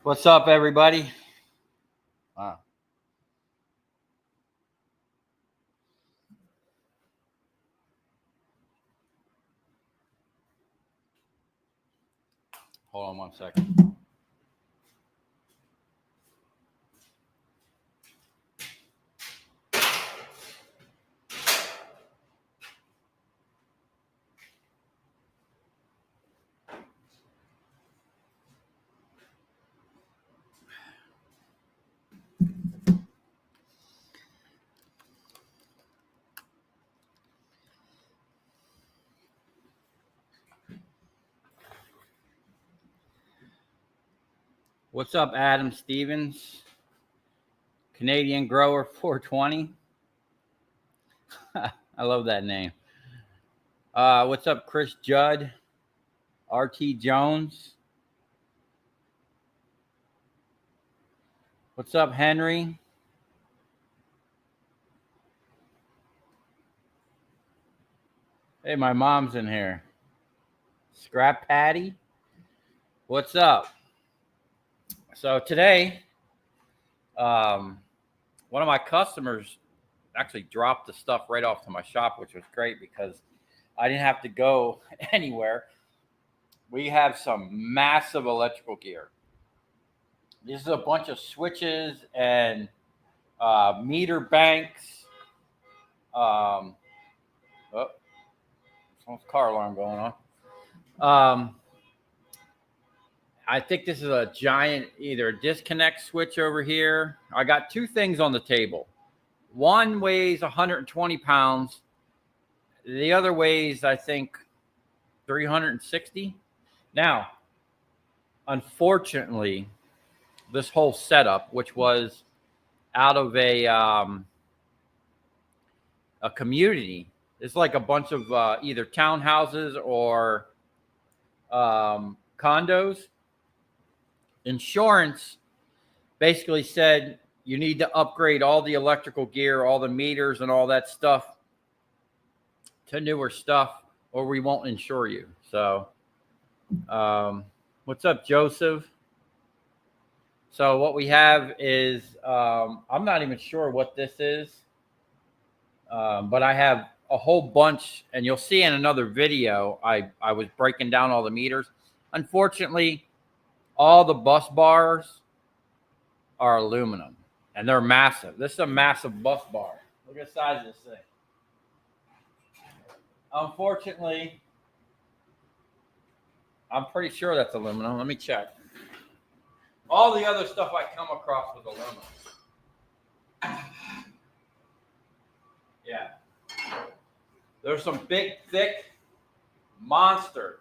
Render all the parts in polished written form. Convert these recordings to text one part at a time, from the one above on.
What's up, everybody? Wow. Hold on 1 second. What's up, Adam Stevens? Canadian Grower 420. I love that name. What's up, Chris Judd? RT Jones. What's up, Henry? Hey, my mom's in here. Scrap Patty. What's up? So today, one of my customers actually dropped the stuff right off to my shop, which was great because I didn't have to go anywhere. We have some massive electrical gear. This is a bunch of switches and meter banks. Oh, someone's car alarm going on. I think this is a giant, either a disconnect switch over here. I got two things on the table. One weighs 120 pounds. The other weighs, I think, 360. Now, unfortunately, this whole setup, which was out of a community, it's like a bunch of either townhouses or condos. Insurance basically said you need to upgrade all the electrical gear, all the meters and all that stuff to newer stuff, or we won't insure you. So what's up, Joseph? So what we have is, I'm not even sure what this is, but I have a whole bunch, and you'll see in another video, I was breaking down all the meters. Unfortunately, all the bus bars are aluminum, and they're massive. This is a massive bus bar. Look at the size of this thing. Unfortunately, I'm pretty sure that's aluminum. Let me check. All the other stuff I come across was aluminum. Yeah. There's some big, thick, monster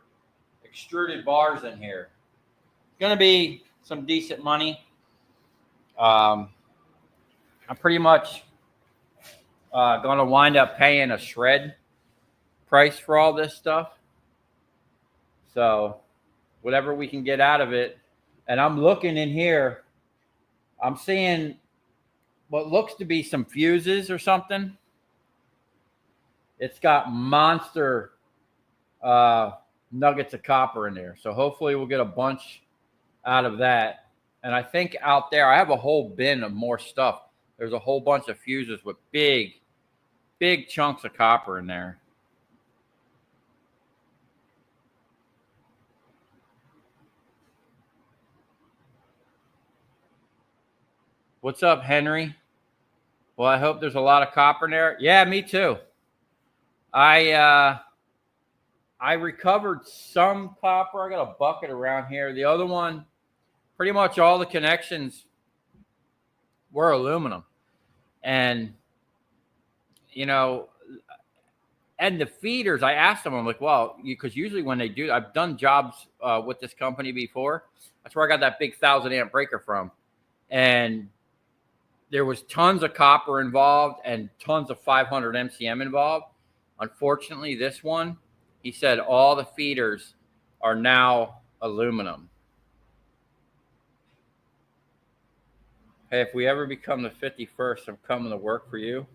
extruded bars in here. It's going to be some decent money. I'm pretty much going to wind up paying a shred price for all this stuff. So whatever we can get out of it. And I'm looking in here. I'm seeing what looks to be some fuses or something. It's got monster nuggets of copper in there. So hopefully we'll get a bunch out of that. And I think out there, I have a whole bin of more stuff. There's a whole bunch of fuses with big chunks of copper in there. What's up, Henry? Well, I hope there's a lot of copper in there. Yeah, me too. I recovered some copper. I got a bucket around here. The other one, pretty much all the connections were aluminum. And, you know, and the feeders, I asked them, I'm like, well, because usually when they do, I've done jobs with this company before. That's where I got that big 1,000 amp breaker from. And there was tons of copper involved and tons of 500 MCM involved. Unfortunately, this one, he said all the feeders are now aluminum. Hey, if we ever become the 51st, I'm coming to work for you.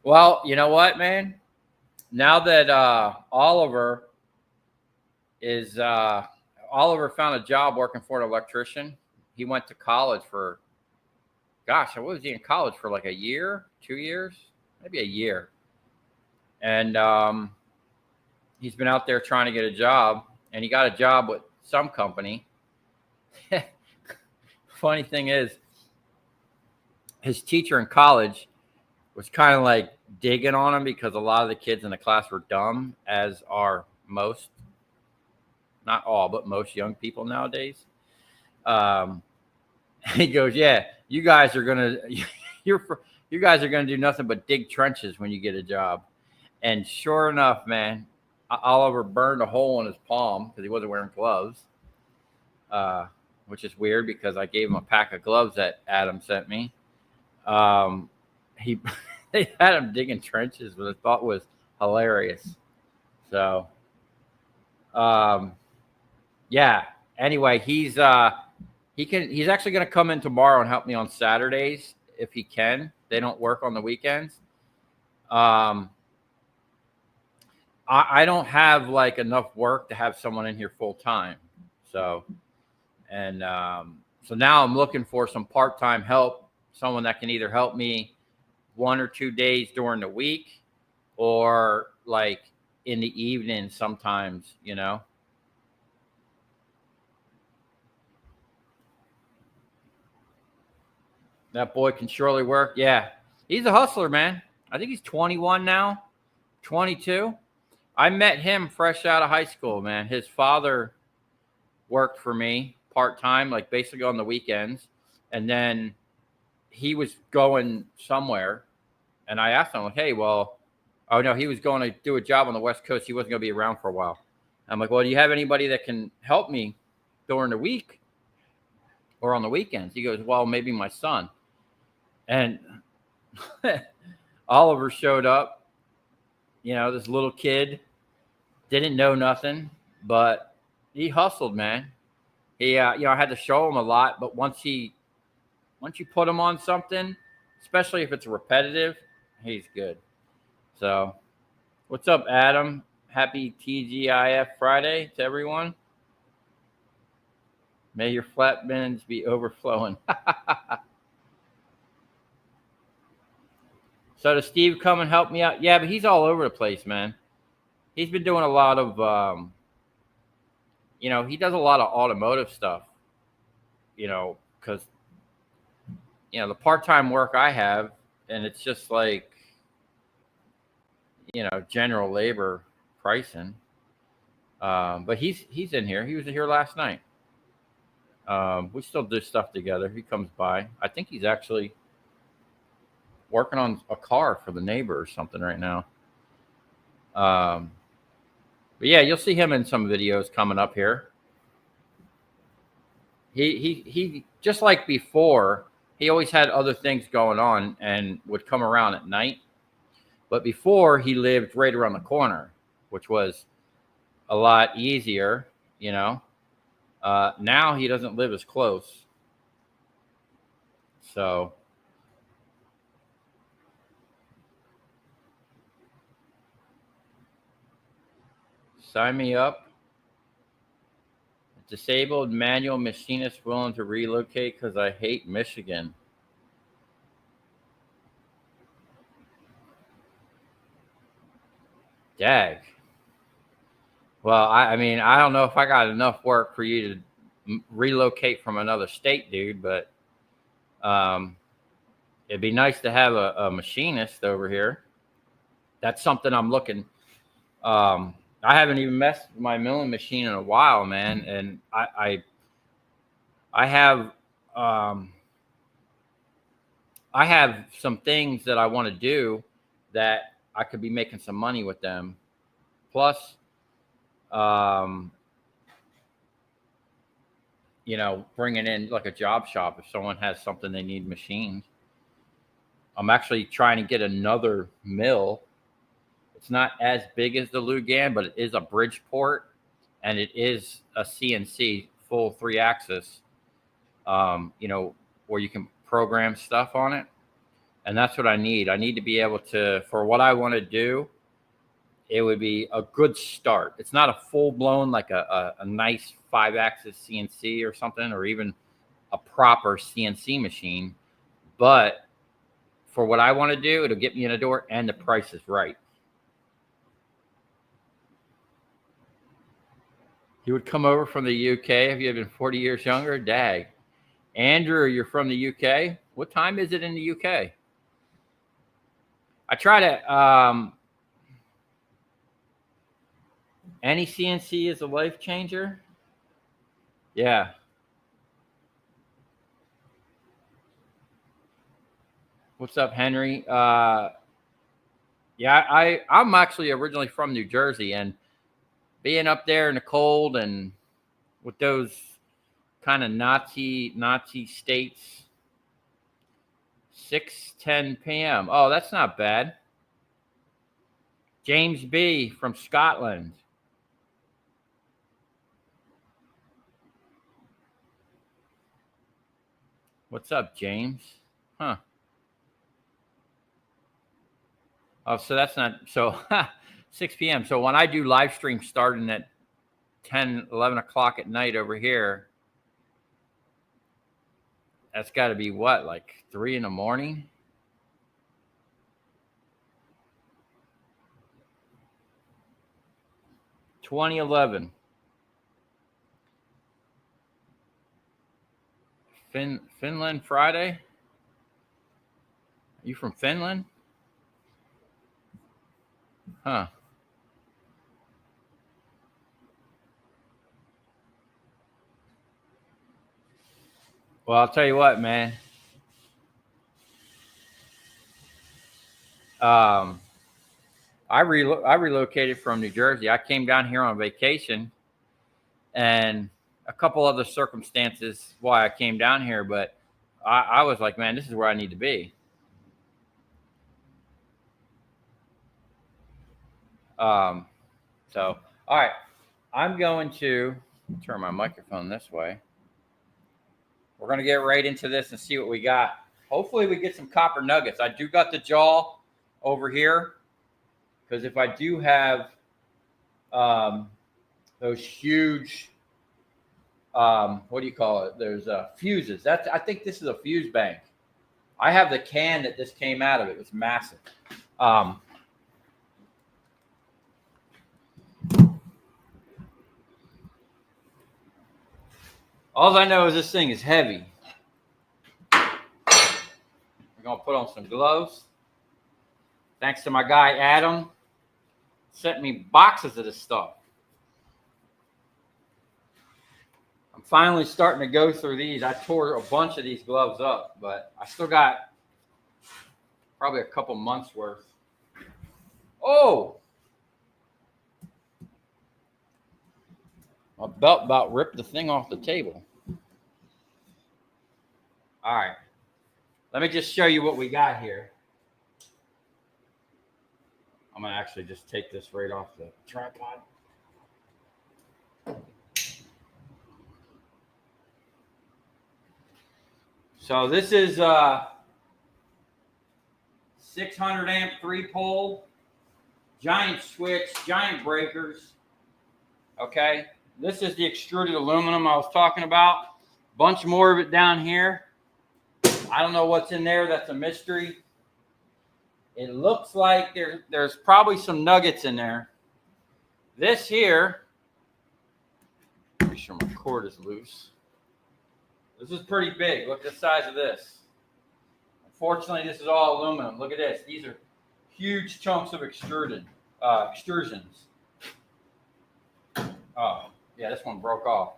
Well, you know what, man? Now that Oliver is, Oliver found a job working for an electrician. He went to college for, gosh, what was he in college for? Like a year, 2 years, maybe a year. And he's been out there trying to get a job, and he got a job with some company. Funny thing is, his teacher in college was kind of like digging on him because a lot of the kids in the class were dumb, as are most, not all, but most young people nowadays. He goes, "Yeah, you guys are gonna, you guys are gonna do nothing but dig trenches when you get a job." And sure enough, man, Oliver burned a hole in his palm because he wasn't wearing gloves, which is weird because I gave him a pack of gloves that Adam sent me. They had him digging trenches, but I thought was hilarious. So, yeah. Anyway, he's actually going to come in tomorrow and help me on Saturdays if he can. They don't work on the weekends. I don't have like enough work to have someone in here full time. So now I'm looking for some part-time help, someone that can either help me 1 or 2 days during the week or like in the evening sometimes, you know. That boy can surely work. Yeah. He's a hustler, man. I think he's 21 now, 22. I met him fresh out of high school, man. His father worked for me part-time, like basically on the weekends. And then he was going somewhere. And I asked him, like, hey, well, oh, no, he was going to do a job on the West Coast. He wasn't going to be around for a while. I'm like, well, do you have anybody that can help me during the week or on the weekends? He goes, well, maybe my son. And Oliver showed up, you know, this little kid, didn't know nothing, but he hustled, man. He, you know, I had to show him a lot, but once you put him on something, especially if it's repetitive, he's good. So, what's up, Adam? Happy TGIF Friday to everyone. May your flat bins be overflowing. So does Steve come and help me out? Yeah, but he's all over the place, man. He's been doing a lot of, you know, he does a lot of automotive stuff, you know, because, you know, the part-time work I have, and it's just like, you know, general labor pricing. But he's in here. He was here last night. We still do stuff together. He comes by. I think he's actually working on a car for the neighbor or something right now. But yeah, you'll see him in some videos coming up here. He just like before, he always had other things going on and would come around at night. But before, he lived right around the corner, which was a lot easier, you know. Now he doesn't live as close. So sign me up. Disabled manual machinist willing to relocate because I hate Michigan. Dag. Well, I mean, I don't know if I got enough work for you to relocate from another state, dude, but it'd be nice to have a machinist over here. That's something I'm looking. I haven't even messed with my milling machine in a while, man, and I have some things that I want to do that I could be making some money with them. Plus, you know, bringing in like a job shop if someone has something they need machined. I'm actually trying to get another mill. It's not as big as the Lugan, but it is a Bridgeport, and it is a CNC full 3-axis, you know, where you can program stuff on it. And that's what I need. I need to be able to, for what I want to do, it would be a good start. It's not a full-blown, like a nice 5-axis CNC or something, or even a proper CNC machine. But for what I want to do, it'll get me in the door, and the price is right. He would come over from the UK if you had been 40 years younger. Dag. Andrew, you're from the UK? What time is it in the UK? I try to, any CNC is a life changer. Yeah. What's up, Henry? Yeah, I'm actually originally from New Jersey, and being up there in the cold and with those kind of Nazi states, 6:10 p.m. Oh, that's not bad. James B. from Scotland. What's up, James? Huh. Oh, so that's not, so 6 p.m. So when I do live stream starting at 10, 11 o'clock at night over here, that's got to be what, like 3 in the morning? (2011) Finland Friday? Are you from Finland? Huh. Well, I'll tell you what, man. I relocated from New Jersey. I came down here on vacation, and a couple other circumstances why I came down here, but I was like, man, this is where I need to be. So, all right, I'm going to turn my microphone this way. We're going to get right into this and see what we got. Hopefully we get some copper nuggets. I do got the jaw over here, because if I do have those huge, what do you call it? There's fuses. I think this is a fuse bank. I have the can that this came out of. It was massive. All I know is this thing is heavy. We're going to put on some gloves. Thanks to my guy, Adam. Sent me boxes of this stuff. I'm finally starting to go through these. I tore a bunch of these gloves up, but I still got probably a couple months worth. Oh! My belt about ripped the thing off the table. All right. Let me just show you what we got here. I'm going to actually just take this right off the tripod. So this is 600 amp 3-pole, giant switch, giant breakers. Okay. This is the extruded aluminum I was talking about. Bunch more of it down here. I don't know what's in there. That's a mystery. It looks like there's probably some nuggets in there. This here, make sure my cord is loose. This is pretty big. Look at the size of this. Unfortunately, this is all aluminum. Look at this. These are huge chunks of extrusions. Oh, yeah, this one broke off.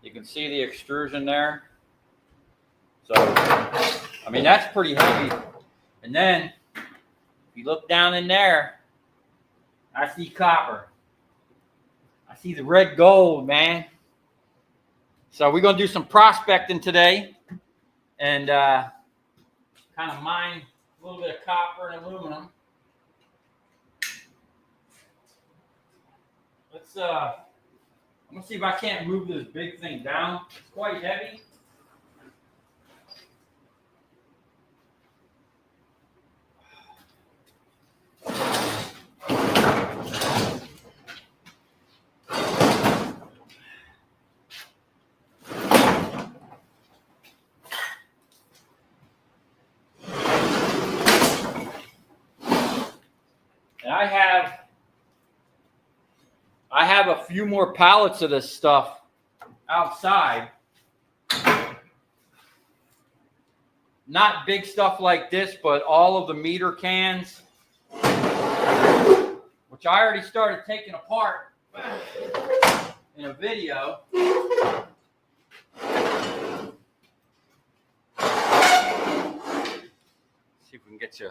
You can see the extrusion there. So, I mean, that's pretty heavy. And then, if you look down in there, I see copper. I see the red gold, man. So we're going to do some prospecting today and kind of mine a little bit of copper and aluminum. Let's, I'm going to see if I can't move this big thing down. It's quite heavy. I have a few more pallets of this stuff outside. Not big stuff like this, but all of the meter cans, which I already started taking apart in a video. See if we can get you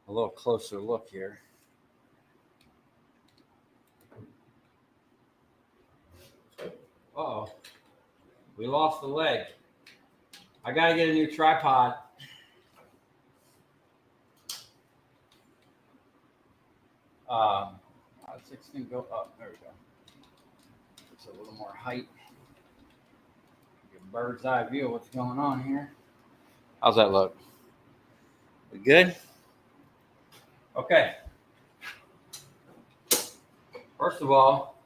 a little closer look here. Uh-oh, we lost the leg. I gotta get a new tripod. It's gonna go up. There we go. It's a little more height. Get a bird's eye view of what's going on here. How's that look? We good? Okay. First of all,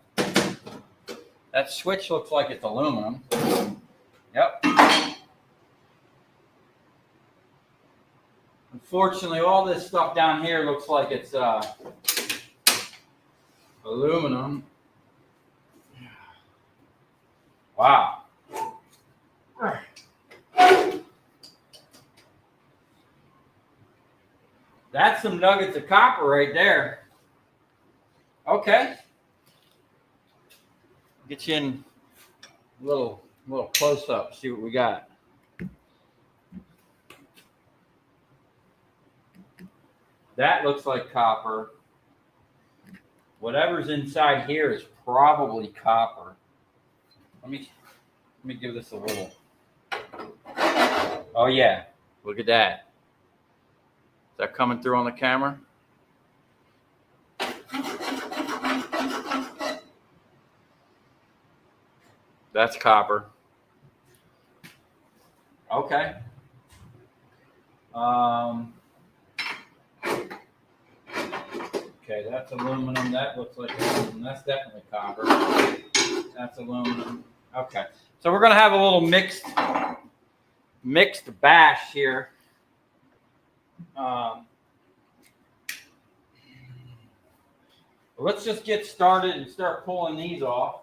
that switch looks like it's aluminum. Yep. Unfortunately, all this stuff down here looks like it's aluminum. Wow. That's some nuggets of copper right there. Okay. Get you in a little close up, see what we got. That looks like copper. Whatever's inside here is probably copper. Let me give this a little. Oh yeah, look at that. Is that coming through on the camera? That's copper. Okay. Okay, that's aluminum. That looks like aluminum. That's definitely copper. That's aluminum. Okay. So we're gonna have a little mixed bash here. Let's just get started and start pulling these off.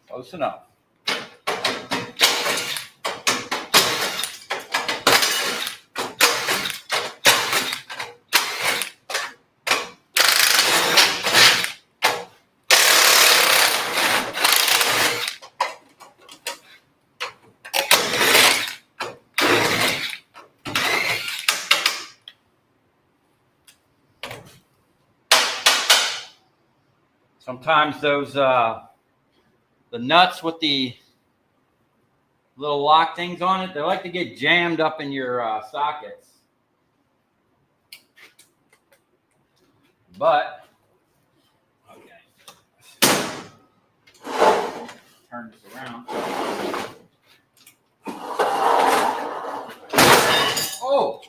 Close enough. Sometimes those the nuts with the little lock things on it, they like to get jammed up in your sockets. But okay, turn this around. Oh.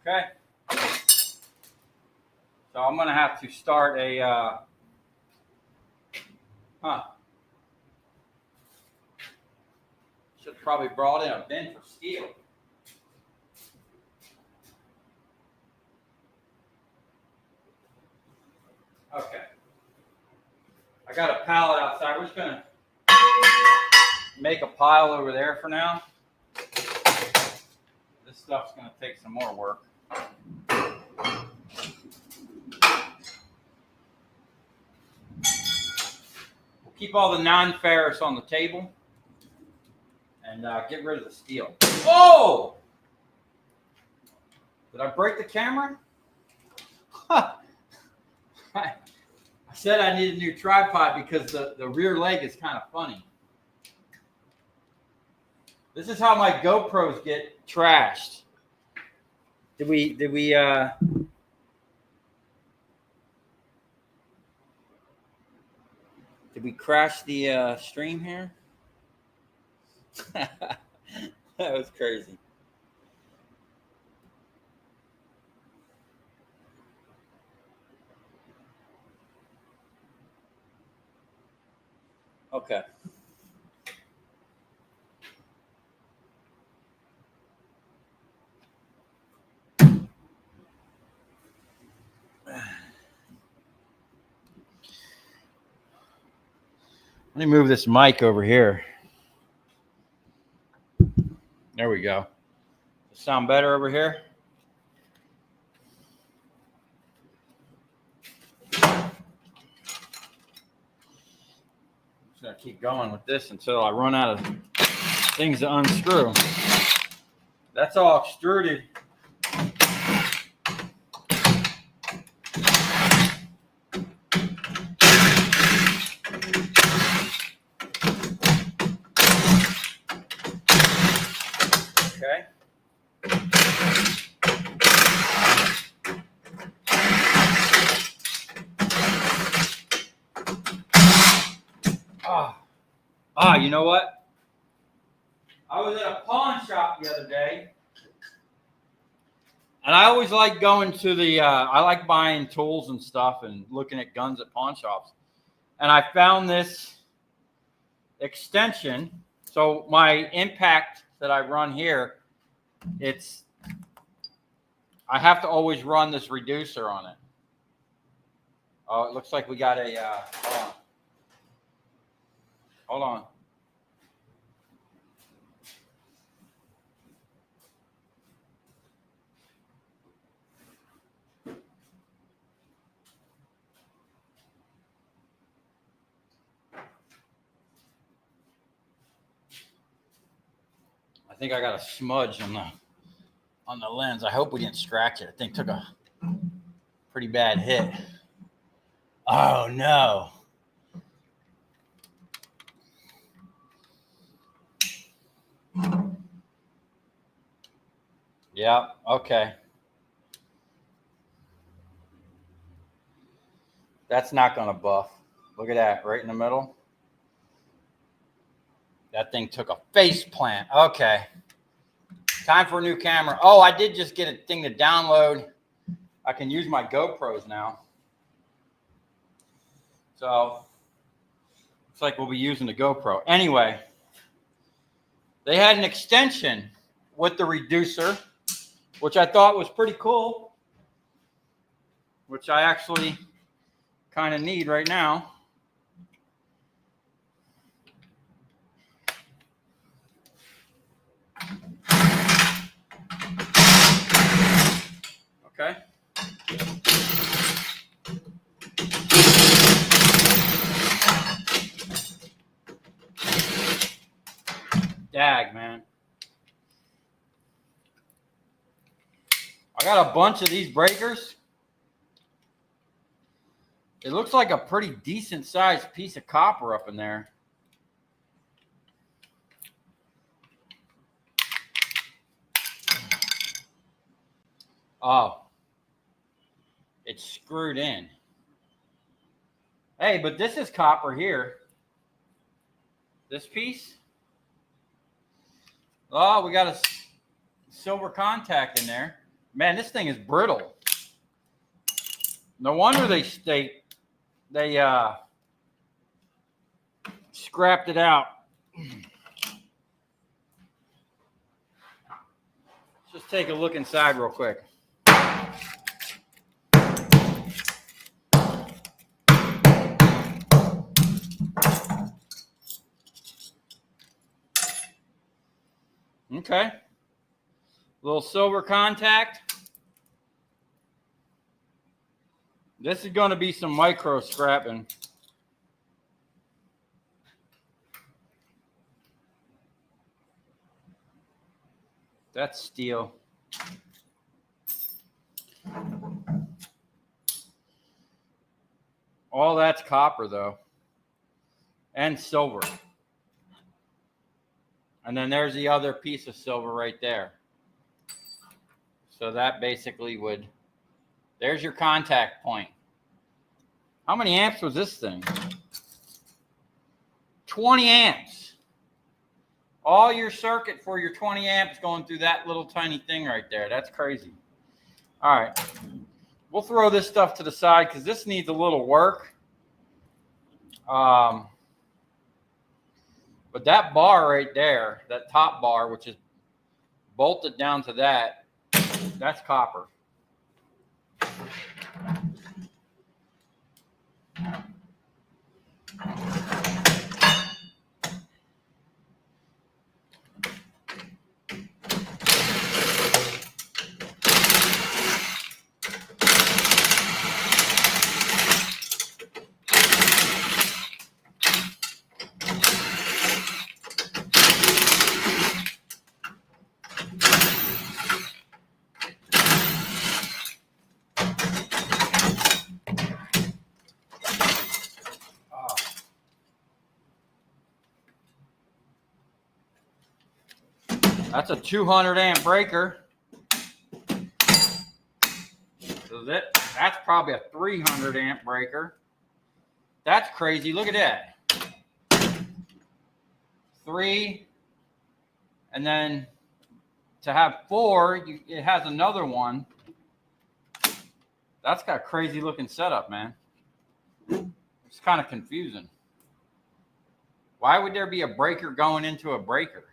Okay, so I'm going to have to start a, should have probably brought in a bin for steel. Okay, I got a pallet outside. We're just going to make a pile over there for now. This stuff's going to take some more work. We'll keep all the non-ferrous on the table and get rid of the steel. Oh! Did I break the camera? Huh. I said I need a new tripod because the rear leg is kind of funny. This is how my GoPros get trashed. Did we crash the stream here? That was crazy. Okay. Let me move this mic over here. There we go. Sound better over here? I'm just gonna keep going with this until I run out of things to unscrew. That's all extruded. Okay. You know what? I was at a pawn shop the other day, and I always like going to the, I like buying tools and stuff and looking at guns at pawn shops. And I found this extension. So my impact that I run here, I have to always run this reducer on it. Oh, it looks like we got a, hold on. I think I got a smudge on the lens. I hope we didn't scratch it. I think took a pretty bad hit. Oh no. Yeah, okay. That's not gonna buff. Look at that, right in the middle. That thing took a face plant. Okay. Time for a new camera. Oh, I did just get a thing to download. I can use my GoPros now. So, looks like we'll be using the GoPro. Anyway, they had an extension with the reducer, which I thought was pretty cool, which I actually kind of need right now. Okay. Dag, man. I got a bunch of these breakers. It looks like a pretty decent sized piece of copper up in there. Oh, it's screwed in. Hey, but this is copper here. This piece. Oh, we got a silver contact in there. Man, this thing is brittle. No wonder they scrapped it out. Let's just take a look inside real quick. Okay. Little silver contact. This is going to be some micro scrapping. That's steel. All that's copper though. And silver. And then there's the other piece of silver right there. So that basically would, there's your contact point. How many amps was this thing? 20 amps. All your circuit for your 20 amps going through that little tiny thing right there. That's crazy. All right. We'll throw this stuff to the side because this needs a little work. But that bar right there, that top bar, which is bolted down to that, that's copper. That's a 200 amp breaker. So that's probably a 300 amp breaker. That's crazy. Look at that. 3. And then to have 4, it has another one. That's got a crazy looking setup, man. It's kind of confusing. Why would there be a breaker going into a breaker?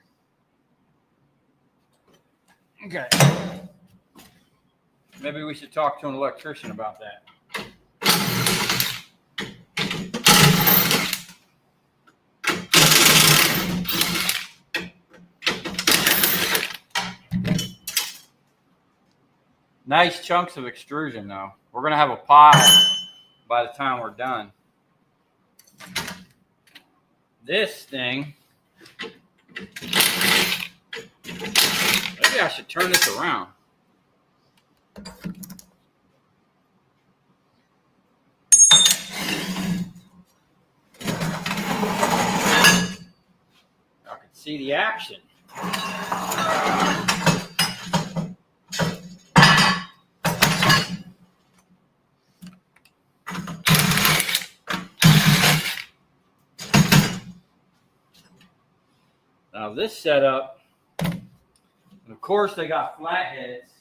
Okay. Maybe we should talk to an electrician about that. Nice chunks of extrusion, though. We're going to have a pile by the time we're done. This thing, maybe I should turn this around. I can see the action. Now this setup, and of course they got flatheads.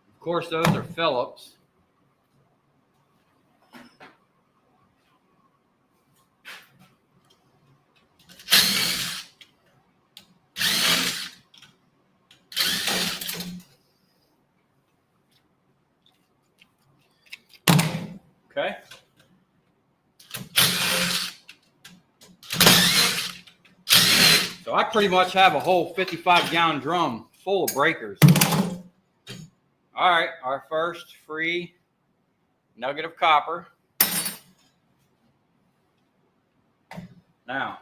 Of course those are Phillips. Okay. So I pretty much have a whole 55-gallon drum full of breakers. All right, our first free nugget of copper. Now,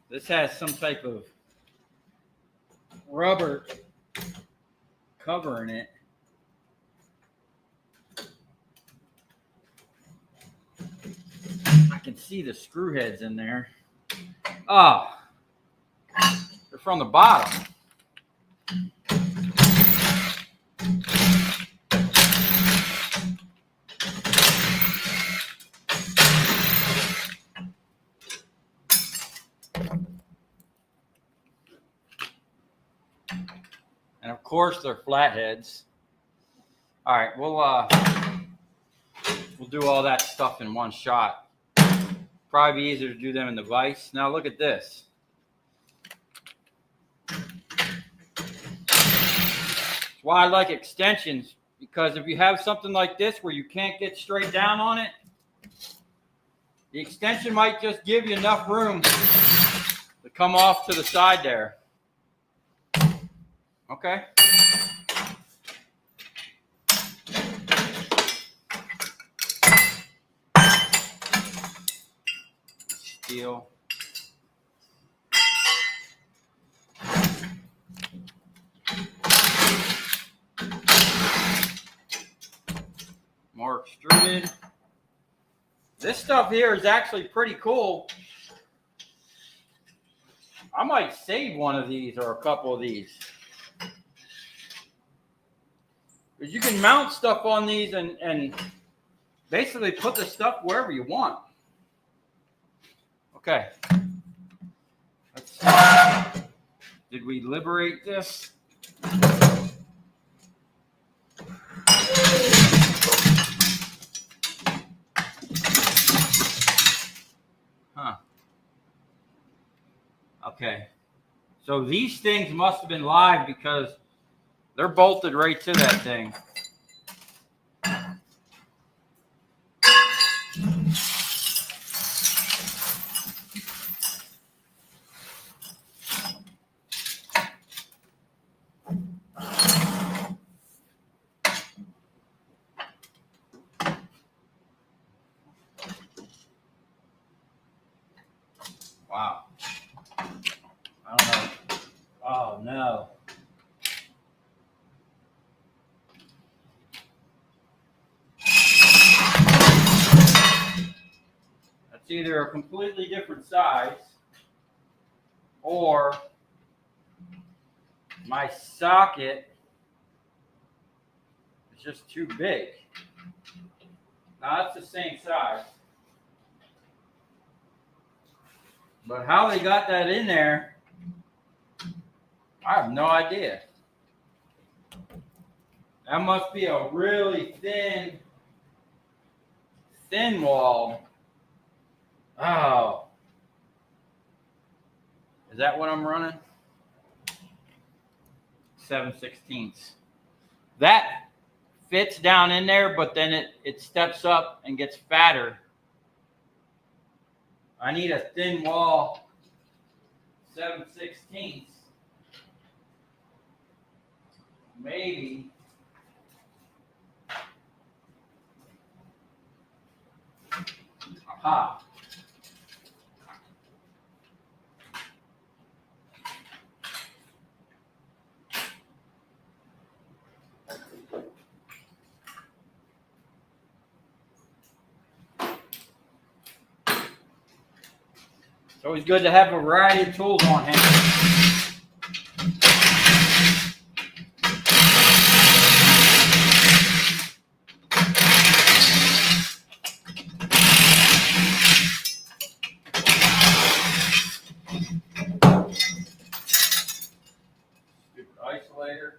this has some type of rubber covering it. I can see the screw heads in there. Oh, they're from the bottom. And of course they're flatheads. All right, we'll do all that stuff in one shot. Probably be easier to do them in the vise. Now look at this. That's why I like extensions, because if you have something like this where you can't get straight down on it, the extension might just give you enough room to come off to the side there. Okay. steel. More extruded. This stuff here is actually pretty cool. I might save one of these or a couple of these. Because you can mount stuff on these and basically put the stuff wherever you want. Okay. Let's see. Did we liberate this? Huh. Okay. So these things must have been live because they're bolted right to that thing. Wow. I don't know. Oh, no. That's either a completely different size or my socket is just too big. Now, that's the same size. But how they got that in there, I have no idea. That must be a really thin wall. Oh. Is that what I'm running? 7/16. That fits down in there, but then it steps up and gets fatter. I need a thin wall 7/16. Maybe. Aha. It's always good to have a variety of tools on hand. Isolator.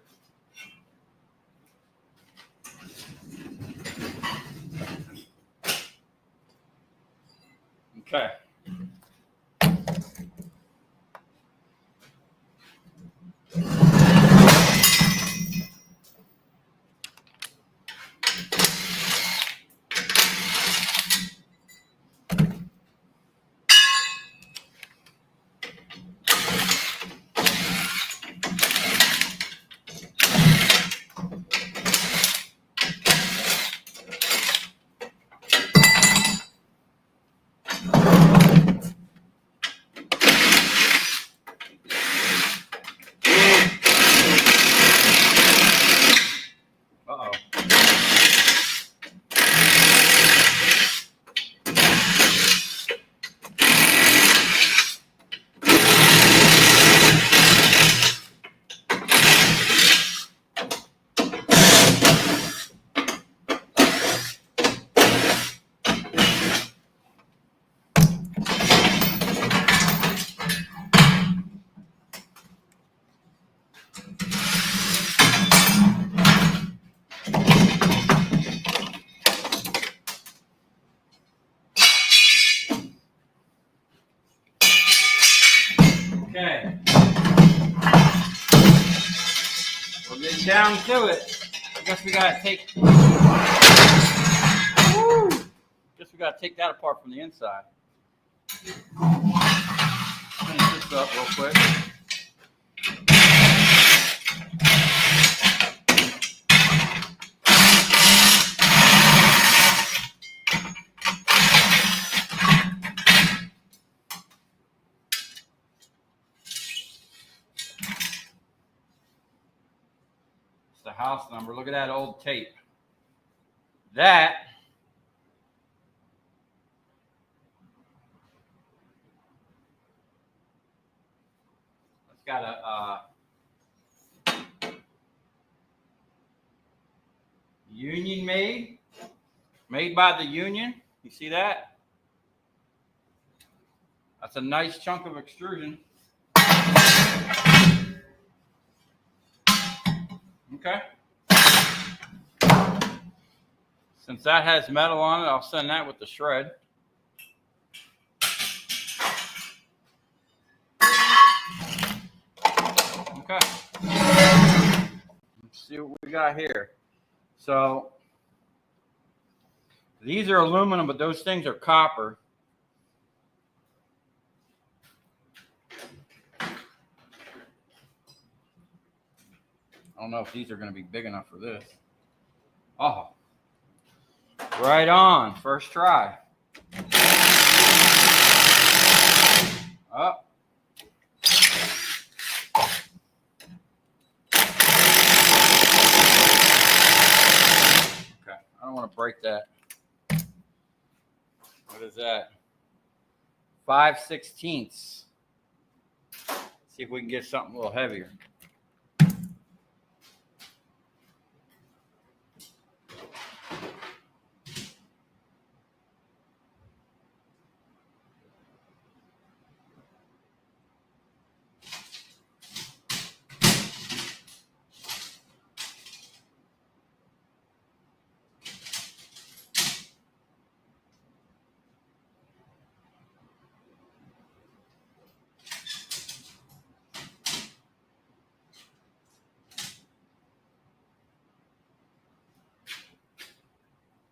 Okay. Okay. We're getting down to it. I guess we gotta take. Woo! Guess we gotta take that apart from the inside. Finish this up real quick. house number. Look at that old tape. That's got a union made by the union. You see that? That's a nice chunk of extrusion. Okay. Since that has metal on it, I'll send that with the shred. Okay. Let's see what we got here. So these are aluminum, but those things are copper. I don't know if these are going to be big enough for this. Oh, right on. First try. Up. Okay, I don't want to break that. What is that? 5/16. See if we can get something a little heavier.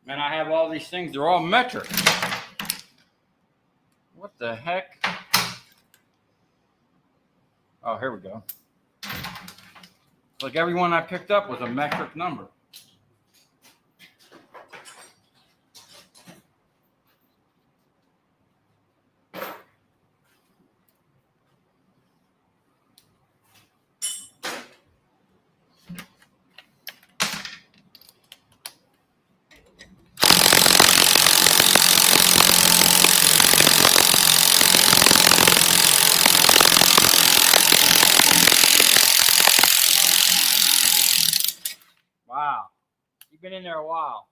Man, I have all these things. They're all metric. What the heck? Oh, here we go. Like every one I picked up was a metric number. Wow. You've been in there a while.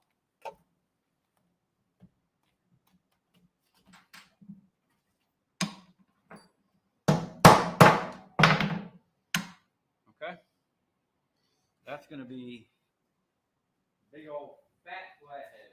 Okay. That's going to be a big old fat flathead.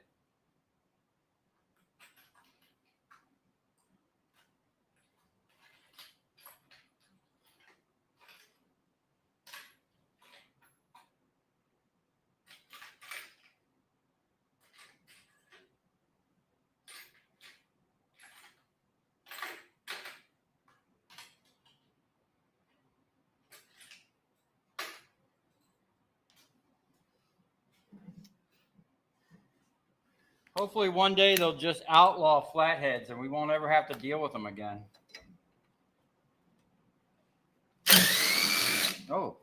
Hopefully one day they'll just outlaw flatheads and we won't ever have to deal with them again. Oh.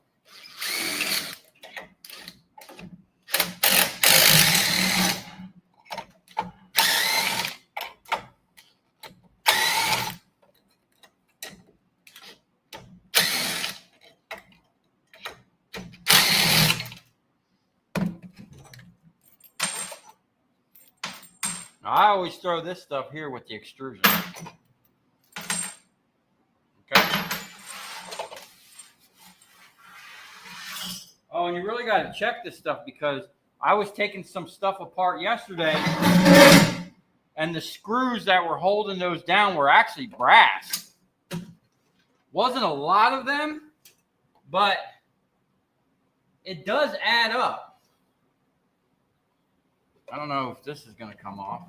Now, I always throw this stuff here with the extrusion. Okay. Oh, and you really got to check this stuff because I was taking some stuff apart yesterday and the screws that were holding those down were actually brass. Wasn't a lot of them, but it does add up. I don't know if this is going to come off.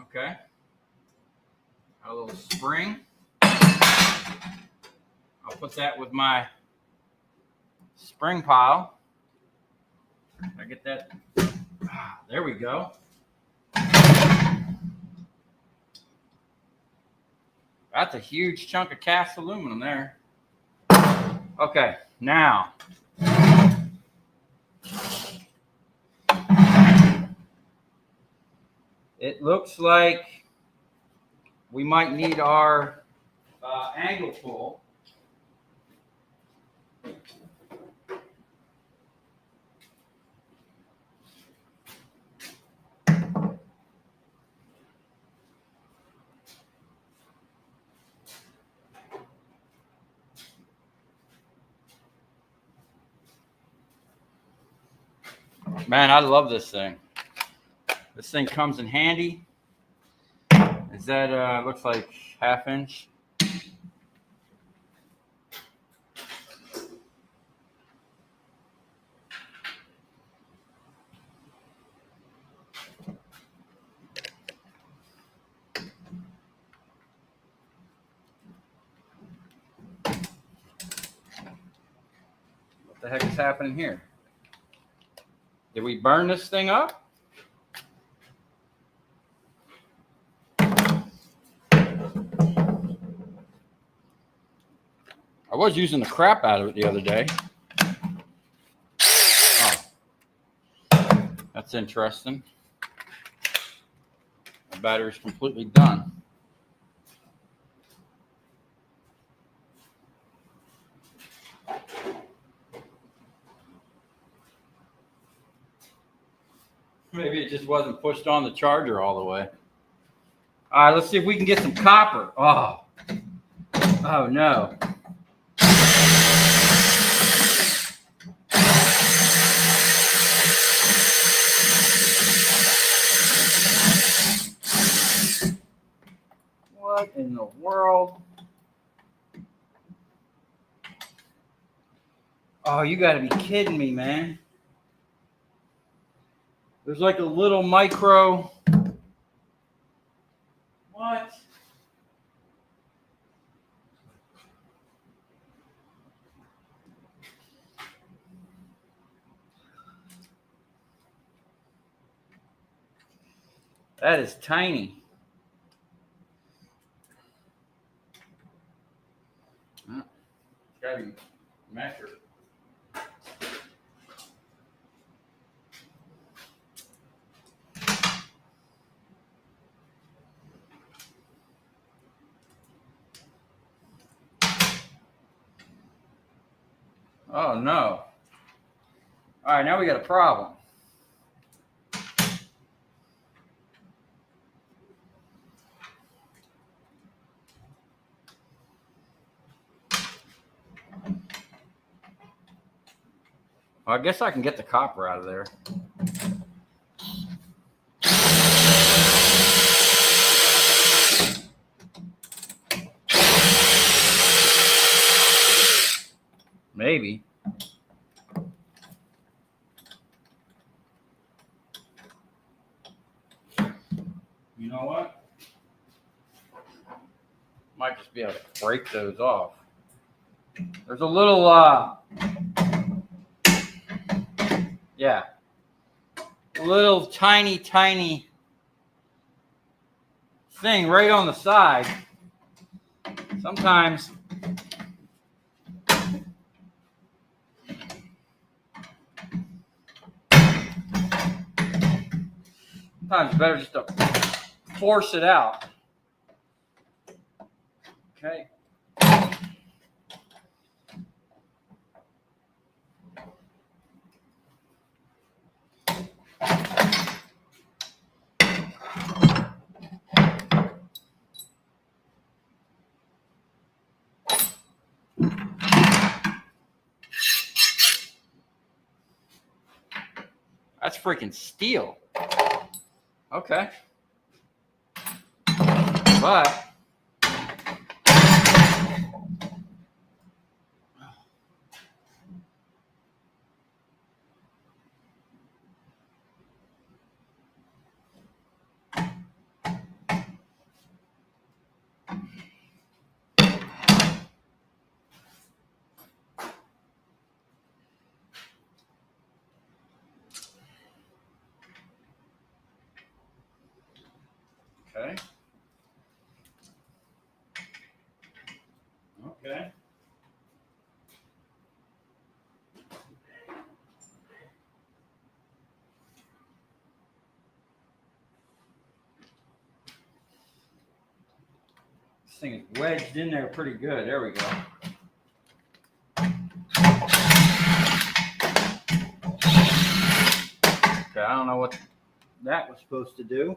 Okay. Got a little spring. I'll put that with my spring pile. I get that. There we go. That's a huge chunk of cast aluminum there. Okay, now it looks like we might need our angle tool. Man, I love this thing. This thing comes in handy. Is that looks like 1/2 inch? What the heck is happening here? Did we burn this thing up? I was using the crap out of it the other day. Oh, that's interesting. The battery's completely done. Maybe it just wasn't pushed on the charger all the way. All right, let's see if we can get some copper. Oh no. What in the world? Oh, you gotta be kidding me, man. There's like a little micro. What? That is tiny. It's gotta be measured. Oh no. All right, now we got a problem. Well, I guess I can get the copper out of there. Maybe. You know what? Might just be able to break those off. There's a little, yeah, a little tiny thing right on the side. Sometimes it's better just to force it out. Okay. That's freaking steel. Okay. But okay. This thing is wedged in there pretty good. There we go. Okay, I don't know what that was supposed to do.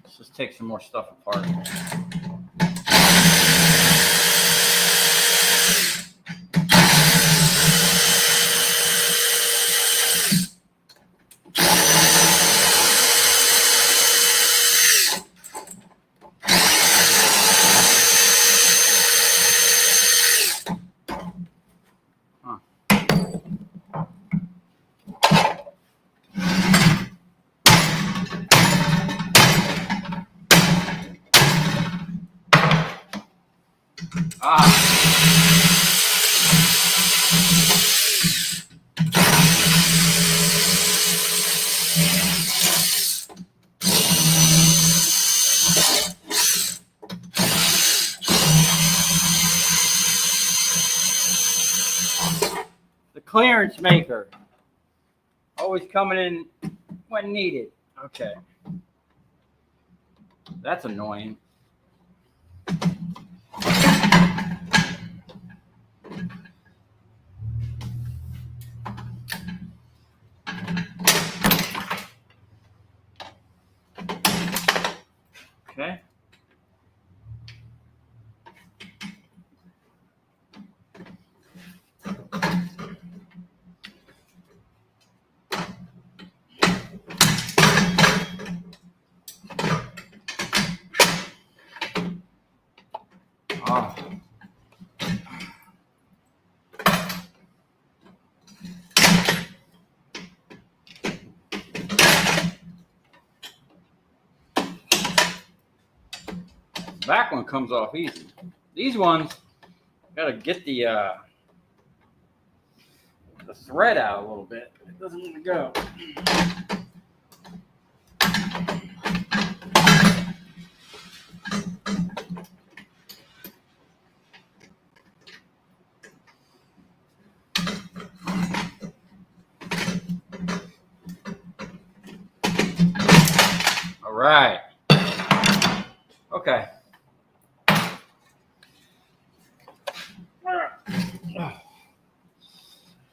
Let's just take some more stuff apart. The clearance maker. Always coming in when needed. Okay. That's annoying. Okay. Oh. Back one comes off easy. These ones, gotta get the thread out a little bit. It doesn't want to go. All right. Okay.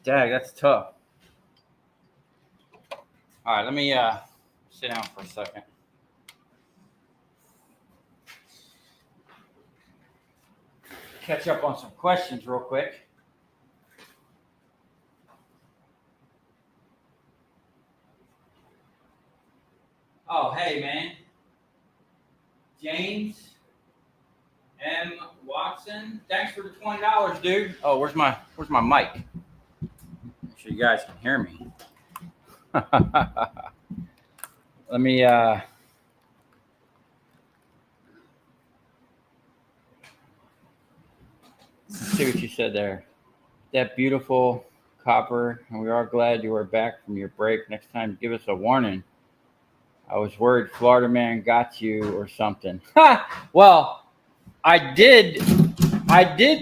Dag, that's tough. All right, let me sit down for a second. Catch up on some questions real quick. Oh, hey, man. James M. Watson. Thanks for the $20, dude. Oh, where's my mic? Make sure you guys can hear me. Let me see what you said there. That beautiful copper, and we are glad you are back from your break. Next time, give us a warning. I was worried Florida man got you or something. Well, I did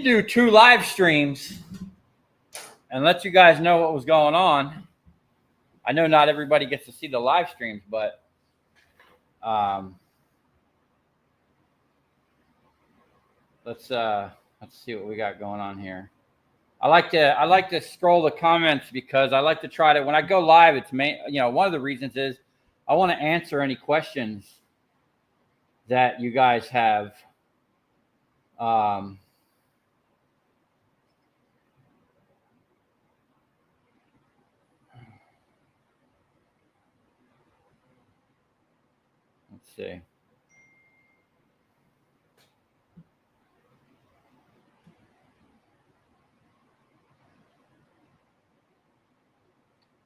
do 2 live streams and let you guys know what was going on. I know not everybody gets to see the live streams, but let's see what we got going on here. I like to scroll the comments because I like to try to, when I go live, it's one of the reasons is I want to answer any questions that you guys have. Let's see.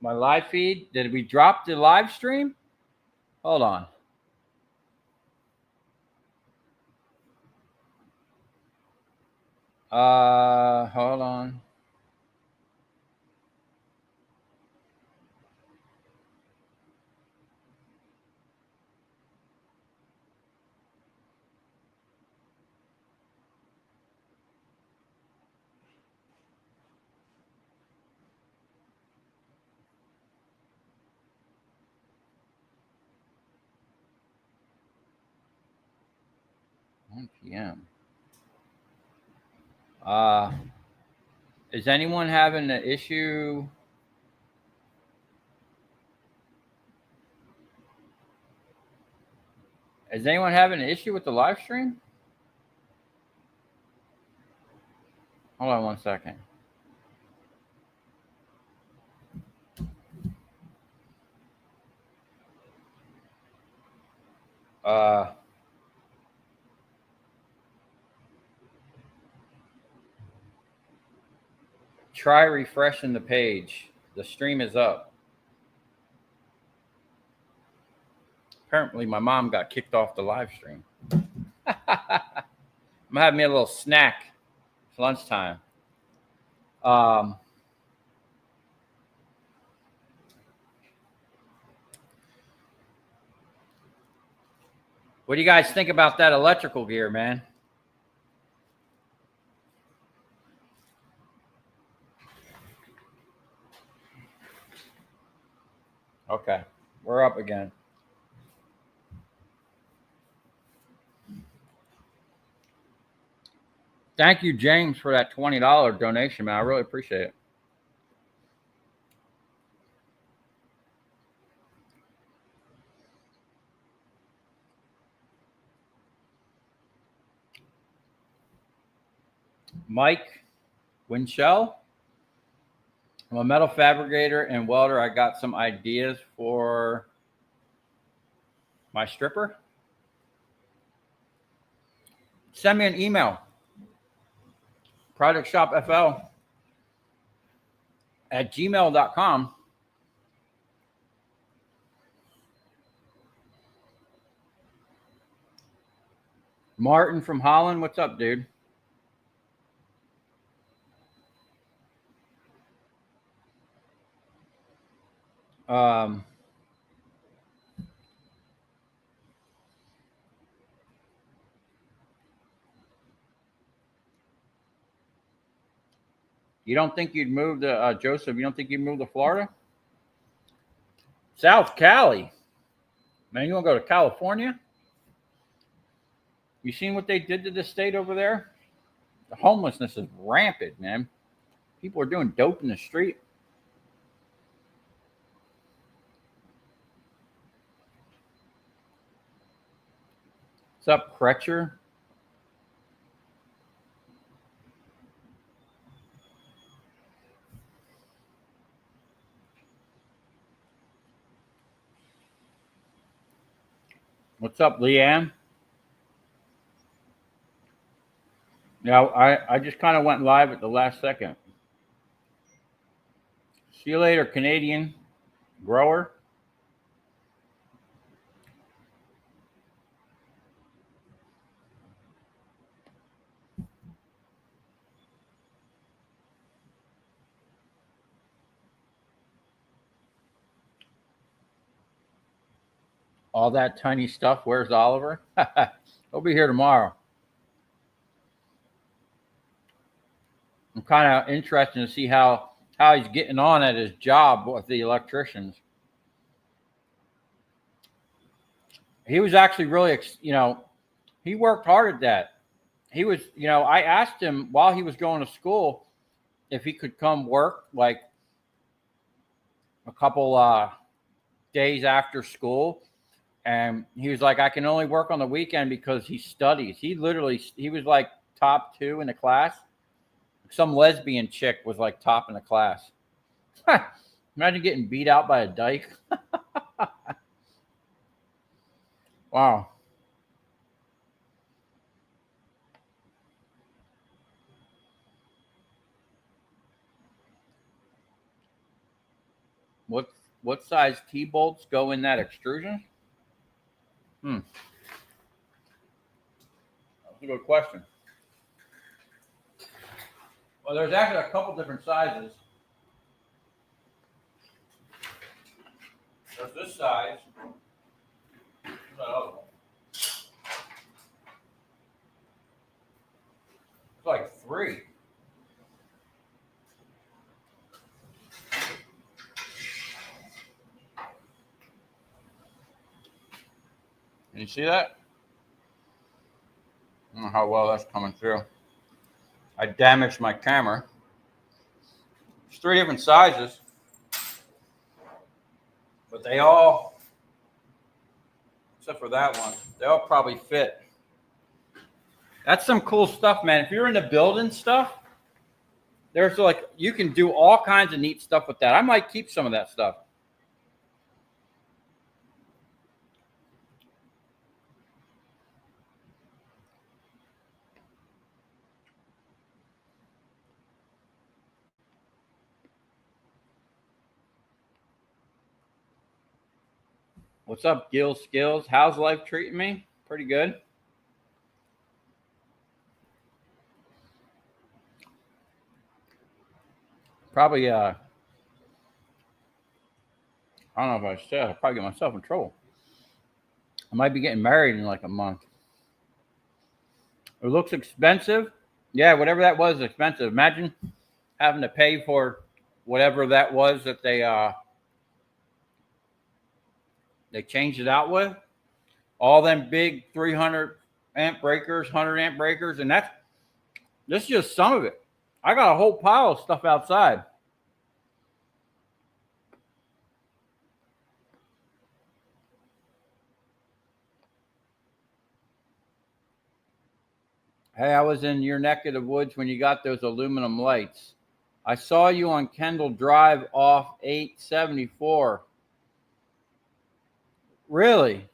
My live feed, did we drop the live stream? Hold on. Hold on. 1 p.m. Is anyone having an issue? Is anyone having an issue with the live stream? Hold on 1 second. Try refreshing the page. The stream is up. Apparently, my mom got kicked off the live stream. I'm having me a little snack. It's lunchtime. What do you guys think about that electrical gear, man? Okay, we're up again. Thank you, James, for that $20 donation, man. I really appreciate it. Mike Winchell. I'm a metal fabricator and welder. I got some ideas for my stripper. Send me an email. projectshopfl@gmail.com. Martin from Holland, what's up, dude? You don't think you'd move to Joseph? You don't think you'd move to Florida? South Cali, man. You want to go to California? You seen what they did to the state over there? The homelessness is rampant, man. People are doing dope in the street. What's up, Kretcher? What's up, Leanne? Yeah, I just kind of went live at the last second. See you later, Canadian grower. All that tiny stuff. Where's Oliver? He'll be here tomorrow. I'm kind of interested to see how he's getting on at his job with the electricians. He was actually really, he worked hard at that. He was, I asked him while he was going to school if he could come work like a couple days after school. And he was like, I can only work on the weekend because he studies. He was like top 2 in the class. Some lesbian chick was like top in the class. Imagine getting beat out by a dyke. Wow. What size T-bolts go in that extrusion? That's a good question. Well, there's actually a couple different sizes. There's this size. There's that other one. It's like 3. Can you see that? I don't know how well that's coming through. I damaged my camera. There's 3 different sizes, but they all, except for that one, they all probably fit. That's some cool stuff, man. If you're into building stuff, there's like, you can do all kinds of neat stuff with that. I might keep some of that stuff. What's up, Gil Skills? How's life treating me? Pretty good. Probably, I don't know if I said, I'll probably get myself in trouble. I might be getting married in like a month. It looks expensive. Yeah, whatever that was, expensive. Imagine having to pay for whatever that was that they changed it out with. All them big 300 amp breakers, 100 amp breakers, and this is just some of it. I got a whole pile of stuff outside. Hey, I was in your neck of the woods when you got those aluminum lights. I saw you on Kendall Drive off 874. Really?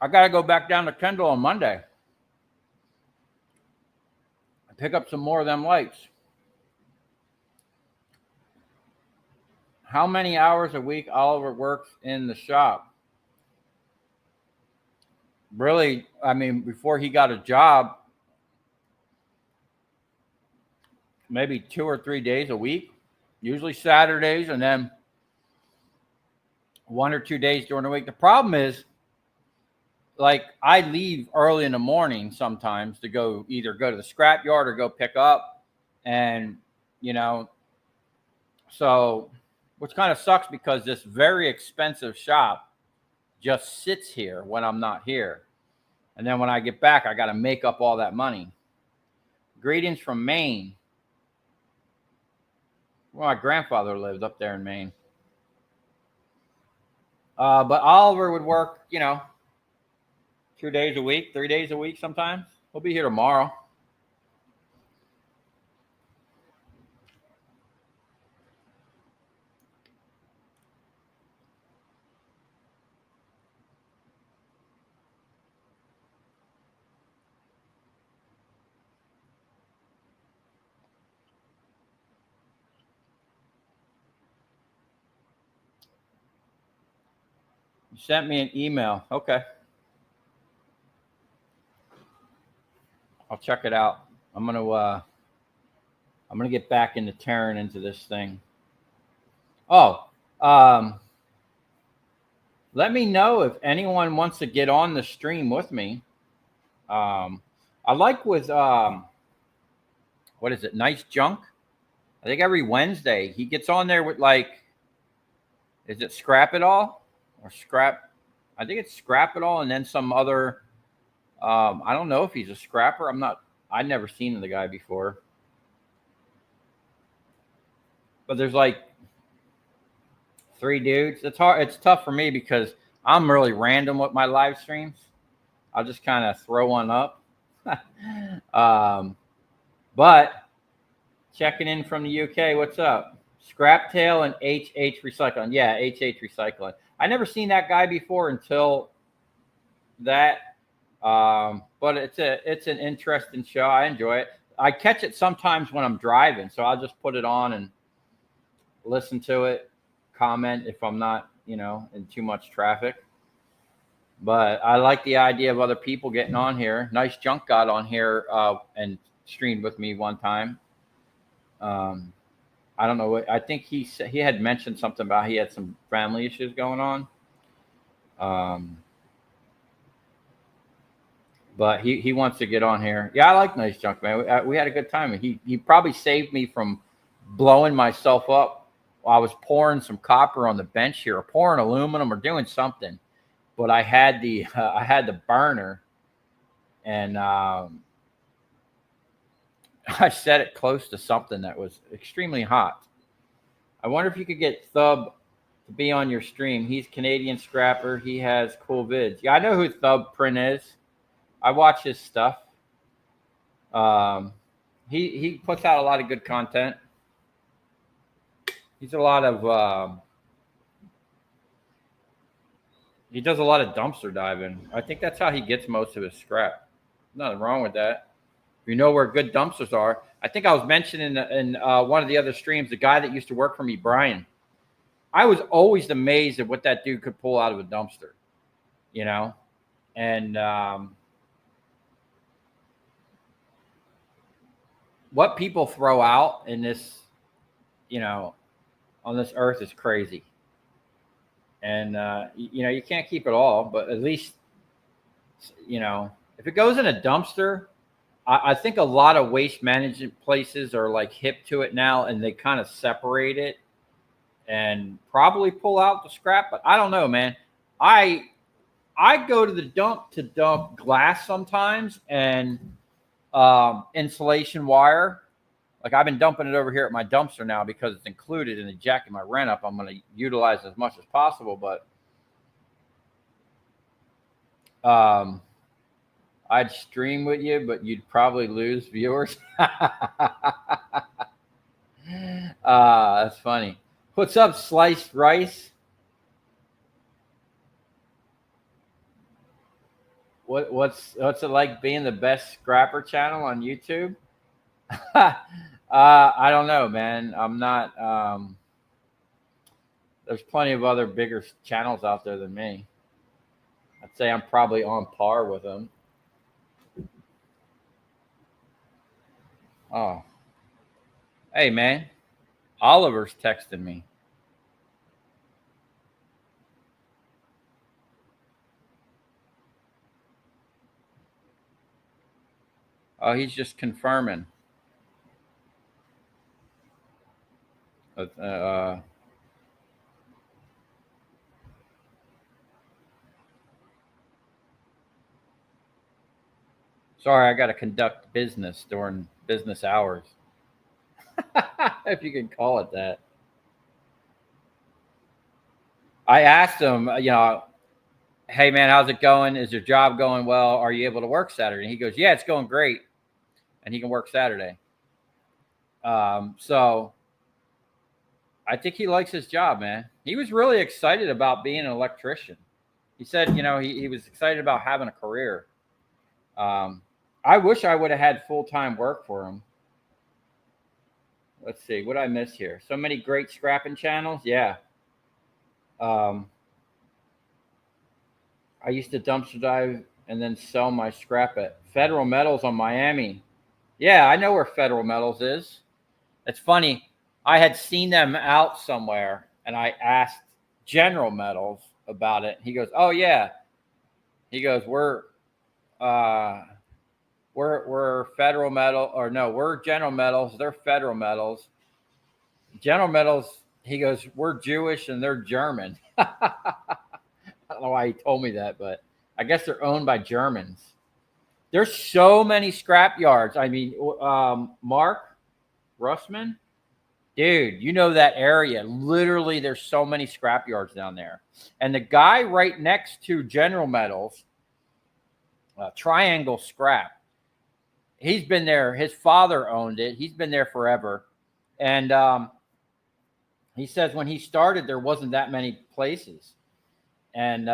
I got to go back down to Kendall on Monday. Pick up some more of them lights. How many hours a week Oliver works in the shop? Really, I mean, before he got a job, maybe 2 or 3 days a week, usually Saturdays, and then 1 or 2 days during the week. The problem is, like, I leave early in the morning sometimes to go either go to the scrap yard or go pick up, and, you know, so, which kind of sucks because this very expensive shop just sits here when I'm not here. And then when I get back, I got to make up all that money. Greetings from Maine. Well, my grandfather lived up there in Maine. But Oliver would work, 2 days a week, 3 days a week sometimes. He'll be here tomorrow. You sent me an email. Okay. I'll check it out. I'm gonna get back into tearing into this thing. Oh, let me know if anyone wants to get on the stream with me. I like with what is it? Nice Junk. I think every Wednesday he gets on there with is it Scrap It All or Scrap? I think it's Scrap It All, and then some other. I don't know if he's a scrapper. I've never seen the guy before. But there's like 3 dudes. It's hard. It's tough for me because I'm really random with my live streams. I'll just kind of throw one up. But checking in from the UK. What's up? Scraptail and HH Recycling. Yeah, HH Recycling. I never seen that guy before until that. But it's an interesting show. I enjoy it. I catch it sometimes when I'm driving, so I'll just put it on and listen to it, comment if I'm not, in too much traffic. But I like the idea of other people getting on here. Nice Junk got on here and streamed with me one time. I don't know what I think he had mentioned something about he had some family issues going on. But he wants to get on here. Yeah, I like Nice Junk, man. We had a good time. He probably saved me from blowing myself up I was pouring some copper on the bench here, or pouring aluminum, or doing something. But I had the burner, and I set it close to something that was extremely hot. I wonder if you could get Thub to be on your stream. He's Canadian scrapper. He has cool vids. Yeah, I know who Thub Print is. I watch his stuff. He puts out a lot of good content. He's a lot of he does a lot of dumpster diving. I think that's how he gets most of his scrap. Nothing wrong with that. If you know where good dumpsters are. I think I was mentioning in one of the other streams, the guy that used to work for me, Brian. I was always amazed at what that dude could pull out of a dumpster, you know? And what people throw out in this, you know, on this earth is crazy. And, you know, you can't keep it all, but at least, you know, if it goes in a dumpster, I think a lot of waste management places are like hip to it now, and they kind of separate it and probably pull out the scrap. But I don't know, man. I go to the dump to dump glass sometimes, and insulation wire. Like I've been dumping it over here at my dumpster now because it's included in the jacking my rent up. I'm going to utilize as much as possible, but I'd stream with you, but you'd probably lose viewers. That's funny. What's up, Sliced Rice? What's it like being the best scrapper channel on YouTube? I don't know, man. I'm not. There's plenty of other bigger channels out there than me. I'd say I'm probably on par with them. Oh, hey, man. Oliver's texting me. Oh, he's just confirming. Sorry, I got to conduct business during business hours. If you can call it that. I asked him, you know, hey, man, how's it going? Is your job going well? Are you able to work Saturday? And he goes, yeah, it's going great. And he can work Saturday. So I think he likes his job, man. He was really excited about being an electrician. He said, you know, he was excited about having a career. I wish I would have had full-time work for him. Let's see. What did I miss here? So many great scrapping channels. Yeah. I used to dumpster dive and then sell my scrap at Federal Metals on Miami. Yeah, I know where Federal Metals is. It's funny. I had seen them out somewhere, and I asked General Metals about it. He goes, "Oh yeah." He goes, "We're Federal Metal, or no, we're General Metals. They're Federal Metals. General Metals." He goes, "We're Jewish and they're German." I don't know why he told me that, but I guess they're owned by Germans. There's so many scrap yards. I mean, Mark Russman, dude, you know that area. Literally, there's so many scrap yards down there. And the guy right next to General Metals, Triangle Scrap, he's been there. His father owned it. He's been there forever. And he says when he started, there wasn't that many places. And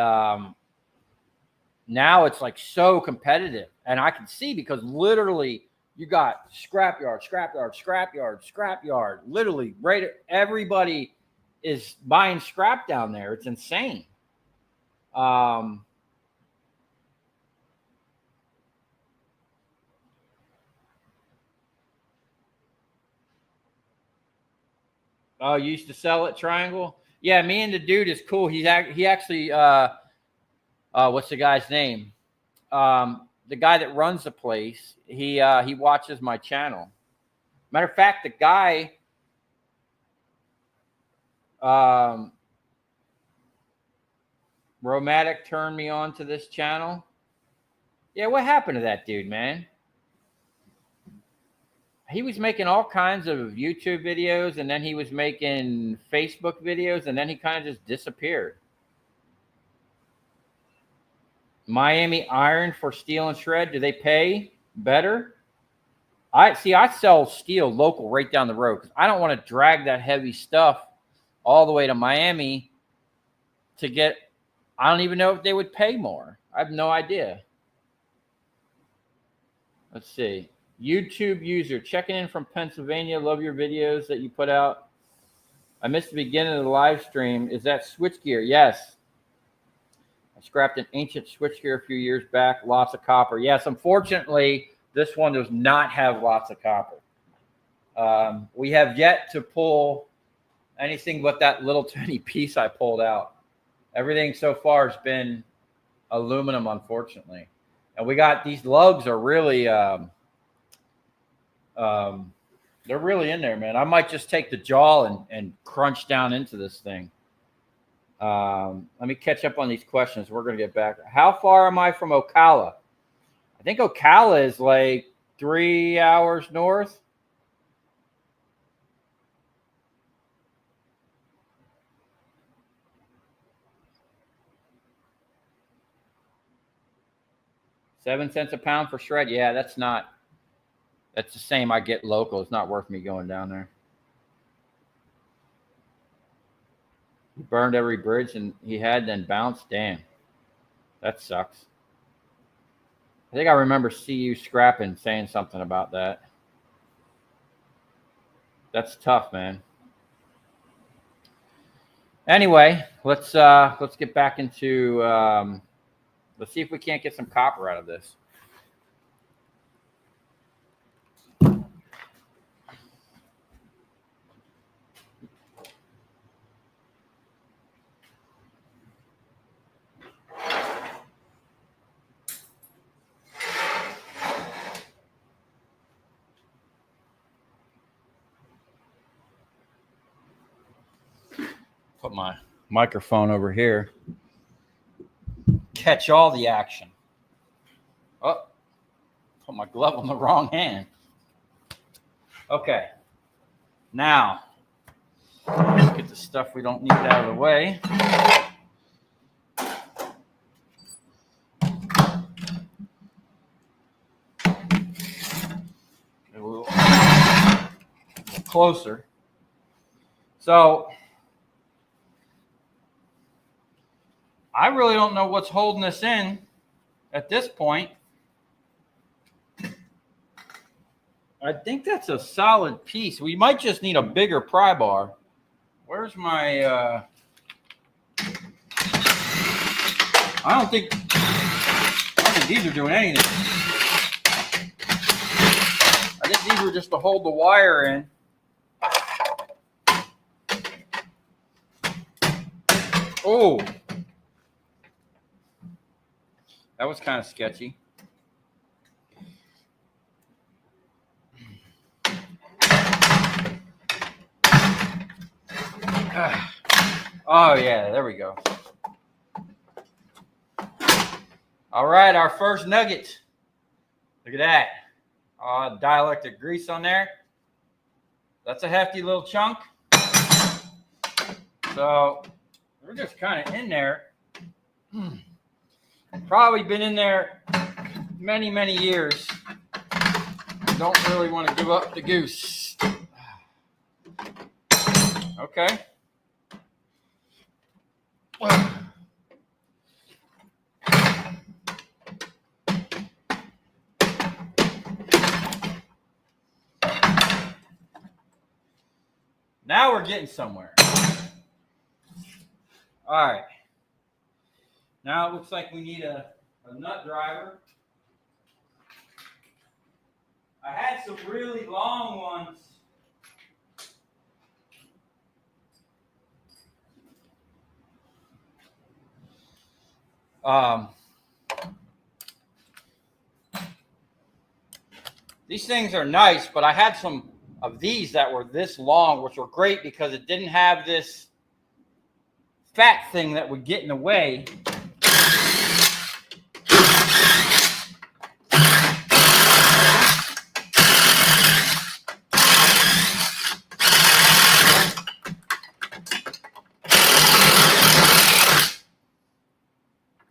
now it's like so competitive. And I can see because literally you got scrapyard, scrapyard, scrapyard, scrapyard. Literally, right? Everybody is buying scrap down there. It's insane. Oh, you used to sell at Triangle? Yeah, me and the dude is cool. He actually what's the guy's name? The guy that runs the place. He watches my channel. Matter of fact, the guy Romatic turned me on to this channel. Yeah, what happened to that dude, man? He was making all kinds of YouTube videos, and then he was making Facebook videos, and then he kind of just disappeared. Miami Iron for steel and shred. Do they pay better? I sell steel local right down the road because I don't want to drag that heavy stuff all the way to Miami to get. I don't even know if they would pay more. I have no idea. Let's see. YouTube user checking in from Pennsylvania. Love your videos that you put out. I missed the beginning of the live stream. Is that switchgear? Yes. I scrapped an ancient switchgear a few years back. Lots of copper. Yes, unfortunately, this one does not have lots of copper. We have yet to pull anything but that little tiny piece I pulled out. Everything so far has been aluminum, unfortunately. And we got these lugs are really, they're really in there, man. I might just take the jaw and crunch down into this thing. Let me catch up on these questions. We're going to get back. How far am I from Ocala? I think Ocala is like 3 hours north. $0.07 a pound for shred. Yeah, that's the same I get local. It's not worth me going down there. He burned every bridge and he had, then bounced. Damn, that sucks. I think I remember CU Scrapping saying something about that. That's tough, man. Anyway, let's get back into let's see if we can't get some copper out of this. Put my microphone over here. Catch all the action. Oh, put my glove on the wrong hand. Okay. Now, let's get the stuff we don't need out of the way. A little closer. So, I really don't know what's holding this in at this point. I think that's a solid piece. We might just need a bigger pry bar. Where's my I don't think these are doing anything. I think these were just to hold the wire in. Oh, that was kind of sketchy. Oh, yeah, there we go. All right, our first nugget. Look at that. Dielectric grease on there. That's a hefty little chunk. So we're just kind of in there. Probably been in there many, many years. Don't really want to give up the goose. Okay. Now we're getting somewhere. All right. Now it looks like we need a nut driver. I had some really long ones. These things are nice, but I had some of these that were this long, which were great because it didn't have this fat thing that would get in the way.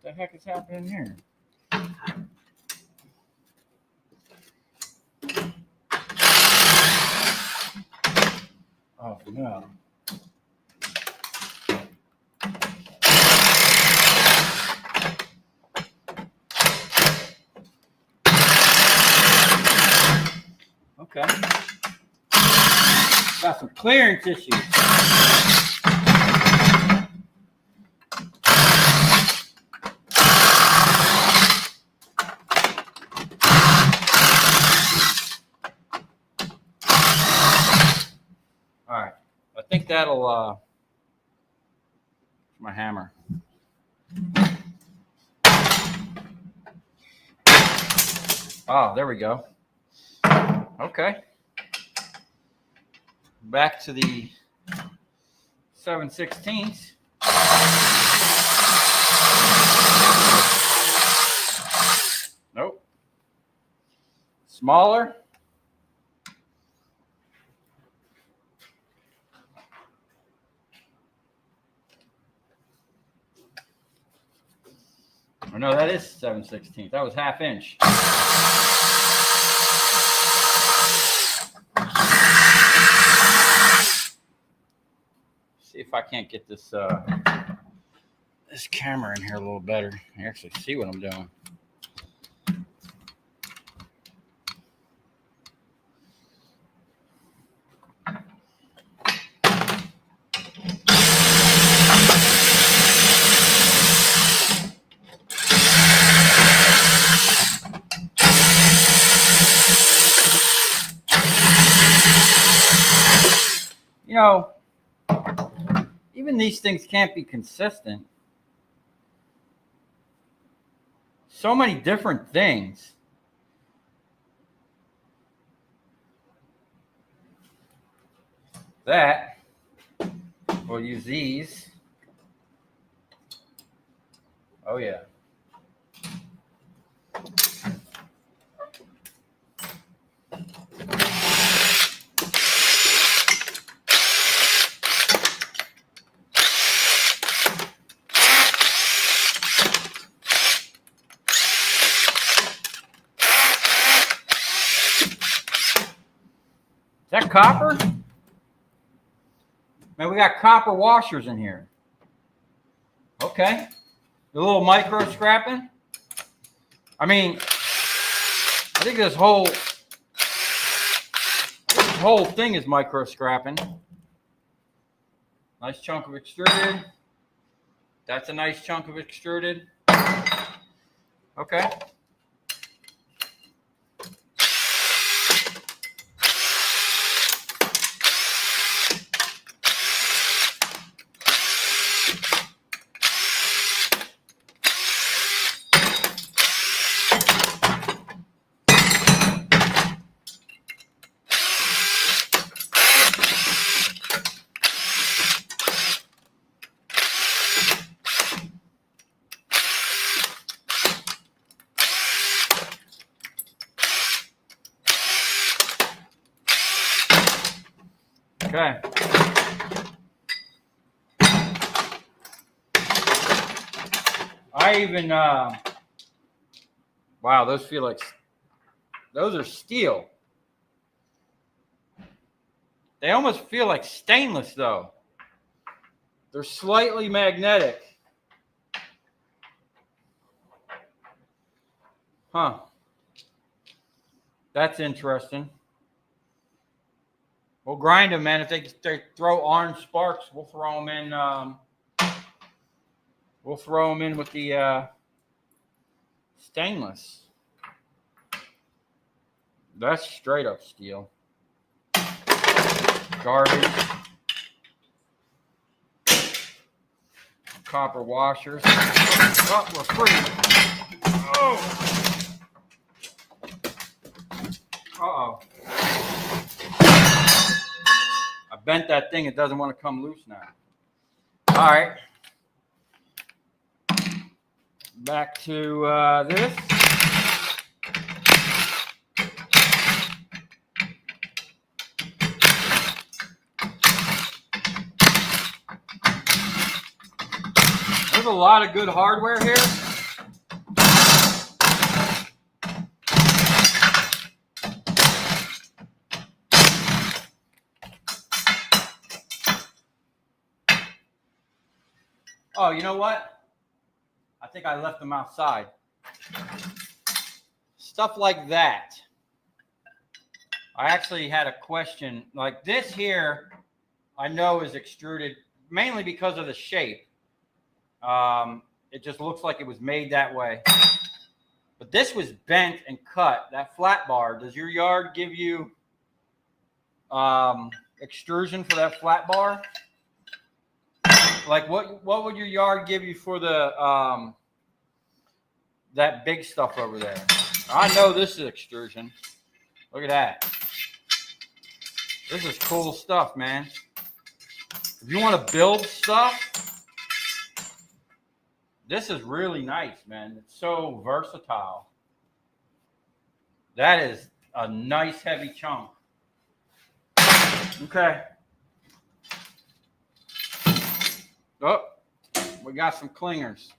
What the heck is happening here? Oh no. Okay. Got some clearance issues. All right. I think that'll my hammer. Oh, there we go. Okay. Back to the 7/16. Nope. Smaller. Oh, no, that is 7/16. That was 1/2 inch. See if I can't get this this camera in here a little better. I actually see what I'm doing. You know, even these things can't be consistent. So many different things. That, we'll use these. Oh yeah. Is that copper? Man, we got copper washers in here. Okay. The little micro scrapping. I mean, I think this whole thing is micro scrapping. Nice chunk of extruded. That's a nice chunk of extruded. Okay. Okay. I even, wow, those feel like, those are steel. They almost feel like stainless though. They're slightly magnetic. Huh. That's interesting. We'll grind them, man. If they throw orange sparks, we'll throw them in. We'll throw them in with the stainless. That's straight up steel. Garbage. Copper washers. Oh, we're free. Oh. Uh-oh. I bent that thing. It doesn't want to come loose now. All right. back to this. There's a lot of good hardware here. Oh, you know what? I think I left them outside. Stuff like that. I actually had a question. Like this here, I know is extruded mainly because of the shape. It just looks like it was made that way. But this was bent and cut. That flat bar, does your yard give you extrusion for that flat bar? Like what would your yard give you for the that big stuff over there? I know this is extrusion. Look at that. This is cool stuff, man. If you want to build stuff, this is really nice, man. It's so versatile. That is a nice heavy chunk. Okay. Oh, we got some clingers.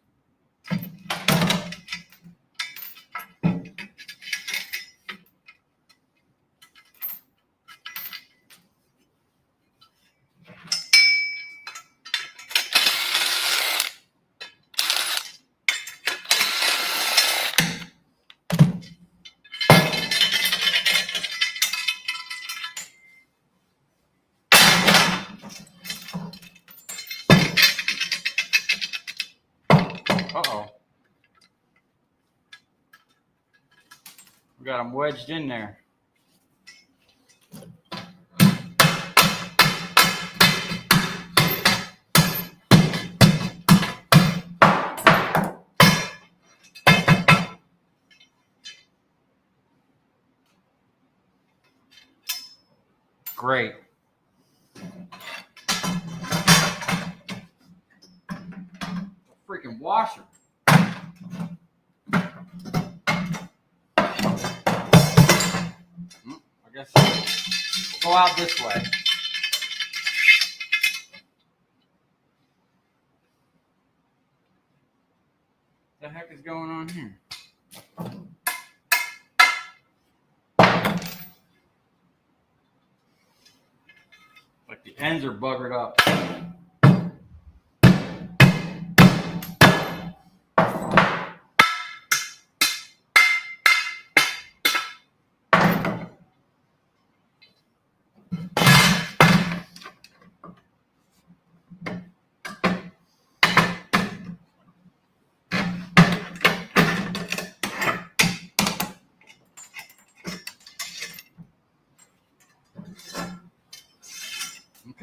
Uh-oh. We got them wedged in there. Great. Freaking washer. I guess we'll go out this way. What the heck is going on here? Like the ends are buggered up.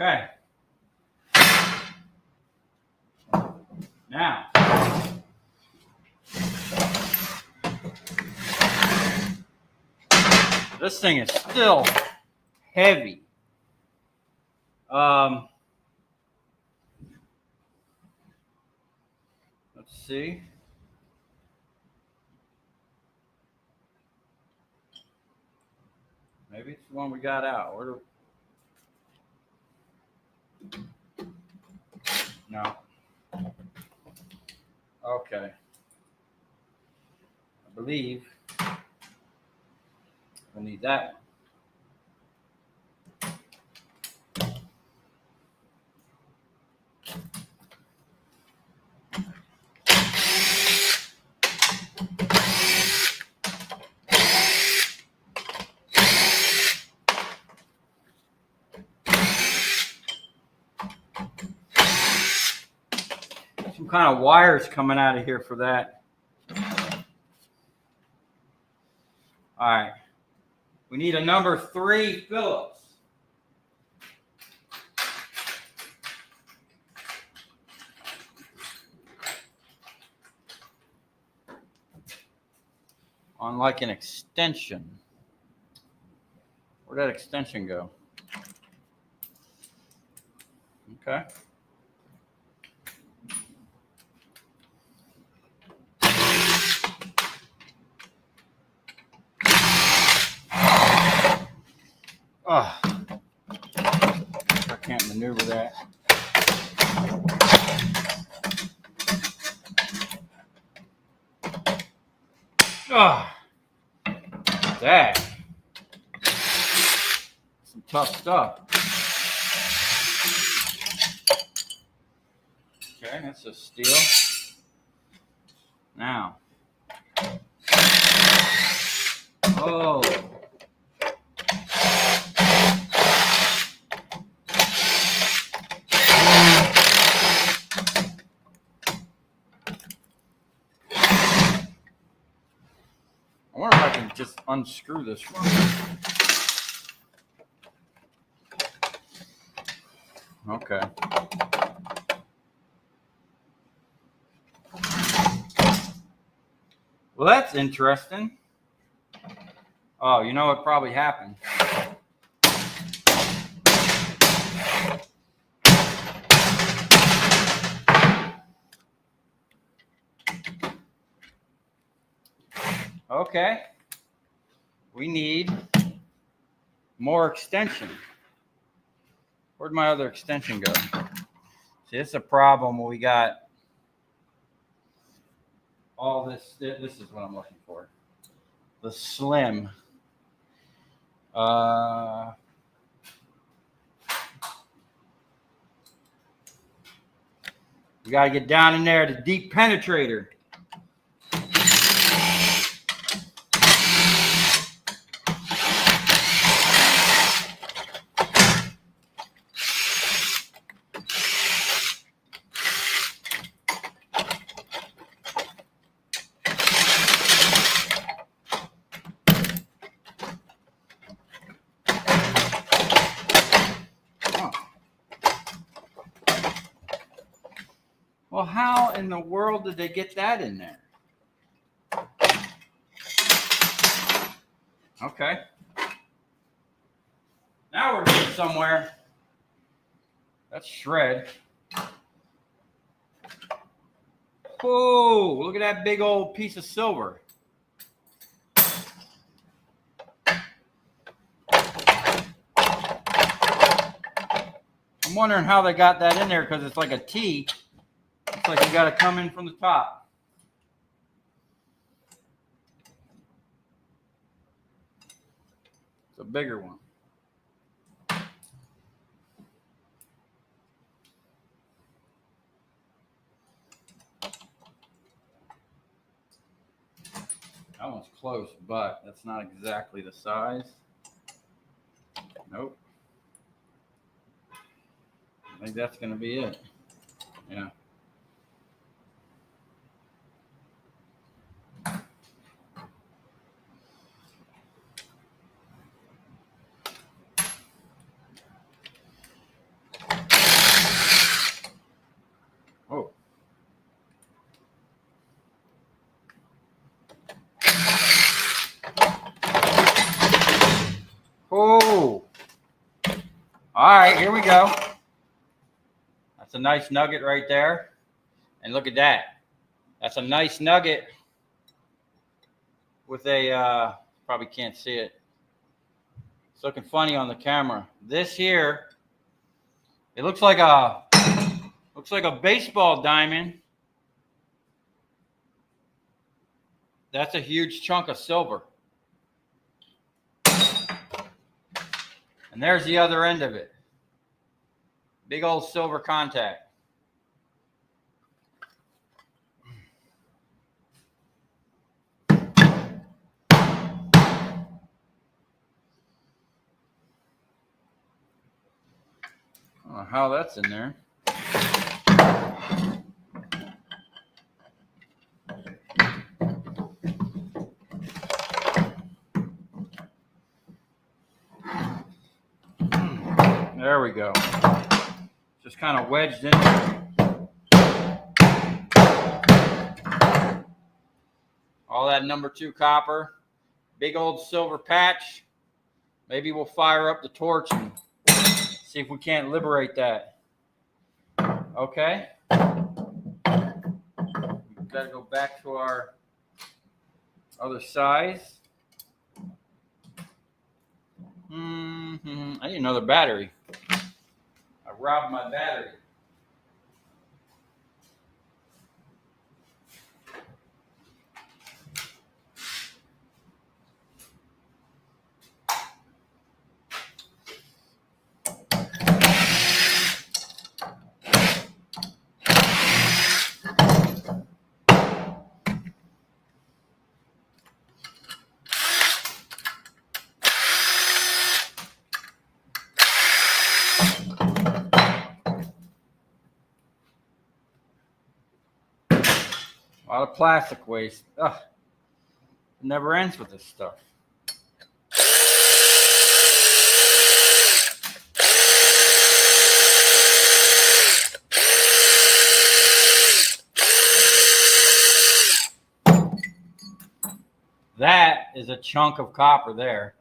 Okay. Now, this thing is still heavy. Let's see. Maybe it's the one we got out. No. Okay. I believe we'll need that one. Some kind of wires coming out of here for that. All right. We need a number 3 Phillips. On like an extension. Where'd that extension go? Okay. Oh, I can't maneuver that. Oh, that. Some tough stuff. Okay, that's a steel. Now. Oh. I wonder if I can just unscrew this one. Okay. Well, that's interesting. Oh, you know what probably happened? Okay. We need more extension. Where'd my other extension go? See, it's a problem when we got all this. This is what I'm looking for. The slim. We got to get down in there, the deep penetrator. Well, how in the world did they get that in there? Okay. Now we're getting somewhere. That's shred. Oh, look at that big old piece of silver. I'm wondering how they got that in there because it's like a T. It's like you got to come in from the top. It's a bigger one. That one's close, but that's not exactly the size. Nope. I think that's going to be it. Yeah. Oh. Oh. All right, here we go. That's a nice nugget right there. And look at that. That's a nice nugget with a, probably can't see it. It's looking funny on the camera. This here, it looks like a baseball diamond. That's a huge chunk of silver. And there's the other end of it. Big old silver contact. I don't know how that's in there. There we go. Just kind of wedged in there. All that number 2 copper. Big old silver patch. Maybe we'll fire up the torch and see if we can't liberate that. Okay. We've got to go back to our other size. I need another battery. I robbed my battery. A lot of plastic waste. Ugh. It never ends with this stuff. That is a chunk of copper there.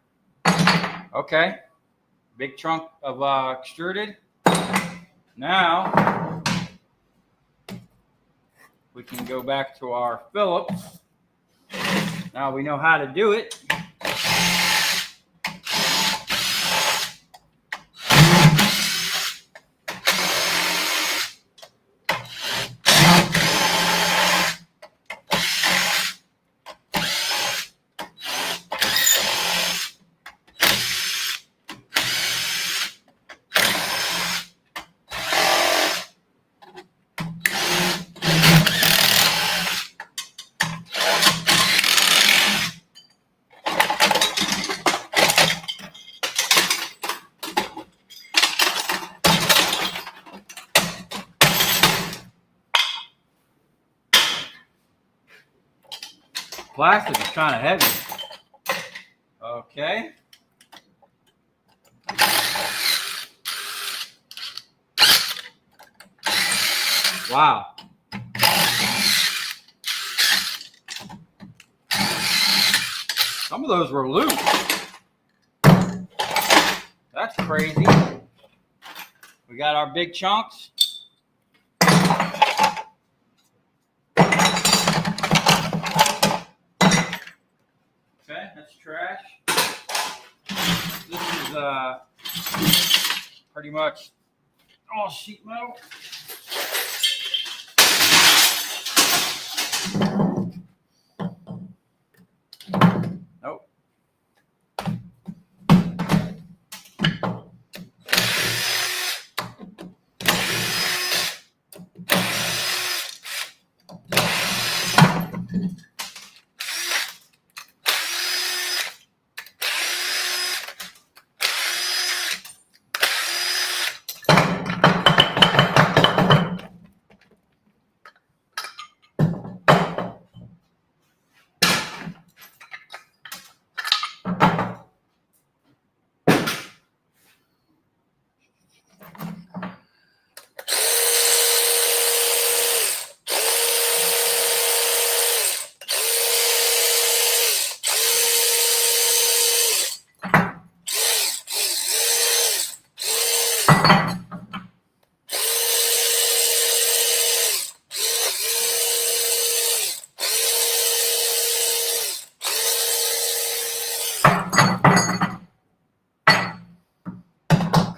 Okay. Big chunk of extruded. Now we can go back to our Phillips. Now we know how to do it. Plastic is kind of heavy. Okay. Wow. Some of those were loose. That's crazy. We got our big chunks. Okay, that's trash. This is pretty much all sheet metal. Nope.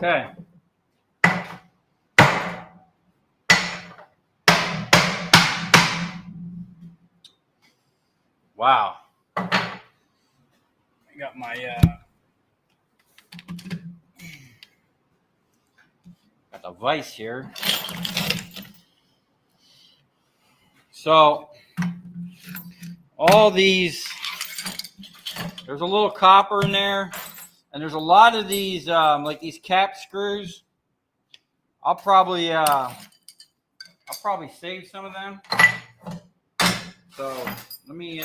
Okay. Wow. I got my got the vise here. So all these, there's a little copper in there, and there's a lot of these like these cap screws. I'll probably save some of them. So let me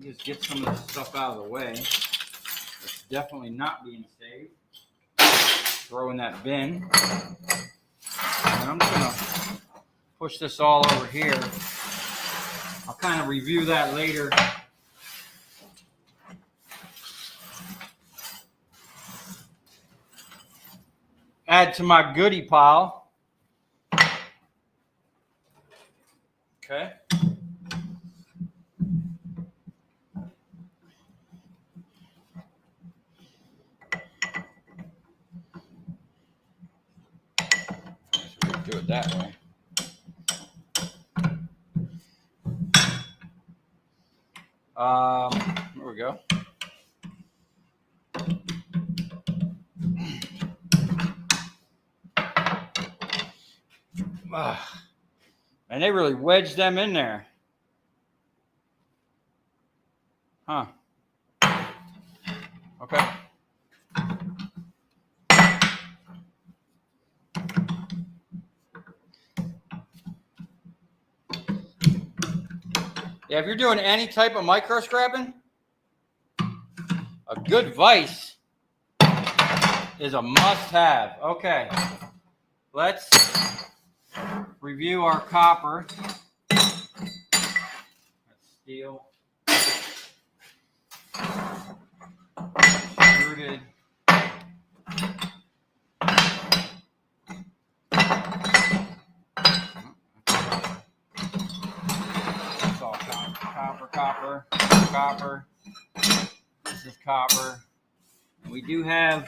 just get some of this stuff out of the way. It's definitely not being saved. Throw in that bin. And I'm just gonna push this all over here. I'll kind of review that later. Add to my goodie pile. Okay. Do it that way. There we go. And they really wedged them in there. Huh. Okay. Yeah, if you're doing any type of micro scrapping, a good vise is a must-have. Okay, let's review our copper. That's steel. Extruded. That's all copper. This is copper. And we do have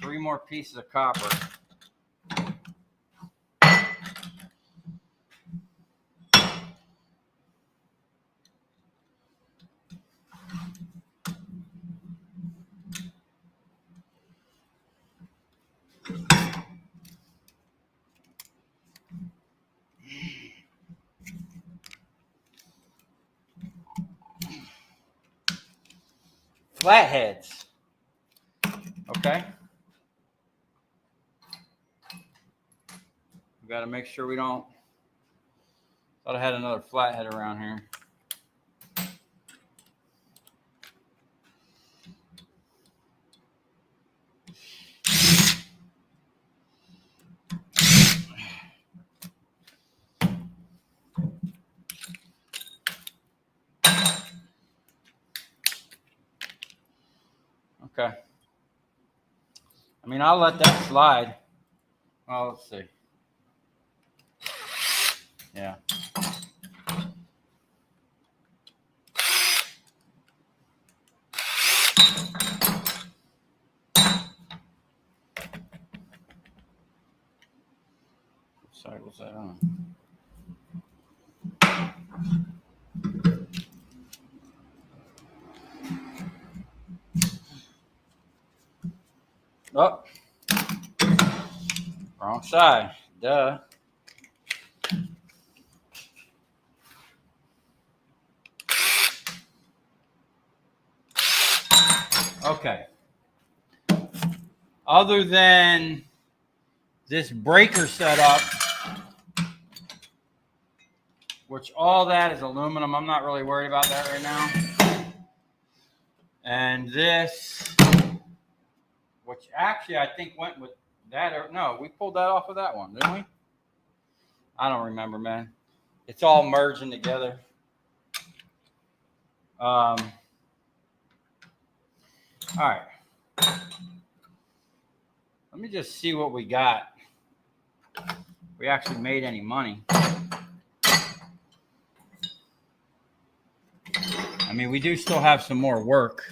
3 more pieces of copper. Flatheads. Okay. We got to make sure we don't. Thought I had another flathead around here. Okay. I mean, I'll let that slide. Oh, let's see. Yeah. What side was that on? Oh. Wrong side. Duh. Okay. Other than this breaker setup, which all that is aluminum, I'm not really worried about that right now. And this, which actually I think went with that, or no, we pulled that off of that one, didn't we? I don't remember, man. It's all merging together. All right. Let me just see what we got. If we actually made any money. I mean, we do still have some more work.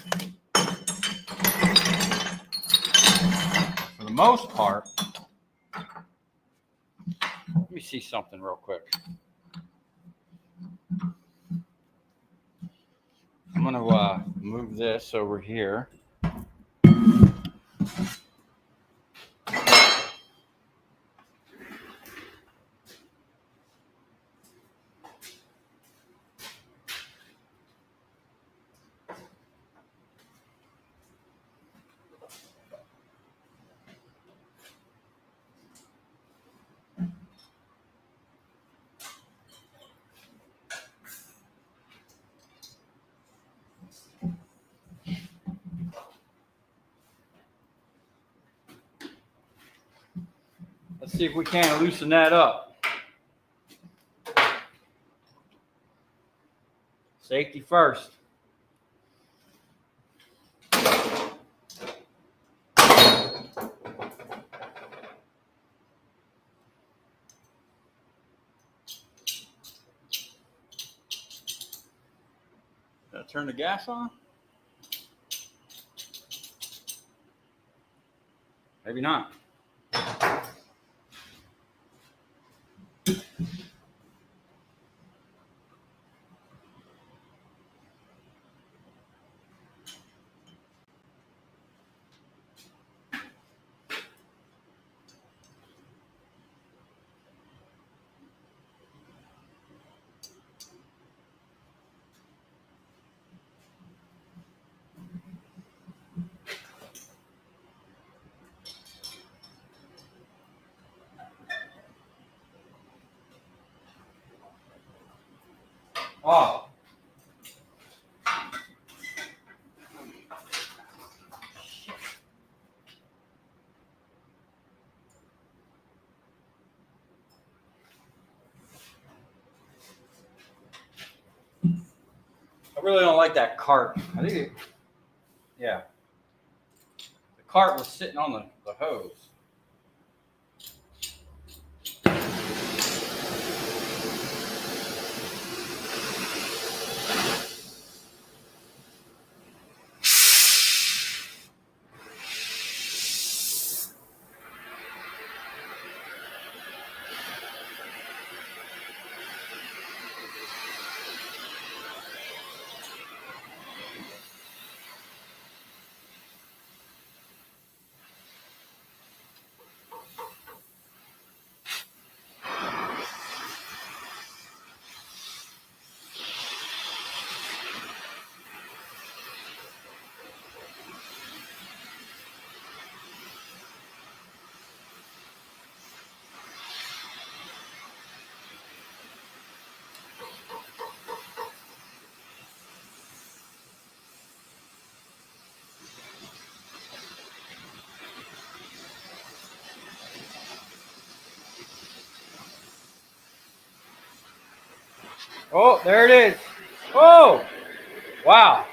For the most part. Let me see something real quick. I'm going to move this over here. Let's see if we can't loosen that up. Safety first. Did I turn the gas on? Maybe not. Oh. I really don't like that cart. I think it, yeah. The cart was sitting on the hose. Oh, there it is. Oh, wow.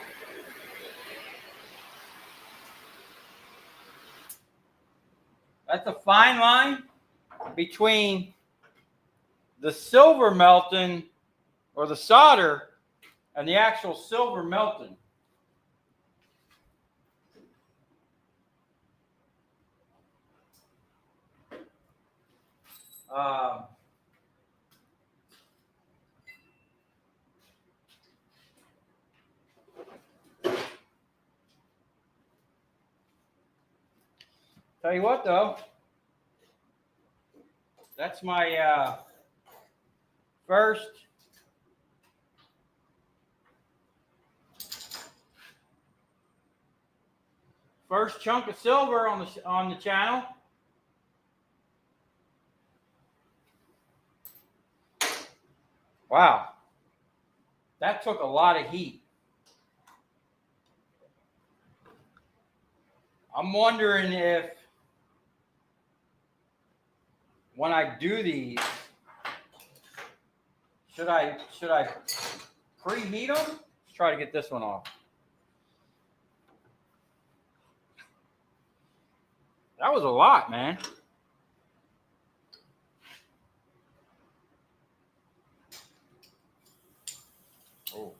That's a fine line between the silver melting or the solder and the actual silver melting. Um, Tell you what, though, that's my first chunk of silver on the channel. Wow, that took a lot of heat. I'm wondering if when I do these, should I preheat them? Let's try to get this one off. That was a lot, man. Oh.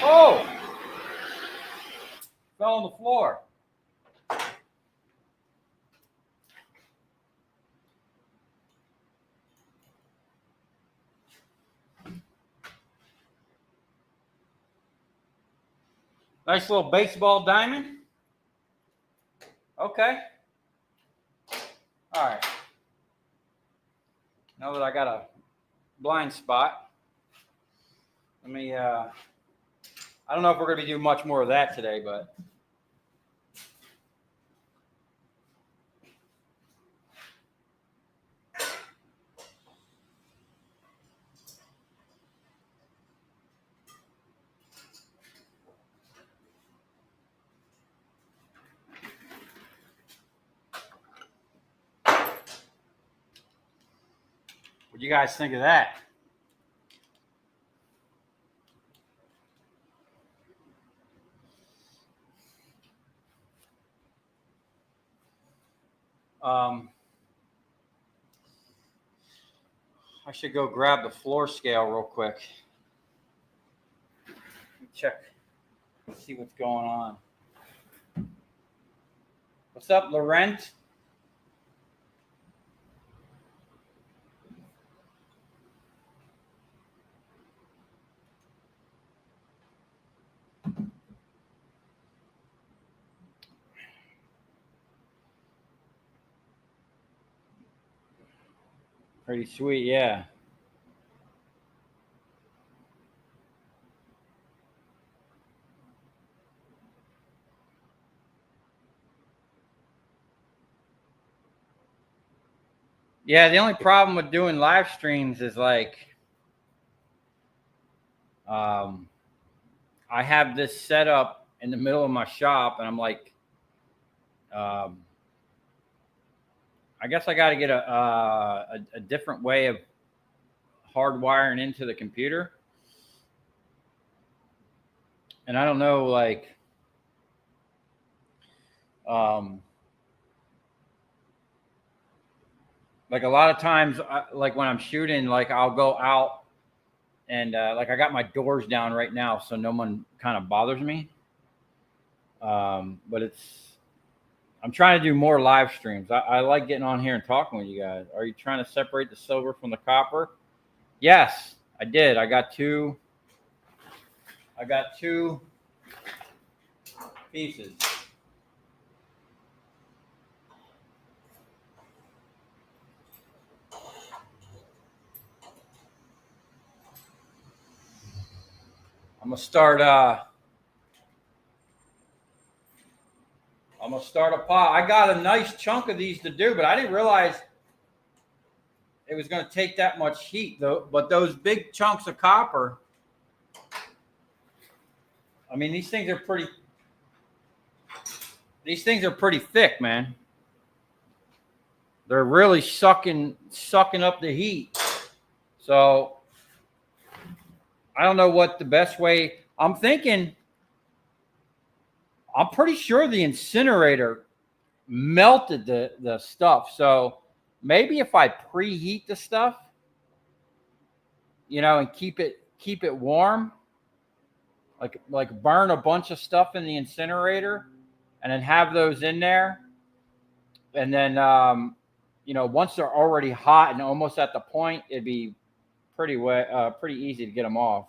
Oh! Fell on the floor. Nice little baseball diamond. Okay. All right. Now that I got a blind spot, let me, I don't know if we're going to be doing much more of that today, but. What do you guys think of that? I should go grab the floor scale real quick. Check, see what's going on. What's up, Laurent? Pretty sweet, yeah. Yeah, the only problem with doing live streams is like, I have this set up in the middle of my shop, and I'm like, I guess I got to get a different way of hardwiring into the computer, and I don't know, like, like a lot of times, like when I'm shooting, like I'll go out and like I got my doors down right now, so no one kind of bothers me. But I'm trying to do more live streams. I like getting on here and talking with you guys. Are you trying to separate the silver from the copper? Yes, I did. I got two pieces. I'm gonna start a pot. I got a nice chunk of these to do, but I didn't realize it was gonna take that much heat though. But those big chunks of copper, I mean, these things are pretty thick, man. They're really sucking up the heat. So I don't know what the best way. I'm thinking, I'm pretty sure the incinerator melted the stuff. So maybe if I preheat the stuff, and keep it warm, like burn a bunch of stuff in the incinerator, and then have those in there, and then once they're already hot and almost at the point, it'd be pretty easy to get them off.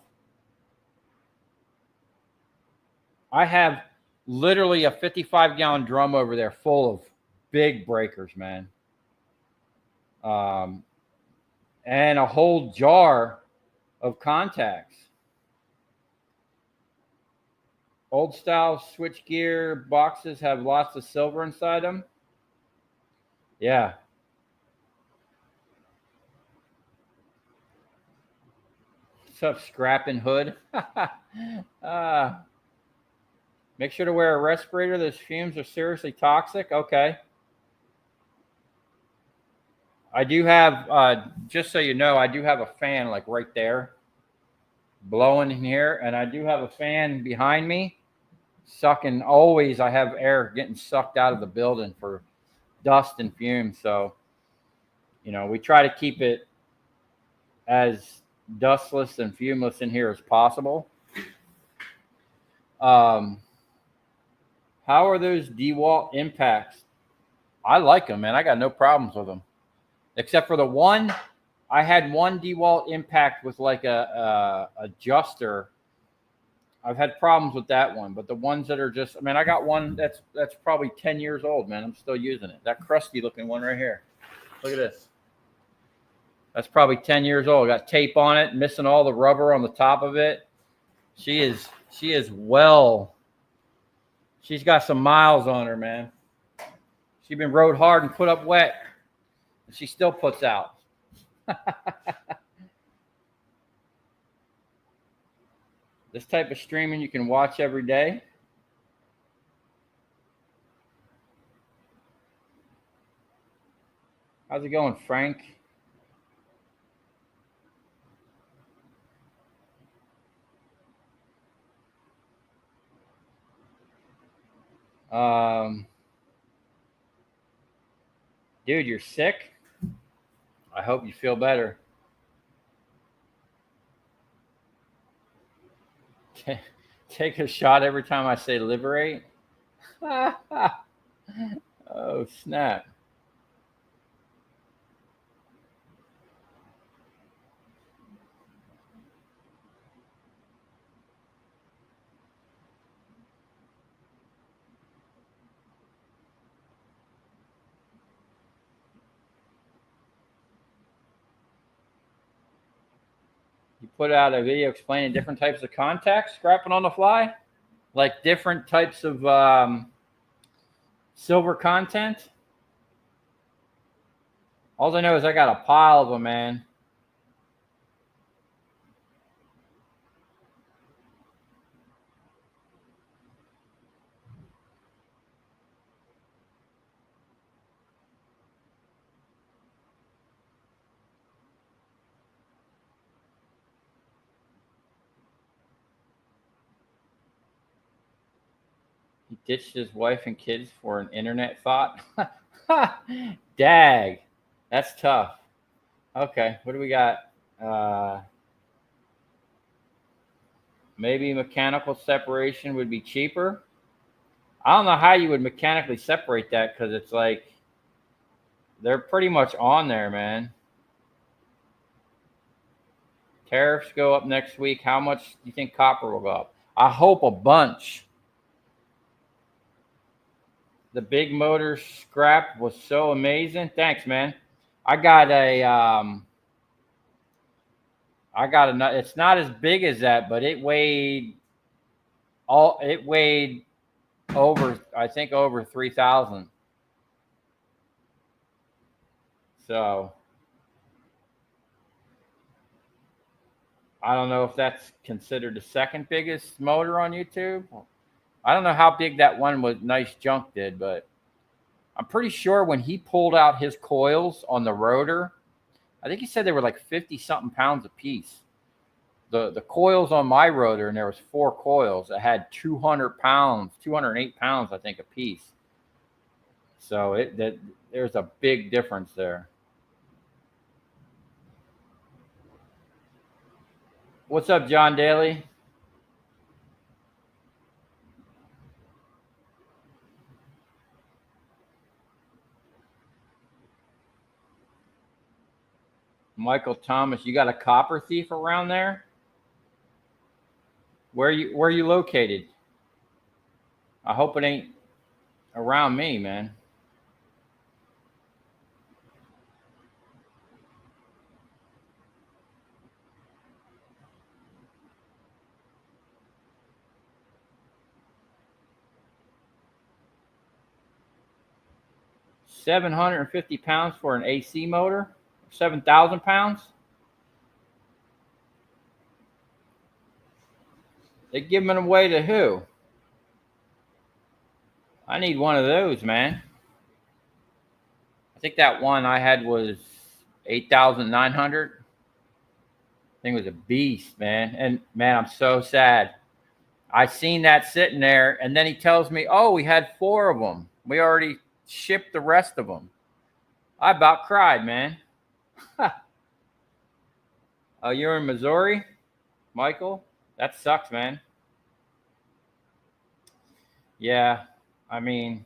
I have literally a 55-gallon drum over there full of big breakers, man. And a whole jar of contacts. Old style switchgear boxes have lots of silver inside them. Yeah. What's up, Scrapping Hood? Make sure to wear a respirator. Those fumes are seriously toxic. Okay. I do have, just so you know, I do have a fan like right there blowing in here, and I do have a fan behind me sucking. Always I have air getting sucked out of the building for dust and fumes. So, we try to keep it as dustless and fumeless in here as possible. How are those DeWalt impacts? I like them, man. I got no problems with them. Except for the one, I had one DeWalt impact with like a adjuster. I've had problems with that one, but the ones that are just, I got one that's probably 10 years old, man. I'm still using it. That crusty looking one right here. Look at this. That's probably 10 years old. Got tape on it, missing all the rubber on the top of it. She is well. She's got some miles on her, man. She's been rode hard and put up wet. And she still puts out. This type of streaming you can watch every day. How's it going, Frank? Dude, you're sick? I hope you feel better. Take a shot every time I say liberate. Oh, snap. You put out a video explaining different types of contacts, scrapping on the fly, like different types of silver content. All I know is I got a pile of them, man. He ditched his wife and kids for an internet thought. Dag. That's tough. Okay, what do we got? Maybe mechanical separation would be cheaper. I don't know how you would mechanically separate that because it's like they're pretty much on there, man. Tariffs go up next week. How much do you think copper will go up? I hope a bunch. The big motor scrap was so amazing. Thanks, man. I got a it's not as big as that, but it weighed over, I think, over 3,000. So I don't know if that's considered the second biggest motor on YouTube. I don't know how big that one with Nice Junk did, but I'm pretty sure when he pulled out his coils on the rotor, I think he said they were like 50 something pounds a piece. The coils on my rotor, and there was 4 coils that had 200 pounds, 208 pounds, I think, a piece. So there's a big difference there. What's up, John Daly? Michael Thomas, you got a copper thief around there? Where are you located? I hope it ain't around me, man. £750 for an AC motor? 7,000 pounds? They giving them away to who? I need one of those, man. I think that one I had was 8,900. I think it was a beast, man. And man, I'm so sad. I seen that sitting there, and then he tells me, "Oh, we had 4 of them. We already shipped the rest of them." I about cried, man. Oh, you're in Missouri, Michael? That sucks, man. Yeah, I mean,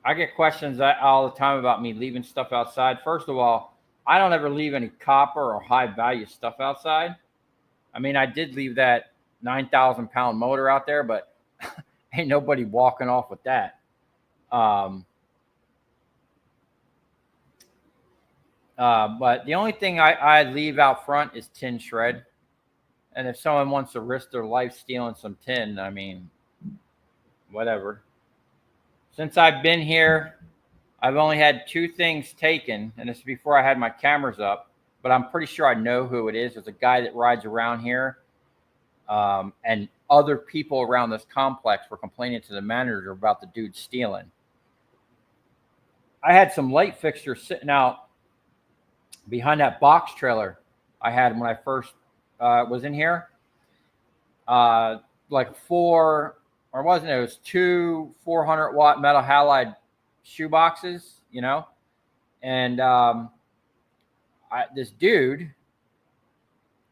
I get questions all the time about me leaving stuff outside. First of all, I don't ever leave any copper or high value stuff outside. I mean, I did leave that 9,000 pound motor out there, but ain't nobody walking off with that. But the only thing I leave out front is tin shred. And if someone wants to risk their life stealing some tin, I mean, whatever. Since I've been here, I've only had 2 things taken, and this is before I had my cameras up, but I'm pretty sure I know who it is. There's a guy that rides around here, and other people around this complex were complaining to the manager about the dude stealing. I had some light fixtures sitting out behind that box trailer I had when I first was in here. Like 4 or wasn't it? It was two 400-watt metal halide shoe boxes, you know, and this dude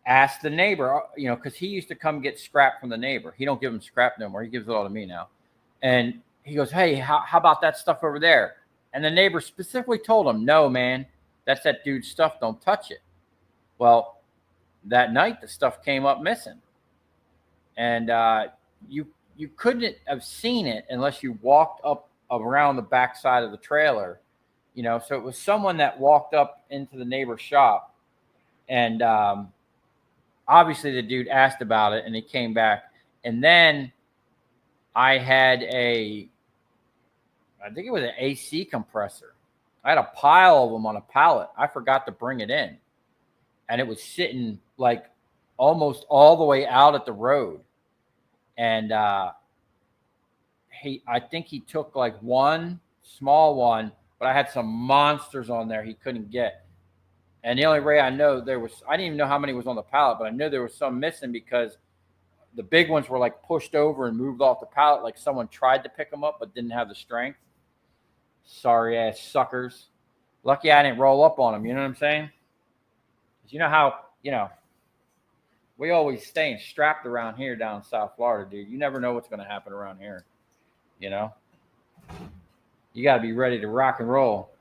asked the neighbor, you know, because he used to come get scrap from the neighbor. He don't give him scrap no more. He gives it all to me now. And he goes, hey, how about that stuff over there? And the neighbor specifically told him, no, man, that's that dude's stuff. Don't touch it. Well, that night the stuff came up missing. And you couldn't have seen it unless you walked up around the backside of the trailer, you know. So it was someone that walked up into the neighbor's shop, and obviously the dude asked about it, and he came back. And then I had I think it was an AC compressor. I had a pile of them on a pallet. I forgot to bring it in, and it was sitting like almost all the way out at the road. And I think he took like one small one, but I had some monsters on there he couldn't get. And the only way I know I didn't even know how many was on the pallet, but I knew there was some missing because the big ones were like pushed over and moved off the pallet, like someone tried to pick them up but didn't have the strength. Sorry ass suckers. Lucky I didn't roll up on them. You know what I'm saying? You know how, you know, we always staying strapped around here down in South Florida, dude. You never know what's going to happen around here. You know, you got to be ready to rock and roll.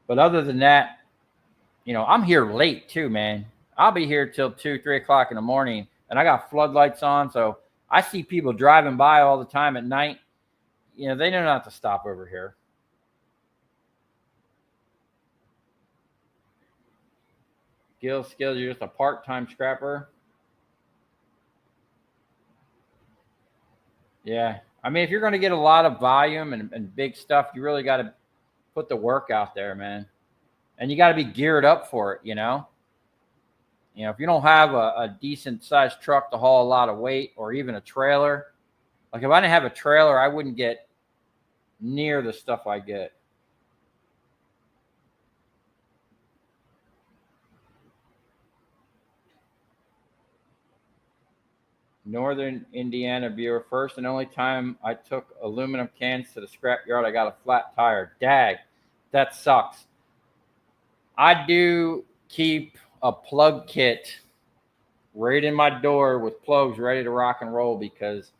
But other than that, you know, I'm here late too, man. I'll be here till 2, 3 o'clock in the morning, and I got floodlights on. So I see people driving by all the time at night. You know, they know not to stop over here. Skills, you're just a part-time scrapper. Yeah. I mean, if you're going to get a lot of volume and big stuff, you really got to put the work out there, man. And you got to be geared up for it, you know. You know, if you don't have a decent-sized truck to haul a lot of weight or even a trailer, like if I didn't have a trailer, I wouldn't get near the stuff I get. Northern Indiana viewer, first and only time I took aluminum cans to the scrapyard, I got a flat tire. Dag, that sucks. I do keep a plug kit right in my door with plugs ready to rock and roll because,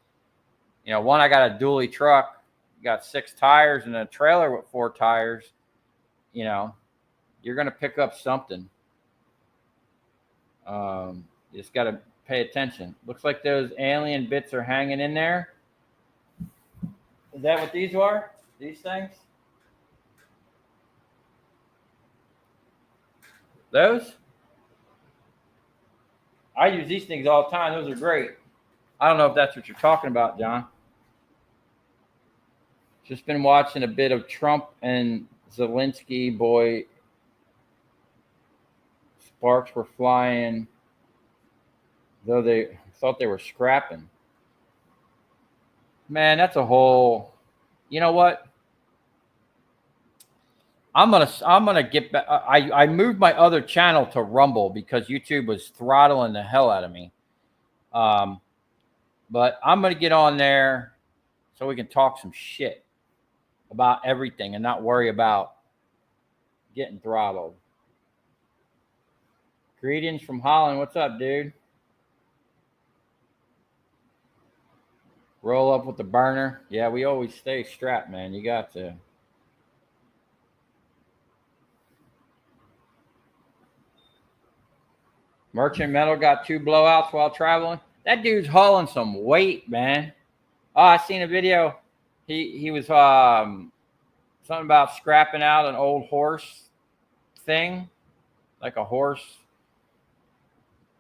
you know, one, I got a dually truck, got 6 tires and a trailer with 4 tires. You know, you're going to pick up something. You just got to pay attention. Looks like those alien bits are hanging in there. Is that what these are? These things? Those? I use these things all the time. Those are great. I don't know if that's what you're talking about, John. Just been watching a bit of Trump and Zelensky. Boy, sparks were flying, though they thought they were scrapping. Man, that's a whole. You know what? I'm gonna get back. I moved my other channel to Rumble because YouTube was throttling the hell out of me. But I'm gonna get on there so we can talk some shit about everything and not worry about getting throttled. Greetings from Holland. What's up, dude? Roll up with the burner. Yeah, we always stay strapped, man. You got to. Merchant Metal got 2 blowouts while traveling. That dude's hauling some weight, man. Oh, I seen a video. He was something about scrapping out an old horse thing, like a horse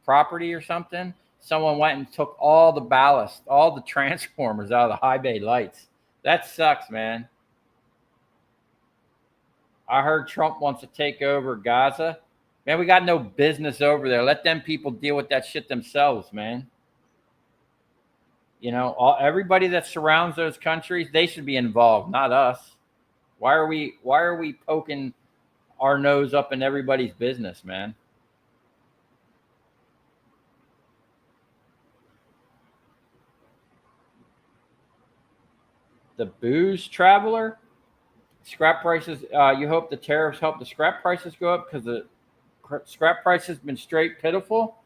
property or something. Someone went and took all the ballast, all the transformers out of the high bay lights. That sucks, man. I heard Trump wants to take over Gaza. Man, we got no business over there. Let them people deal with that shit themselves, man. You know, everybody that surrounds those countries, they should be involved, not us. Why are we poking our nose up in everybody's business, man? the booze traveler. Scrap prices. You hope the tariffs help the scrap prices go up because the scrap price has been straight pitiful.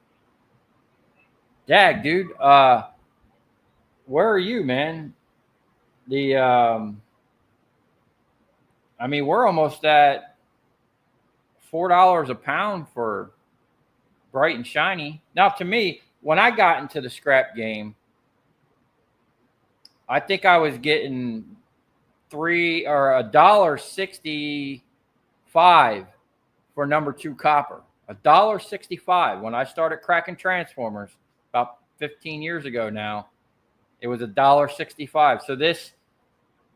Dag, dude. Where are you, man? I mean, we're almost at $4 a pound for bright and shiny. Now, to me, when I got into the scrap game, I think I was getting $1.65 for number 2 copper. $1.65 when I started cracking transformers about 15 years ago now. It was $1.65. So this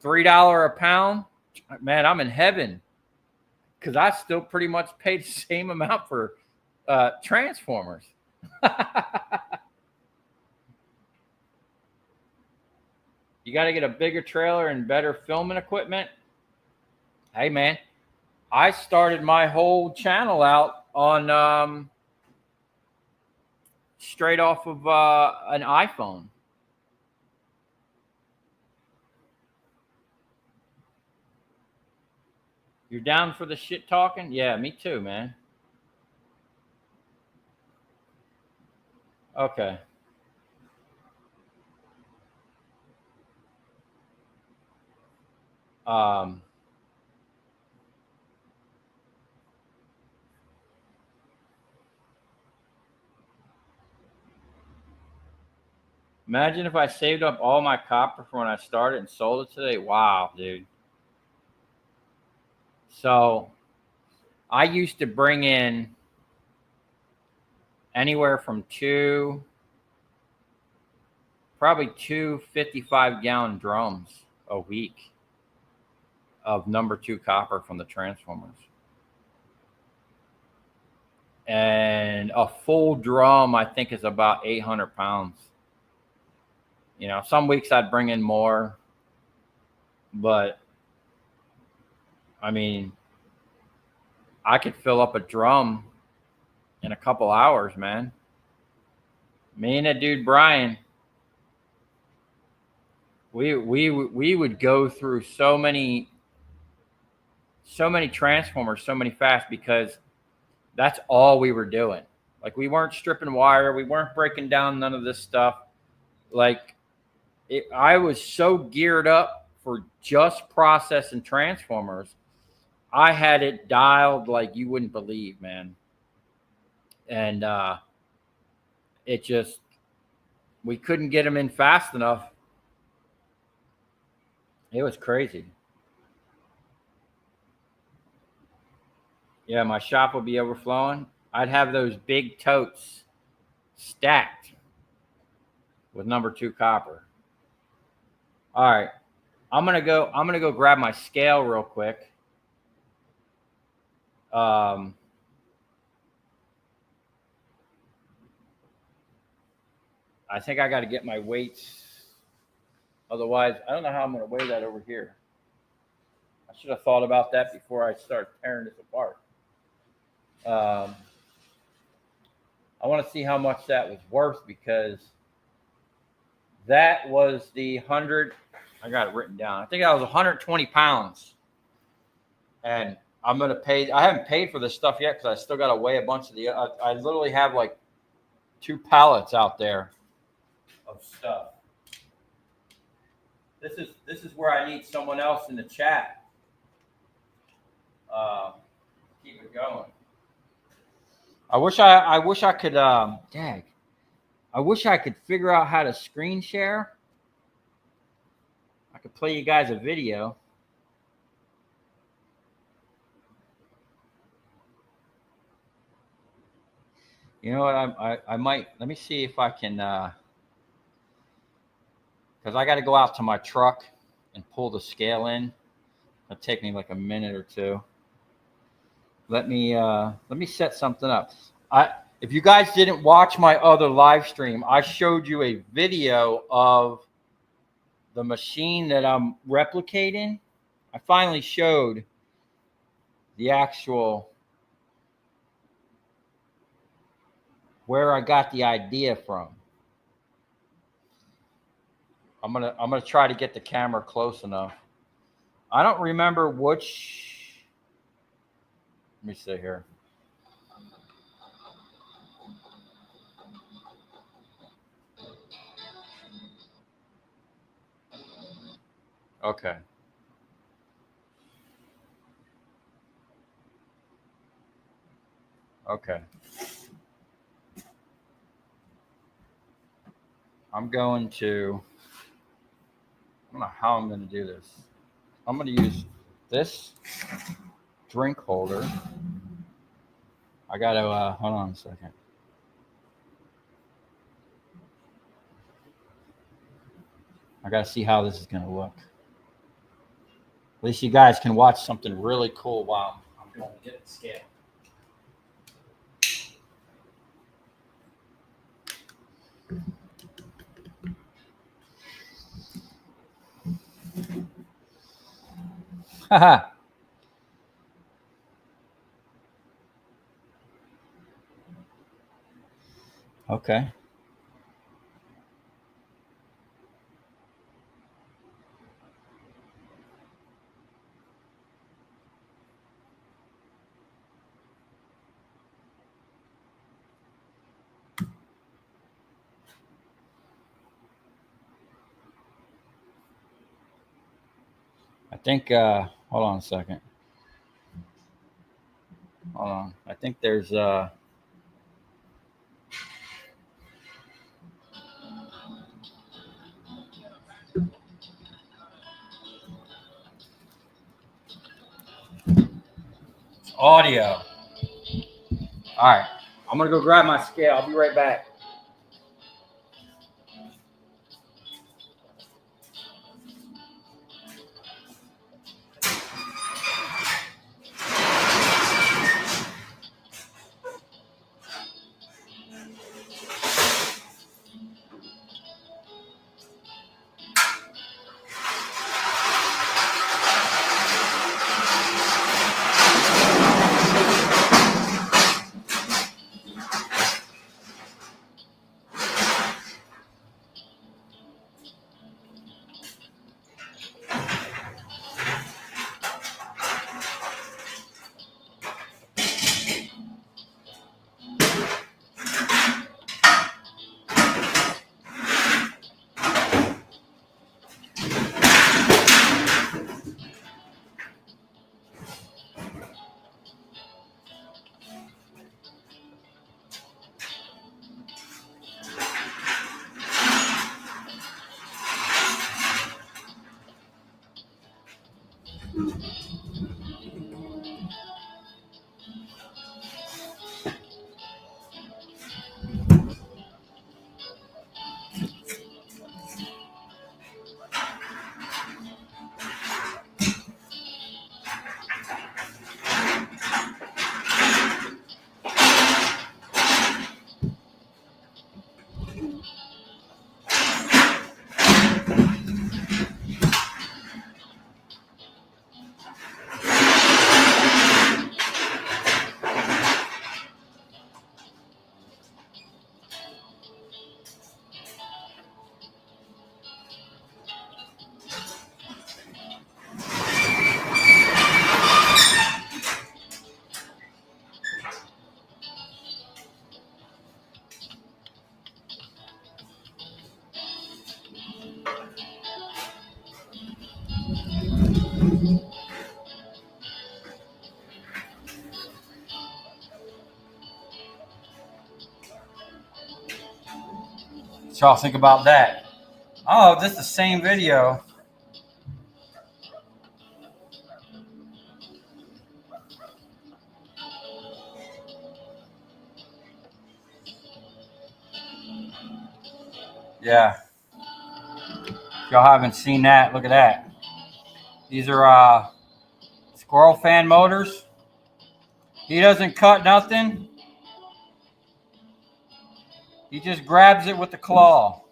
$3 a pound, man, I'm in heaven because I still pretty much pay the same amount for transformers. You got to get a bigger trailer and better filming equipment. Hey, man, I started my whole channel out on straight off of an iPhone. You're down for the shit talking? Yeah, me too, man. Okay. Imagine if I saved up all my copper from when I started and sold it today. Wow, dude. So I used to bring in anywhere from probably two 55-gallon drums a week of number 2 copper from the transformers. And a full drum, I think, is about 800 pounds. You know, some weeks I'd bring in more, but I mean, I could fill up a drum in a couple hours, man. Me and that dude Brian, we would go through so many transformers so many fast because that's all we were doing. Like, we weren't stripping wire, we weren't breaking down none of this stuff. Like, I was so geared up for just processing transformers. I had it dialed like you wouldn't believe, man. And it just, we couldn't get them in fast enough. It was crazy. Yeah, my shop would be overflowing. I'd have those big totes stacked with number 2 copper. All right. I'm gonna go grab my scale real quick. I think I got to get my weights. Otherwise, I don't know how I'm going to weigh that over here. I should have thought about that before I start tearing this apart. I want to see how much that was worth because that was the 100. I got it written down. I think that was 120 pounds. And I'm going to pay. I haven't paid for this stuff yet because I still got to weigh a bunch of the. I literally have like 2 pallets out there of stuff. This is where I need someone else in the chat. Keep it going. I wish I could. Dag. I wish I could figure out how to screen share. I could play you guys a video. You know what? I might. Let me see if I can. Because I got to go out to my truck and pull the scale in. It'll take me like a minute or two. Let me set something up. If you guys didn't watch my other live stream, I showed you a video of the machine that I'm replicating. I finally showed the actual where I got the idea from. I'm gonna try to get the camera close enough. I don't remember which. Let me see here. Okay. Okay. I'm going to. I don't know how I'm going to do this. I'm going to use this drink holder. I got to hold on a second. I got to see how this is going to look. At least you guys can watch something really cool while I'm going to get the scale. Haha. Okay. I think, hold on a second. Hold on. I think there's, audio. All right. I'm going to go grab my scale. I'll be right back. What y'all think about that? Oh, this is the same video. Yeah. If y'all haven't seen that, look at that. These are squirrel fan motors. He doesn't cut nothing. He just grabs it with the claw.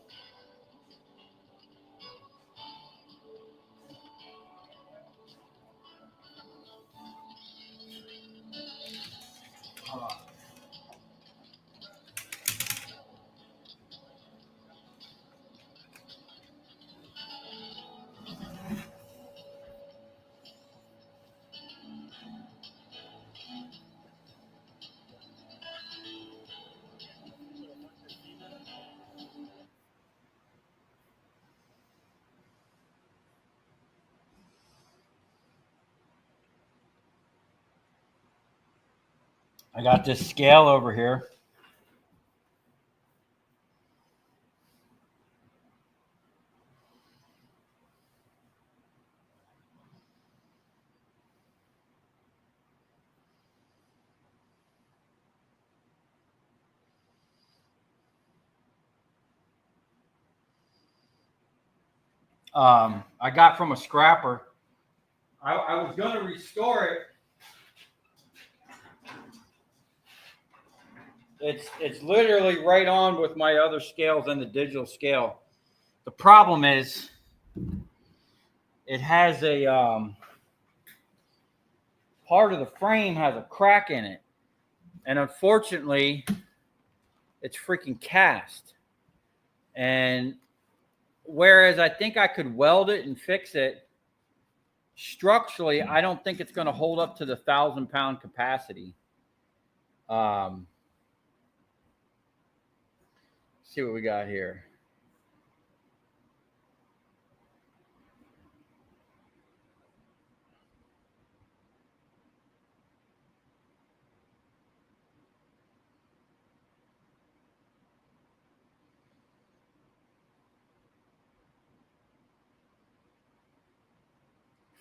I got this scale over here. I got from a scrapper. I was going to restore it. It's literally right on with my other scales and the digital scale. The problem is it has a part of the frame has a crack in it, and unfortunately it's freaking cast. And whereas I think I could weld it and fix it, structurally I don't think it's going to hold up to the 1,000-pound capacity. See what we got here.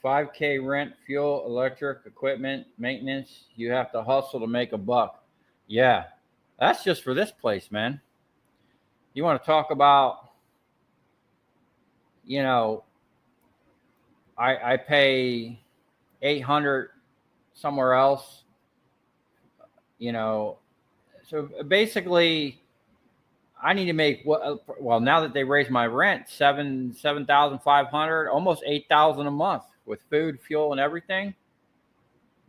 $5K rent, fuel, electric, equipment, maintenance. You have to hustle to make a buck. Yeah, that's just for this place, man. You want to talk about, you know, I pay $800 somewhere else, you know. So basically, I need to make what? Well, now that they raised my rent, $7,500, almost $8,000 a month with food, fuel, and everything,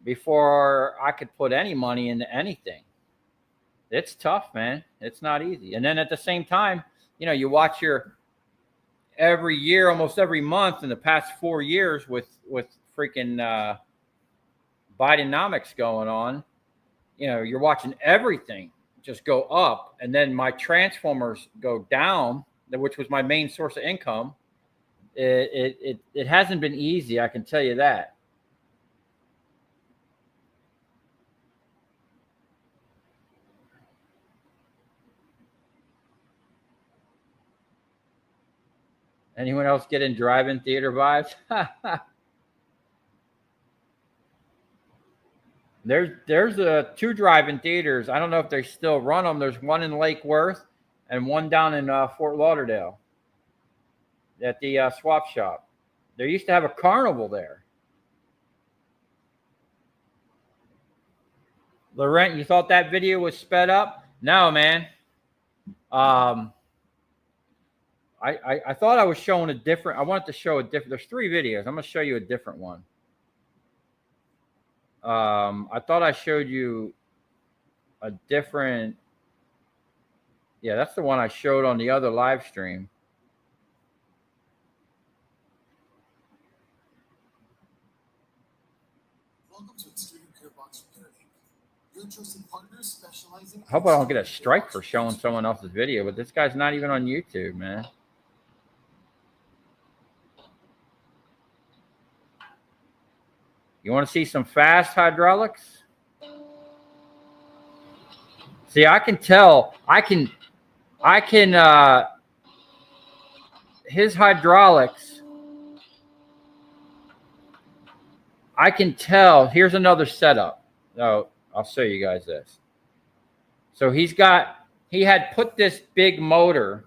before I could put any money into anything. It's tough, man. It's not easy. And then at the same time, you know, you watch your every year, almost every month in the past 4 years with freaking Bidenomics going on, you know, you're watching everything just go up, and then my transformers go down, which was my main source of income. It hasn't been easy, I can tell you that. Anyone else getting drive-in theater vibes? There's 2 drive-in theaters. I don't know if they still run them. There's one in Lake Worth and one down in Fort Lauderdale at the swap shop. They used to have a carnival there. Laurent, you thought that video was sped up? No, man. I thought I was showing a different. I wanted to show a different. There's 3 videos. I'm going to show you a different one. I thought I showed you a different. Yeah, that's the one I showed on the other live stream. Welcome to Extruded Gearbox Repair Inc. Your trusted partners specializing. I hope I don't get a strike for showing someone else's video, but this guy's not even on YouTube, man. You want to see some fast hydraulics? See, I can tell. I can. His hydraulics. I can tell. Here's another setup. Oh, I'll show you guys this. So he had put this big motor,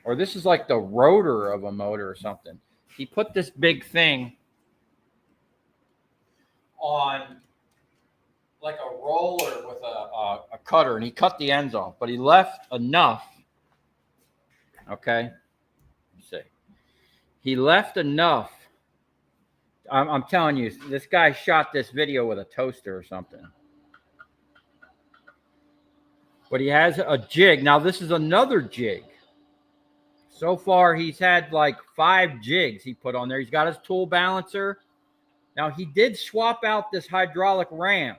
or this is like the rotor of a motor or something. He put this big thing on like a roller with a cutter, and he cut the ends off, but he left enough. Okay, let's see. He left enough. I'm telling you, this guy shot this video with a toaster or something. But he has a jig. Now, this is another jig. So far, he's had like 5 jigs he put on there. He's got his tool balancer. Now, he did swap out this hydraulic ram.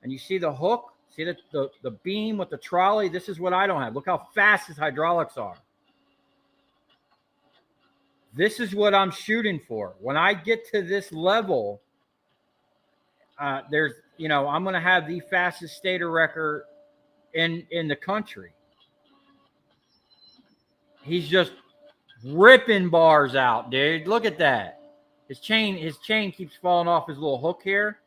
And you see the hook? See the beam with the trolley? This is what I don't have. Look how fast his hydraulics are. This is what I'm shooting for. When I get to this level, you know, I'm going to have the fastest stator wrecker in the country. He's just ripping bars out, dude. Look at that. His chain keeps falling off his little hook here.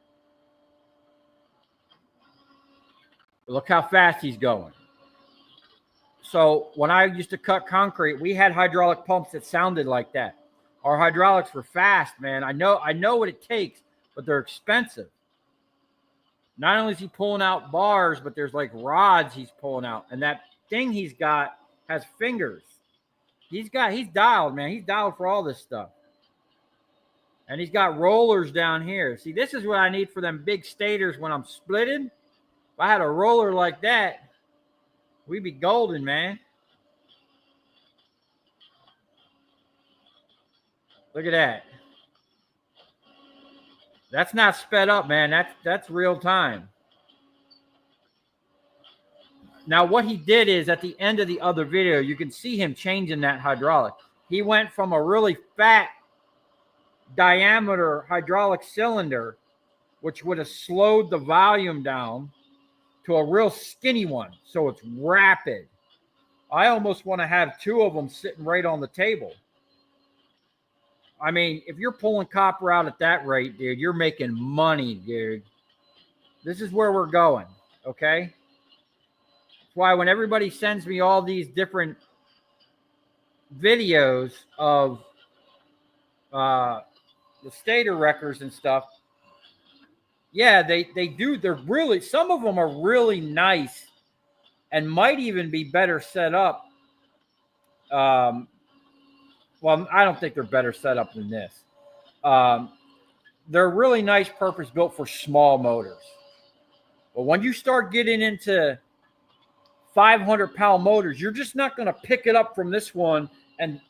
Look how fast he's going. So when I used to cut concrete, we had hydraulic pumps that sounded like that. Our hydraulics were fast, man. I know what it takes, but they're expensive. Not only is he pulling out bars, but there's like rods he's pulling out. And that thing he's got has fingers. He's dialed, man. He's dialed for all this stuff. And he's got rollers down here. See, this is what I need for them big stators when I'm splitted. If I had a roller like that, we'd be golden, man. Look at that. That's not sped up, man. That's real time. Now, what he did is at the end of the other video, you can see him changing that hydraulic. He went from a really fat diameter hydraulic cylinder, which would have slowed the volume down, to a real skinny one. So it's rapid. I almost want to have two of them sitting right on the table. I mean, if you're pulling copper out at that rate, dude, you're making money, dude. This is where we're going, okay? That's why when everybody sends me all these different videos of the stator wreckers and stuff, yeah, they do. They're really, some of them are really nice and might even be better set up. Well, I don't think they're better set up than this. They're really nice, purpose built for small motors. But when you start getting into 500-pound motors, you're just not going to pick it up from this one and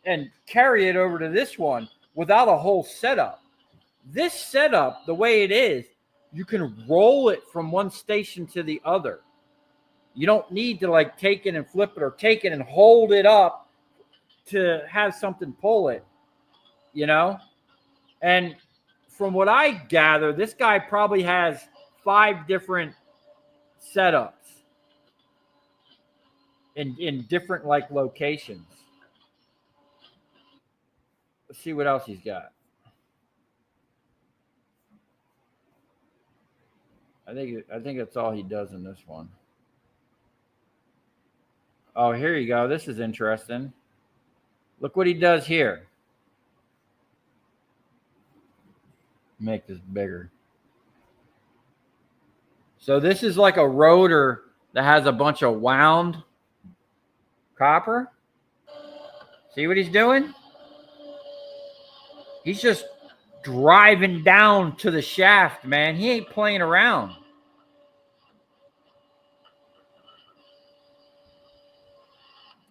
carry it over to this one without a whole setup. This setup, the way it is, you can roll it from one station to the other. You don't need to like take it and flip it or take it and hold it up to have something pull it, you know? And from what I gather, this guy probably has 5 different setups in different like locations. Let's see what else he's got. I think that's all he does in this one. Oh, here you go. This is interesting. Look what he does here. Make this bigger. So this is like a rotor that has a bunch of wound copper. See what he's doing? He's just driving down to the shaft, man. He ain't playing around.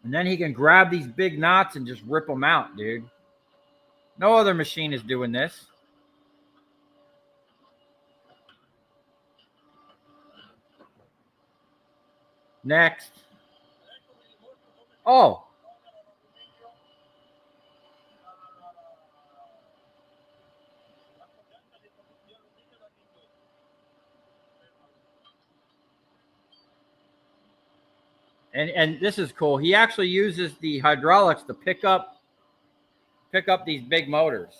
And then he can grab these big knots and just rip them out, dude. No other machine is doing this. Next. Oh. And this is cool. He actually uses the hydraulics to pick up these big motors.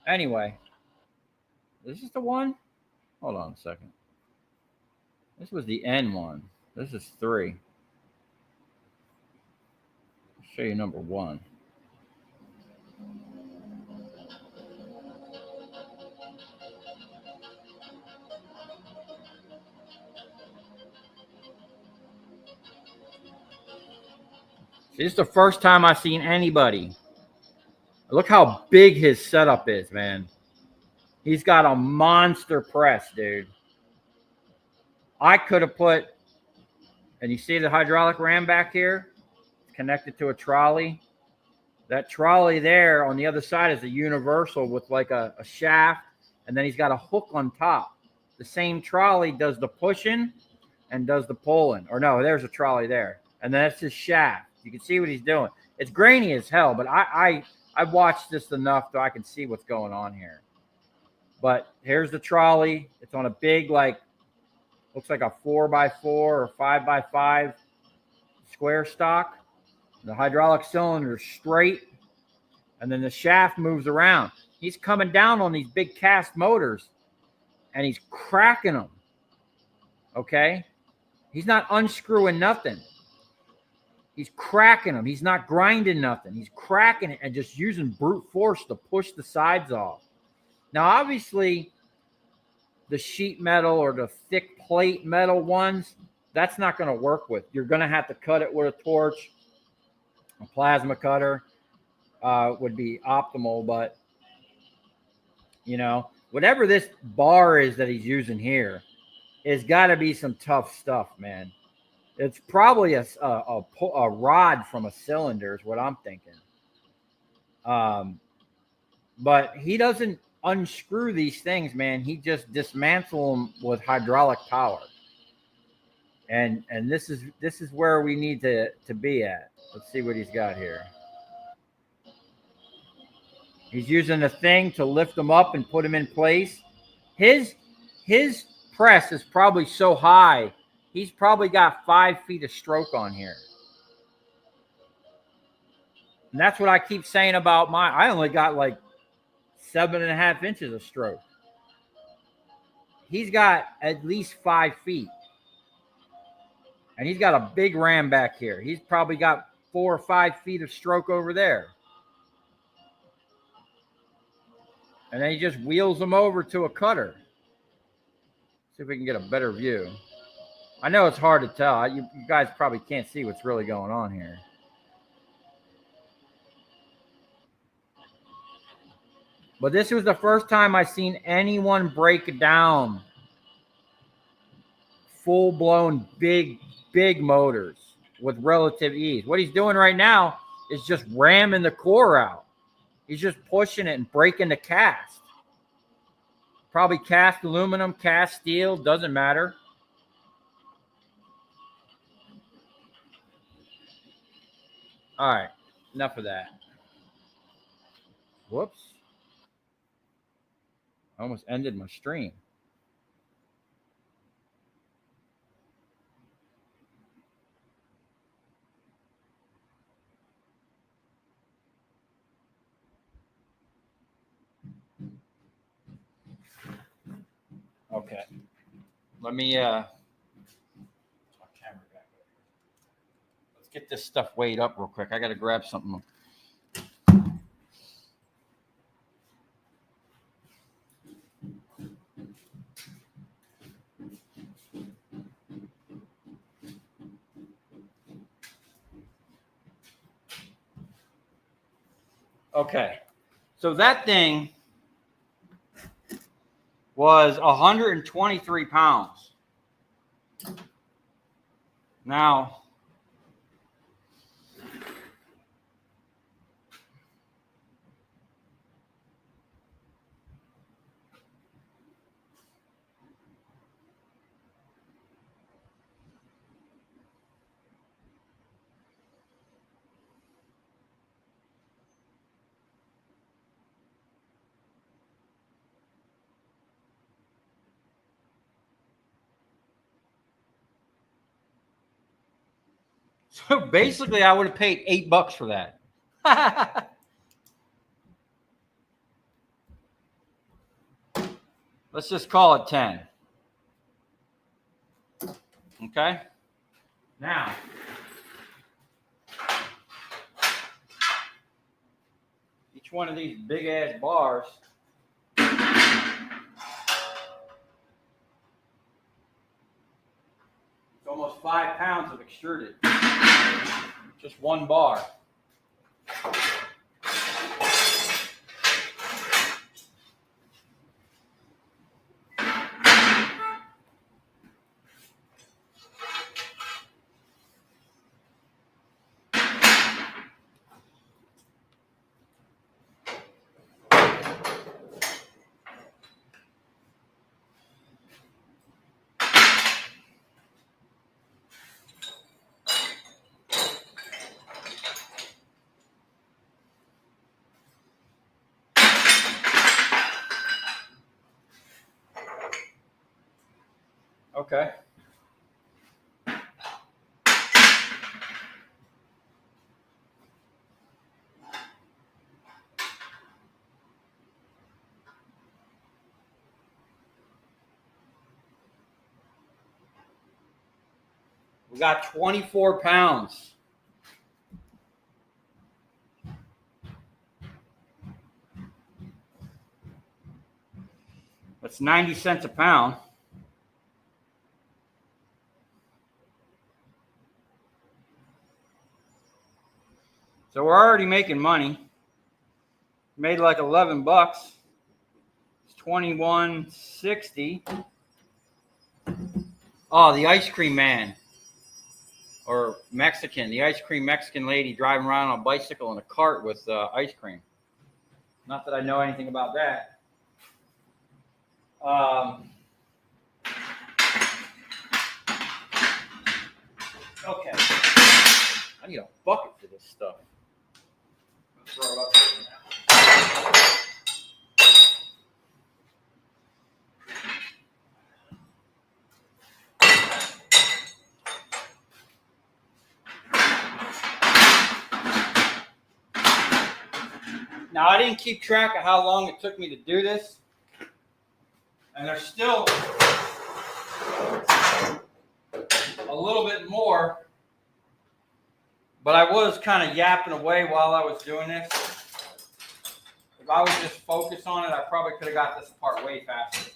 Anyway, this is the one. Hold on a second. This was the N one. This is 3. I'll show you number 1. This is the first time I've seen anybody. Look how big his setup is, man. He's got a monster press, dude. I could have put, and you see the hydraulic ram back here? It's connected to a trolley. That trolley there on the other side is a universal with like a shaft, and then he's got a hook on top. The same trolley does the pushing and does the pulling. Or no, there's a trolley there. And then that's his shaft. You can see what he's doing. It's grainy as hell, but I've watched this enough so I can see what's going on here. But here's the trolley. It's on a big, like, looks like a 4x4 or 5x5 square stock. The hydraulic cylinder is straight, and then the shaft moves around. He's coming down on these big cast motors, and he's cracking them. Okay? He's not unscrewing nothing. He's cracking them. He's not grinding nothing. He's cracking it and just using brute force to push the sides off. Now, obviously, the sheet metal or the thick plate metal ones, that's not going to work with. You're going to have to cut it with a torch. A plasma cutter would be optimal, but, you know, whatever this bar is that he's using here, it's got to be some tough stuff, man. It's probably a rod from a cylinder is what I'm thinking. But he doesn't unscrew these things, man. He just dismantles them with hydraulic power. And this is where we need to be at. Let's see what he's got here. He's using a thing to lift them up and put them in place. His press is probably so high. He's probably got 5 feet of stroke on here. And that's what I keep saying about mine. I only got like 7.5 inches of stroke. He's got at least 5 feet. And he's got a big ram back here. He's probably got 4 or 5 feet of stroke over there. And then he just wheels them over to a cutter. See if we can get a better view. I know it's hard to tell. You guys probably can't see what's really going on here. But this was the first time I seen anyone break down full-blown big motors with relative ease. What he's doing right now is just ramming the core out. He's just pushing it and breaking the cast. Probably cast aluminum, cast steel, doesn't matter. All right, enough of that. Whoops. I almost ended my stream. Okay. Let me let's get this stuff weighed up real quick. I got to grab something. Okay. So that thing was 123 pounds. Now, so basically I would have paid $8 for that. Let's just call it 10. Okay. Now, each one of these big ass bars it's almost 5 pounds of extruded. Just one bar. Okay. We got 24 pounds. That's 90 cents a pound. So we're already making money. Made like 11 bucks. It's 21.60. Oh, the ice cream man. Or Mexican. The ice cream Mexican lady driving around on a bicycle in a cart with ice cream. Not that I know anything about that. Okay. I need a bucket for this stuff. Throw it up here now. Now, I didn't keep track of how long it took me to do this. And there's still a little bit more. But I was kind of yapping away while I was doing this. If I was just focused on it, I probably could have got this part way faster.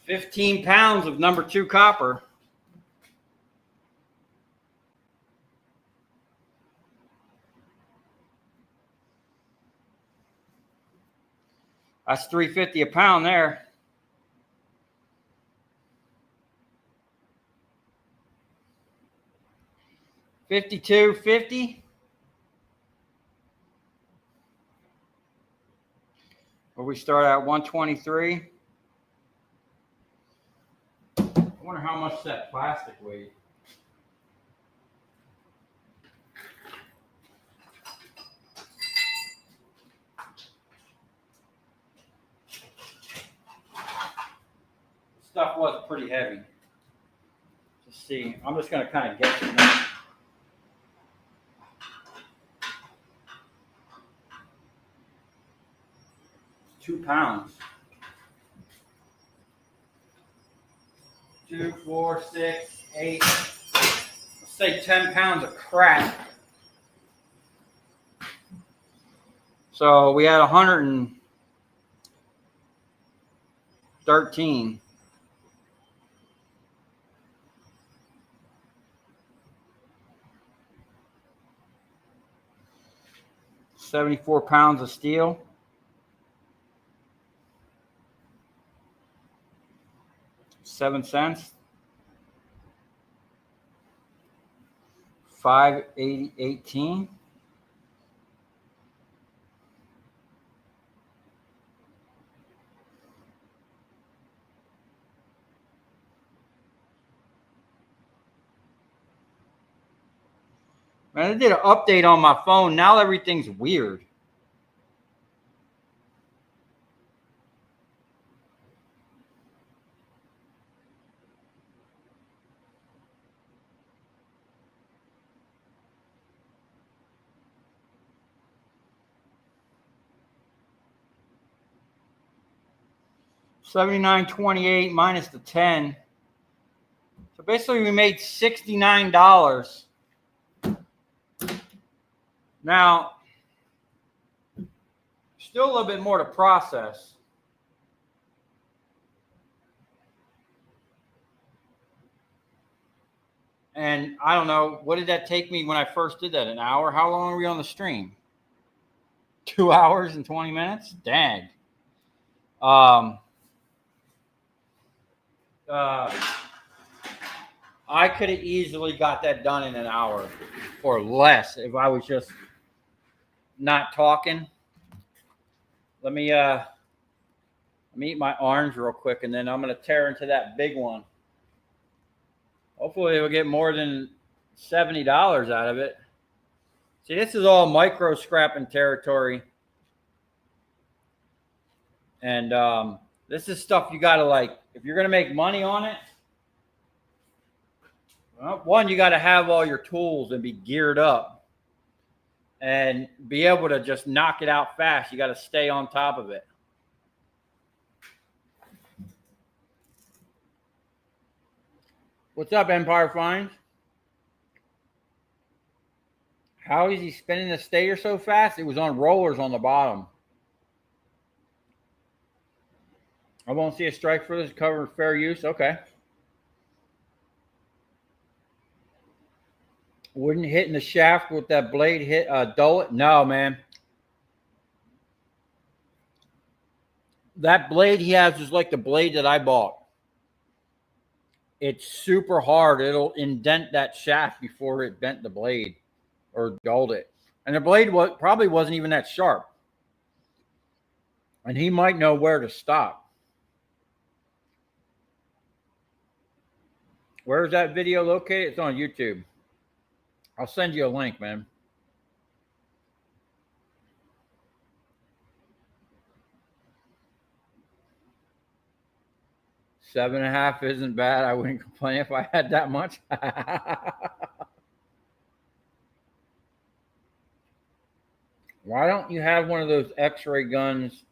$15 pounds of number 2 copper. That's $3.50 a pound there. $52.50. Where we start at 123. I wonder how much that plastic weighs. Stuff was pretty heavy. Let's see. I'm just going to kind of guess it now. It's 2 pounds. 2, 4, 6, 8. Let's say 10 pounds of crap. So we had 113. $74 pounds of steel. $0.07. $5.18. Man, I did an update on my phone. Now everything's weird. $79.28 minus the 10. So basically we made $69. Now, still a little bit more to process. And I don't know, what did that take me when I first did that? An hour? How long were we on the stream? 2 hours and 20 minutes? Dang. I could have easily got that done in an hour or less if I was just not talking. Let me eat my orange real quick, and then I'm gonna tear into that big one. Hopefully we'll get more than $70 out of it. See, this is all micro scrapping territory. And this is stuff you gotta like, if you're gonna make money on it, well, one, you gotta have all your tools and be geared up and be able to just knock it out fast. You gotta stay on top of it. What's up, Empire Finds? How is he spinning the stator so fast? It was on rollers on the bottom. I won't see a strike for this, cover fair use. Okay. Wouldn't hitting the shaft with that blade hit dull it? No, man. That blade he has is like the blade that I bought. It's super hard. It'll indent that shaft before it bent the blade or dulled it. And the blade probably wasn't even that sharp. And he might know where to stop. Where's that video located? It's on YouTube. I'll send you a link, man. $7.5 isn't bad. I wouldn't complain if I had that much. Why don't you have one of those x-ray guns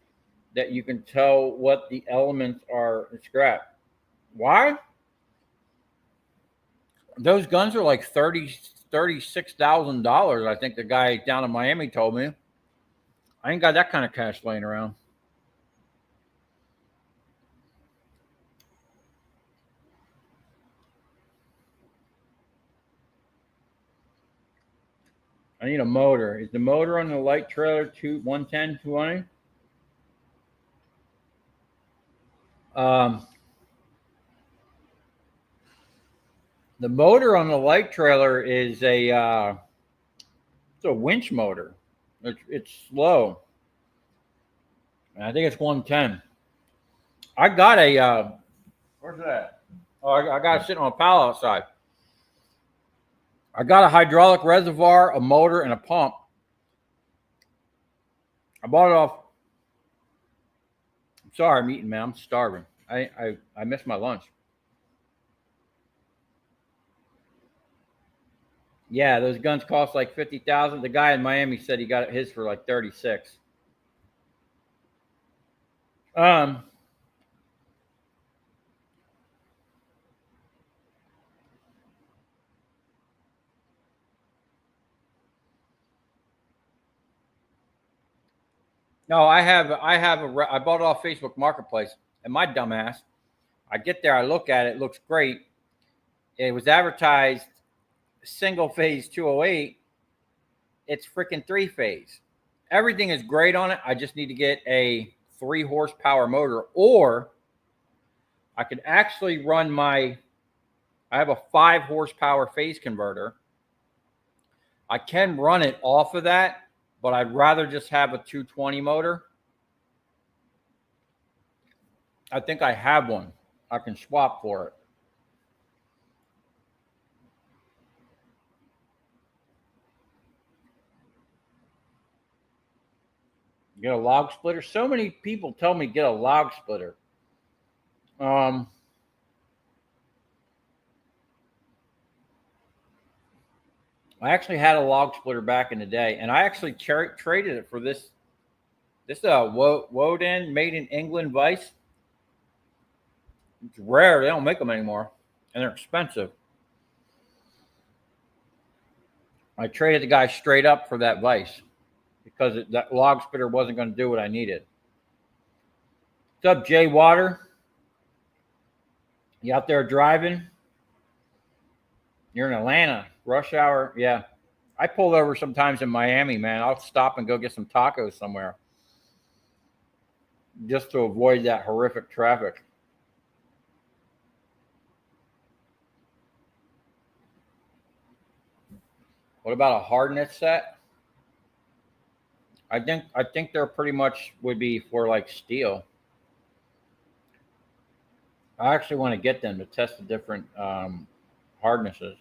that you can tell what the elements are in scrap? Why? Those guns are like $36,000. I think the guy down in Miami told me. I ain't got that kind of cash laying around. I need a motor. Is the motor on the light trailer 110, 220? The motor on the light trailer is it's a winch motor. It's slow. And I think it's 110. I got a where's that? Oh, I got it sitting on a pallet outside. I got a hydraulic reservoir, a motor, and a pump. I bought it off. I'm sorry, I'm eating, man. I'm starving. I missed my lunch. Yeah, those guns cost like $50,000. The guy in Miami said he got his for like 36. No, I bought it off Facebook Marketplace, and my dumbass, I get there, I look at it, it looks great. It was advertised single phase 208. It's freaking 3-phase. Everything is great on it. I just need to get a 3 horsepower motor, or I could actually run I have a 5 horsepower phase converter. I can run it off of that, but I'd rather just have a 220 motor. I think I have one. I can swap for it. Get a log splitter. So many people tell me get a log splitter. I actually had a log splitter back in the day, and I actually traded it for this. This Woden made in England vise. It's rare. They don't make them anymore, and they're expensive. I traded the guy straight up for that vise because that log splitter wasn't going to do what I needed. What's up, Jay Water? You out there driving? You're in Atlanta, rush hour. Yeah. I pull over sometimes in Miami, man. I'll stop and go get some tacos somewhere just to avoid that horrific traffic. What about a hardness set? I think they're pretty much would be for like steel. I actually want to get them to test the different hardnesses.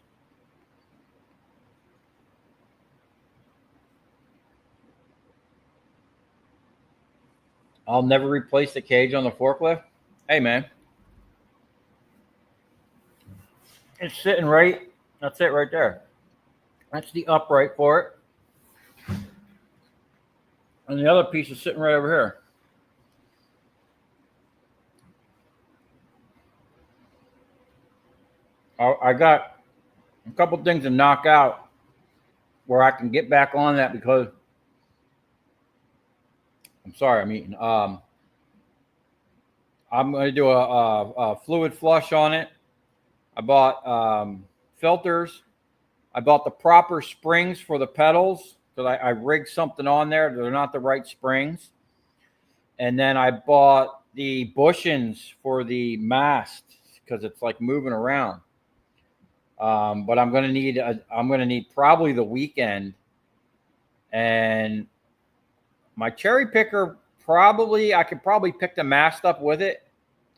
I'll never replace the cage on the forklift. Hey man, it's sitting right. That's it right there. That's the upright for it. And the other piece is sitting right over here. I got a couple things to knock out where I can get back on that because I'm sorry, I'm eating. I'm going to do a fluid flush on it. I bought filters. I bought the proper springs for the pedals because I rigged something on there. They're not the right springs. And then I bought the bushings for the mast because it's like moving around. But I'm gonna need probably the weekend, and my cherry picker I could probably pick the mast up with it.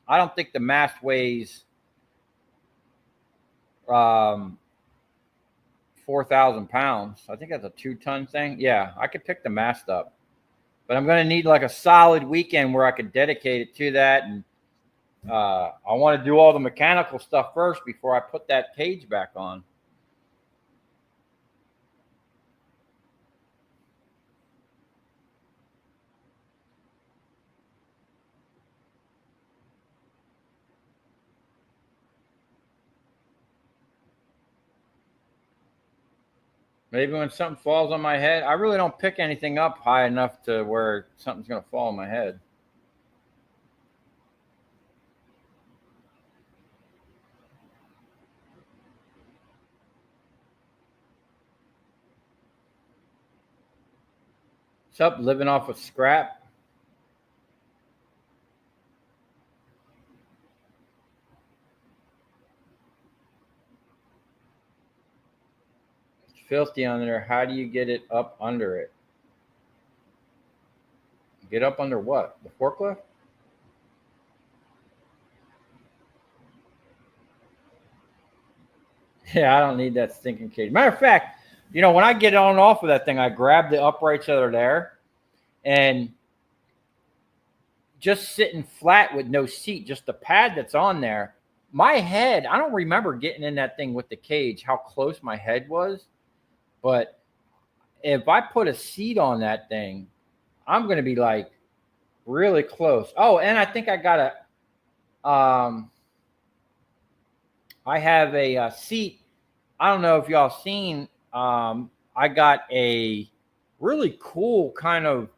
I don't think the mast weighs 4,000 pounds. I think that's a 2-ton thing. Yeah, I could pick the mast up, but I'm gonna need like a solid weekend where I could dedicate it to that, and I want to do all the mechanical stuff first before I put that cage back on. Maybe when something falls on my head, I really don't pick anything up high enough to where something's going to fall on my head. What's up, living off of scrap? It's filthy under there. How do you get it up under it? Get up under what? The forklift? Yeah, I don't need that stinking cage. Matter of fact, when I get on and off of that thing, I grab the uprights that are there and just sitting flat with no seat, just the pad that's on there. My head, I don't remember getting in that thing with the cage, how close my head was. But if I put a seat on that thing, I'm going to be like really close. Oh, and I think I got I have a seat. I don't know if y'all seen, I got a really cool kind of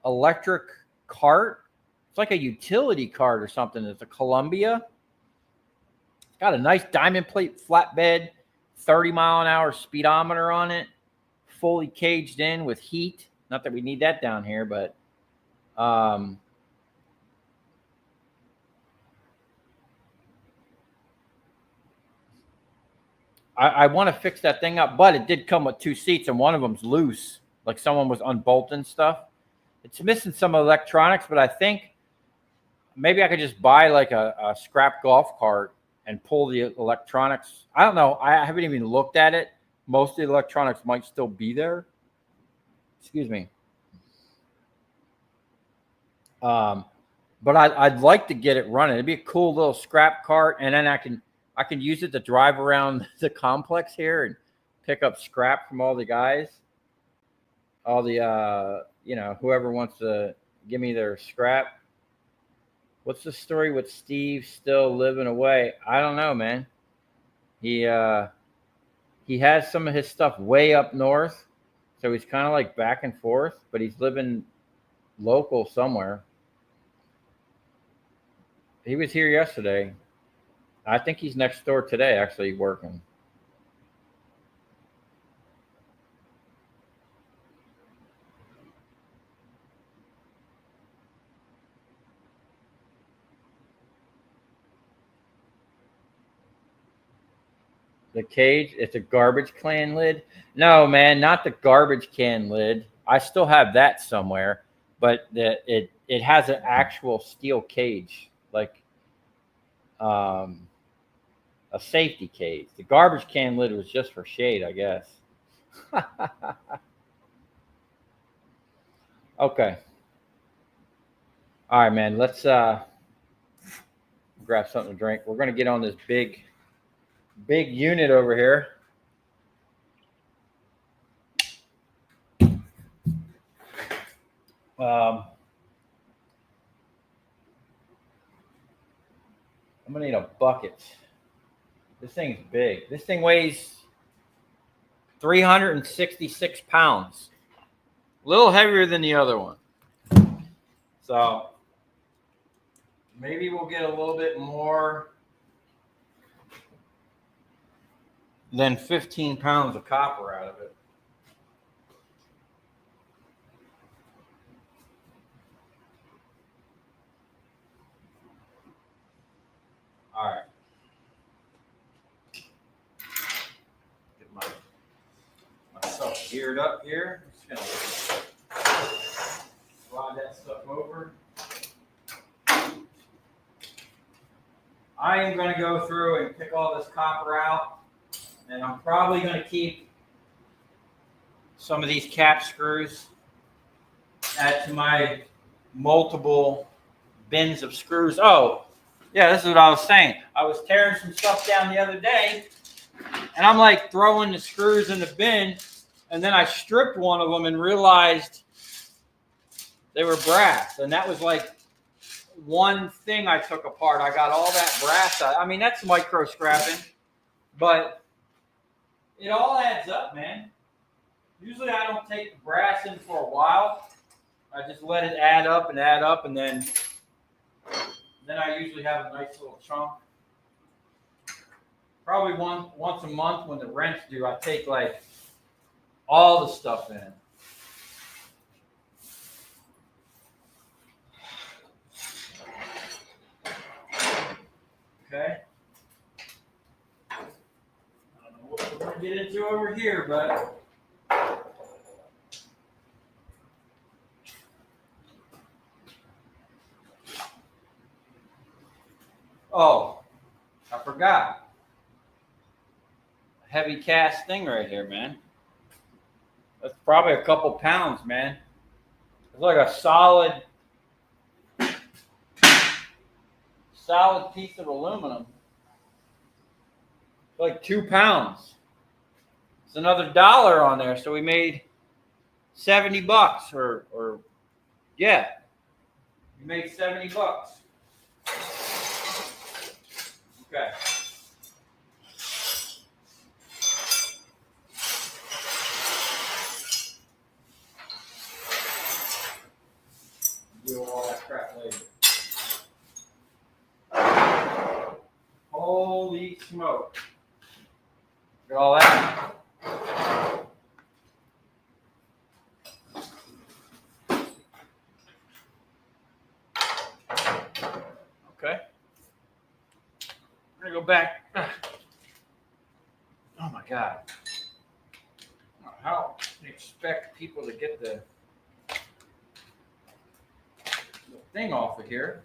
electric cart. It's like a utility cart or something. It's a Columbia. It's got a nice diamond plate flatbed, 30-mile-an-hour speedometer on it, fully caged in with heat. Not that we need that down here, but I want to fix that thing up, but it did come with 2 seats, and one of them's loose, like someone was unbolting stuff. It's missing some electronics, but I think maybe I could just buy like a scrap golf cart and pull the electronics. I don't know. I haven't even looked at it. Most of the electronics might still be there. Excuse me. But I'd like to get it running. It'd be a cool little scrap cart, and then I can use it to drive around the complex here and pick up scrap from all the guys, all the whoever wants to give me their scrap. What's the story with Steve still living away? I don't know, man. He has some of his stuff way up north, so he's kind of like back and forth, but he's living local somewhere. He was here yesterday. I think he's next door today, actually working. The cage, it's a garbage can lid. No, man, not the garbage can lid. I still have that somewhere, but it has an actual steel cage, like um, a safety cage. The garbage can lid was just for shade, I guess. Okay. All right, man. Let's grab something to drink. We're gonna get on this big unit over here. I'm gonna need a bucket. This thing's big. This thing weighs 366 pounds. A little heavier than the other one. So maybe we'll get a little bit more than 15 pounds of copper out of it. All right. Get myself geared up here. I'm just gonna slide that stuff over. I am going to go through and pick all this copper out, and I'm probably going to keep some of these cap screws, add to my multiple bins of screws. Oh, yeah, this is what I was saying. I was tearing some stuff down the other day, and I'm like throwing the screws in the bin, and then I stripped one of them and realized they were brass, and that was like one thing I took apart. I got all that brass out. I mean, that's micro scrapping, but it all adds up, man. Usually I don't take the brass in for a while. I just let it add up, and then I usually have a nice little chunk. Probably once a month when the rent's due, I take like all the stuff in. Okay. I don't know what we're going to get into over here, but oh, I forgot. A heavy cast thing right here, man. That's probably a couple pounds, man. It's like a solid piece of aluminum. It's like 2 pounds. It's another $1 on there, so we made $70 or yeah, we made $70. Okay. Do all that crap later. Holy smoke. Look at all that. Okay. We're going to go back. Oh my God. How do you expect people to get the thing off of here?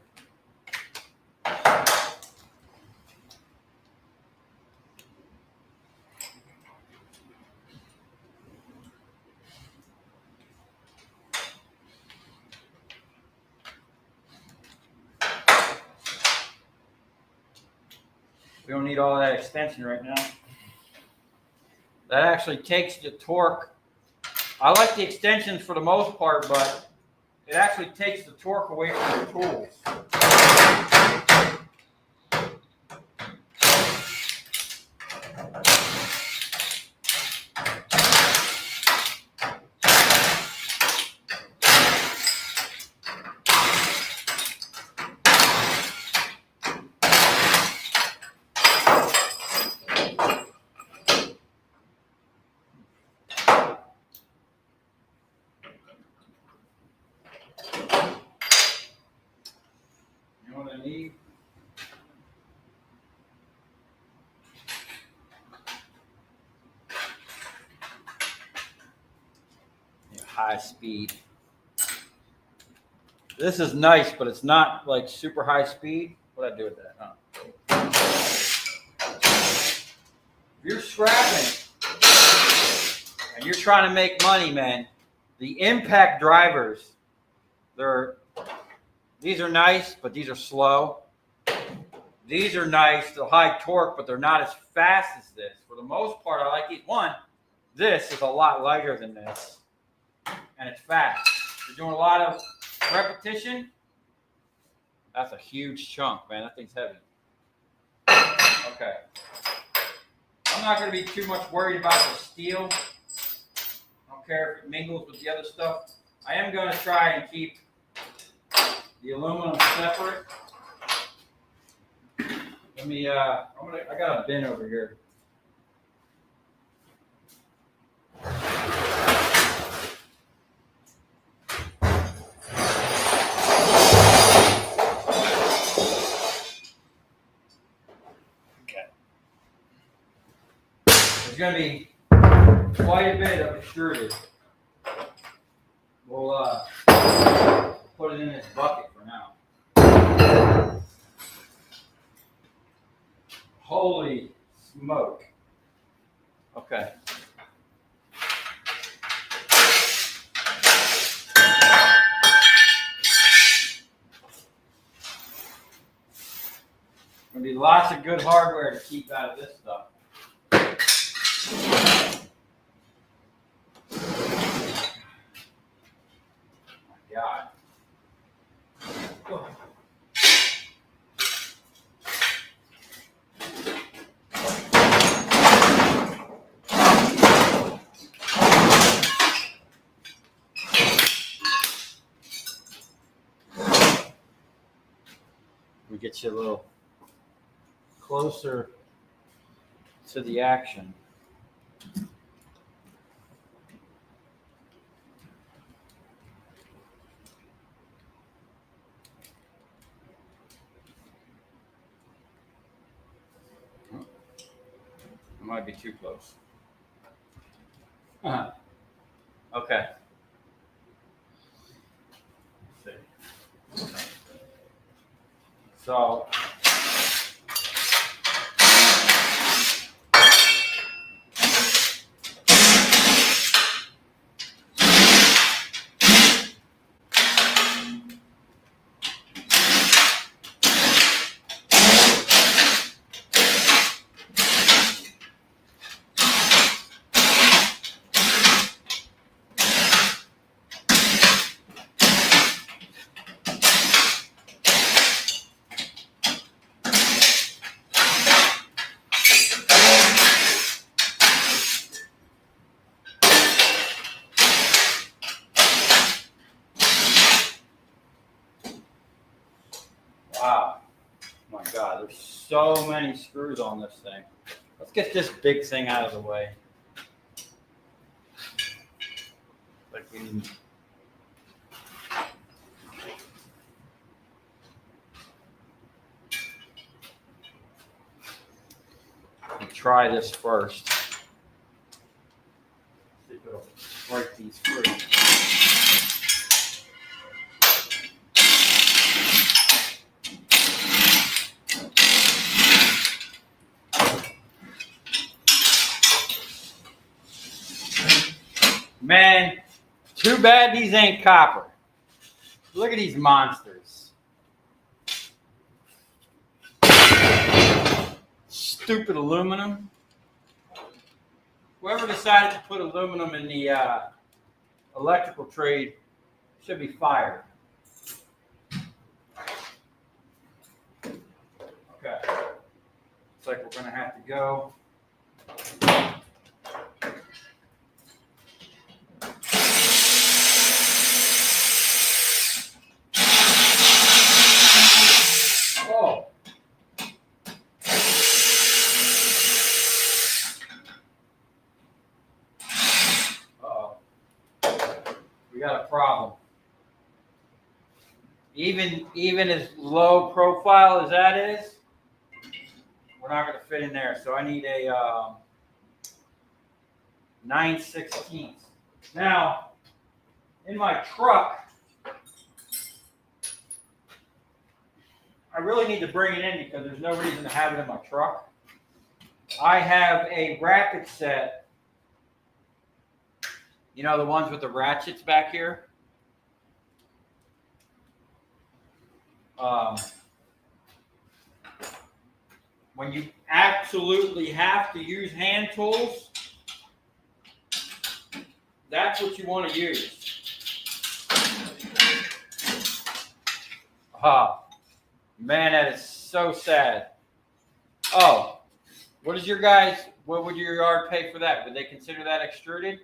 We don't need all that extension right now. That actually takes the torque. I like the extensions for the most part, but it actually takes the torque away from the tools. high speed. This is nice, but it's not like super high speed. What'd I do with that? If you're scrapping and you're trying to make money, man, the impact drivers, these are nice, but these are slow. These are nice, they're high torque, but they're not as fast as this. For the most part, I like each one. This is a lot lighter than this, and it's fast. You're doing a lot of repetition. That's a huge chunk, man. That thing's heavy. Okay. I'm not going to be too much worried about the steel. I don't care if it mingles with the other stuff. I am going to try and keep the aluminum separate. Let me, I got a bin over here. Okay. There's going to be quite a bit of extruded. We'll put it in this bucket for now. Holy smoke. Okay. Gonna be lots of good hardware to keep out of this stuff. Oh my God. Oh. We get you a little closer to the action. It might be too close. Okay. Let's see. So wow. Oh my God, there's so many screws on this thing. Let's get this big thing out of the way. Like we need. Try this first. See if it'll break these free. Man, too bad these ain't copper. Look at these monsters. Stupid aluminum. Whoever decided to put aluminum in the electrical trade should be fired. Okay. Looks like we're going to have to go. Oh. Uh-oh. We got a problem. Even as low profile as that is, we're not going to fit in there. So I need a 9/16. Now, in my truck, I really need to bring it in because there's no reason to have it in my truck. I have a ratchet set. You know, the ones with the ratchets back here? When you absolutely have to use hand tools, that's what you want to use. Oh, man, that is so sad. Oh, what would your yard pay for that? Would they consider that extruded?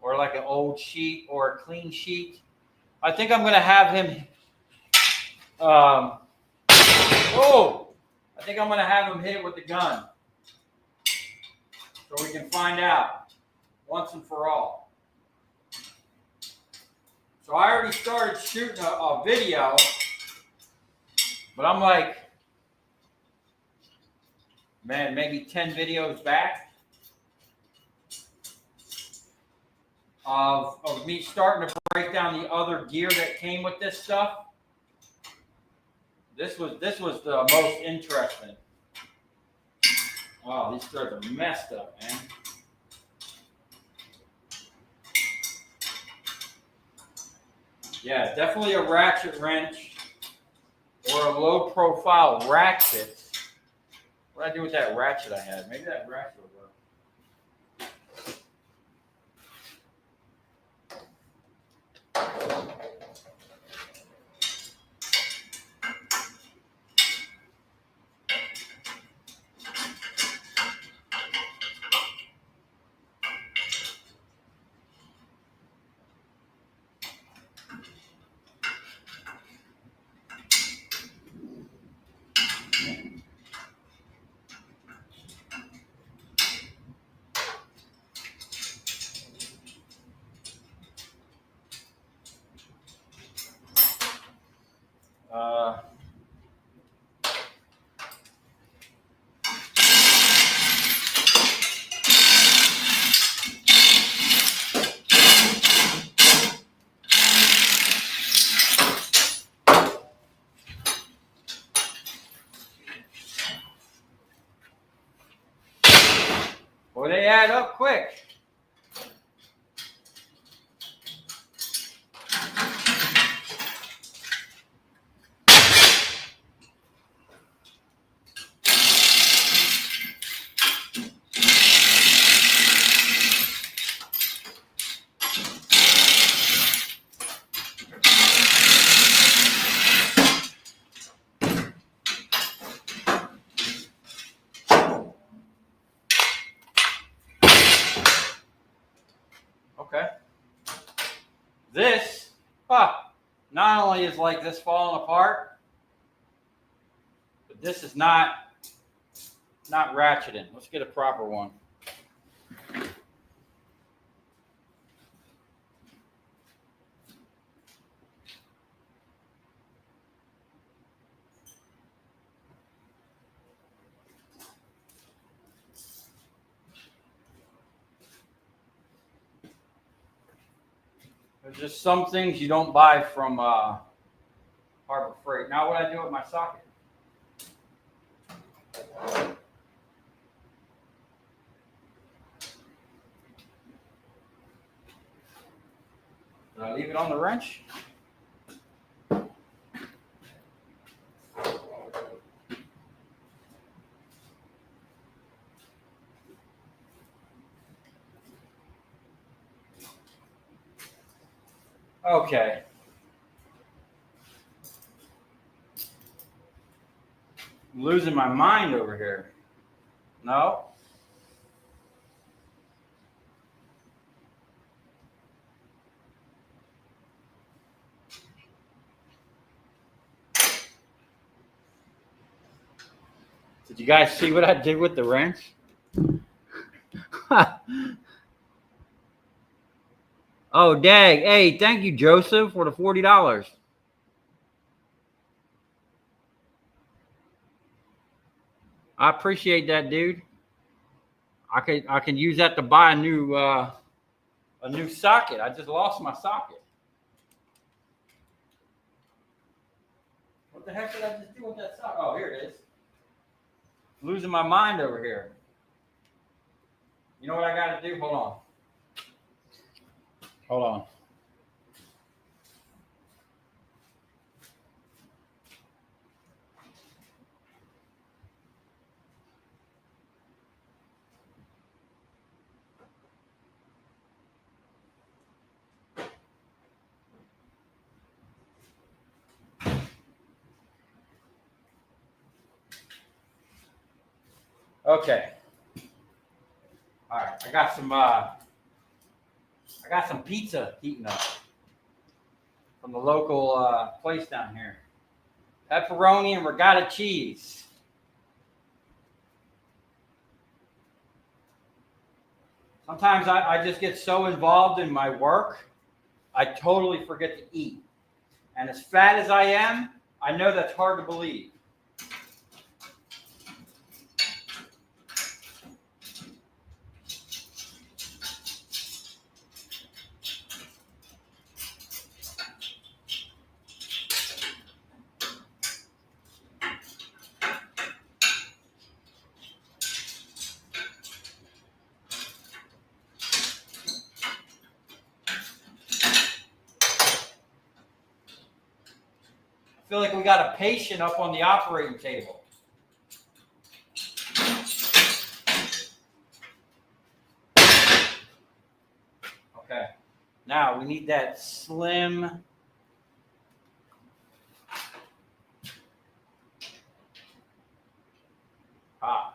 Or like an old sheet or a clean sheet? I think I'm going to have him, I think I'm going to have him hit it with the gun. So we can find out once and for all. So I already started shooting a video, but I'm like, man, maybe 10 videos back of me starting to break down the other gear that came with this stuff. This was the most interesting. Oh, these threads are messed up, man. Yeah, definitely a ratchet wrench or a low profile ratchet. What did I do with that ratchet I had? Maybe that ratchet will work. Well, they add up quick. Okay. This, not only is like this falling apart, but this is not ratcheting. Let's get a proper one. There's just some things you don't buy from Harbor Freight. Now what I do with my socket? Did I leave it on the wrench? Okay. I'm losing my mind over here. No. Did you guys see what I did with the wrench? Oh, dag. Hey, thank you, Joseph, for the $40. I appreciate that, dude. I can use that to buy a new a new socket. I just lost my socket. What the heck did I just do with that socket? Oh, here it is. Losing my mind over here. You know what I got to do? Hold on. Hold on. Okay. All right. I got some pizza heating up from the local place down here. Pepperoni and regatta cheese. Sometimes I just get so involved in my work, I totally forget to eat. And as fat as I am, I know that's hard to believe. I feel like we got a patient up on the operating table. Okay, now we need that slim. Ah.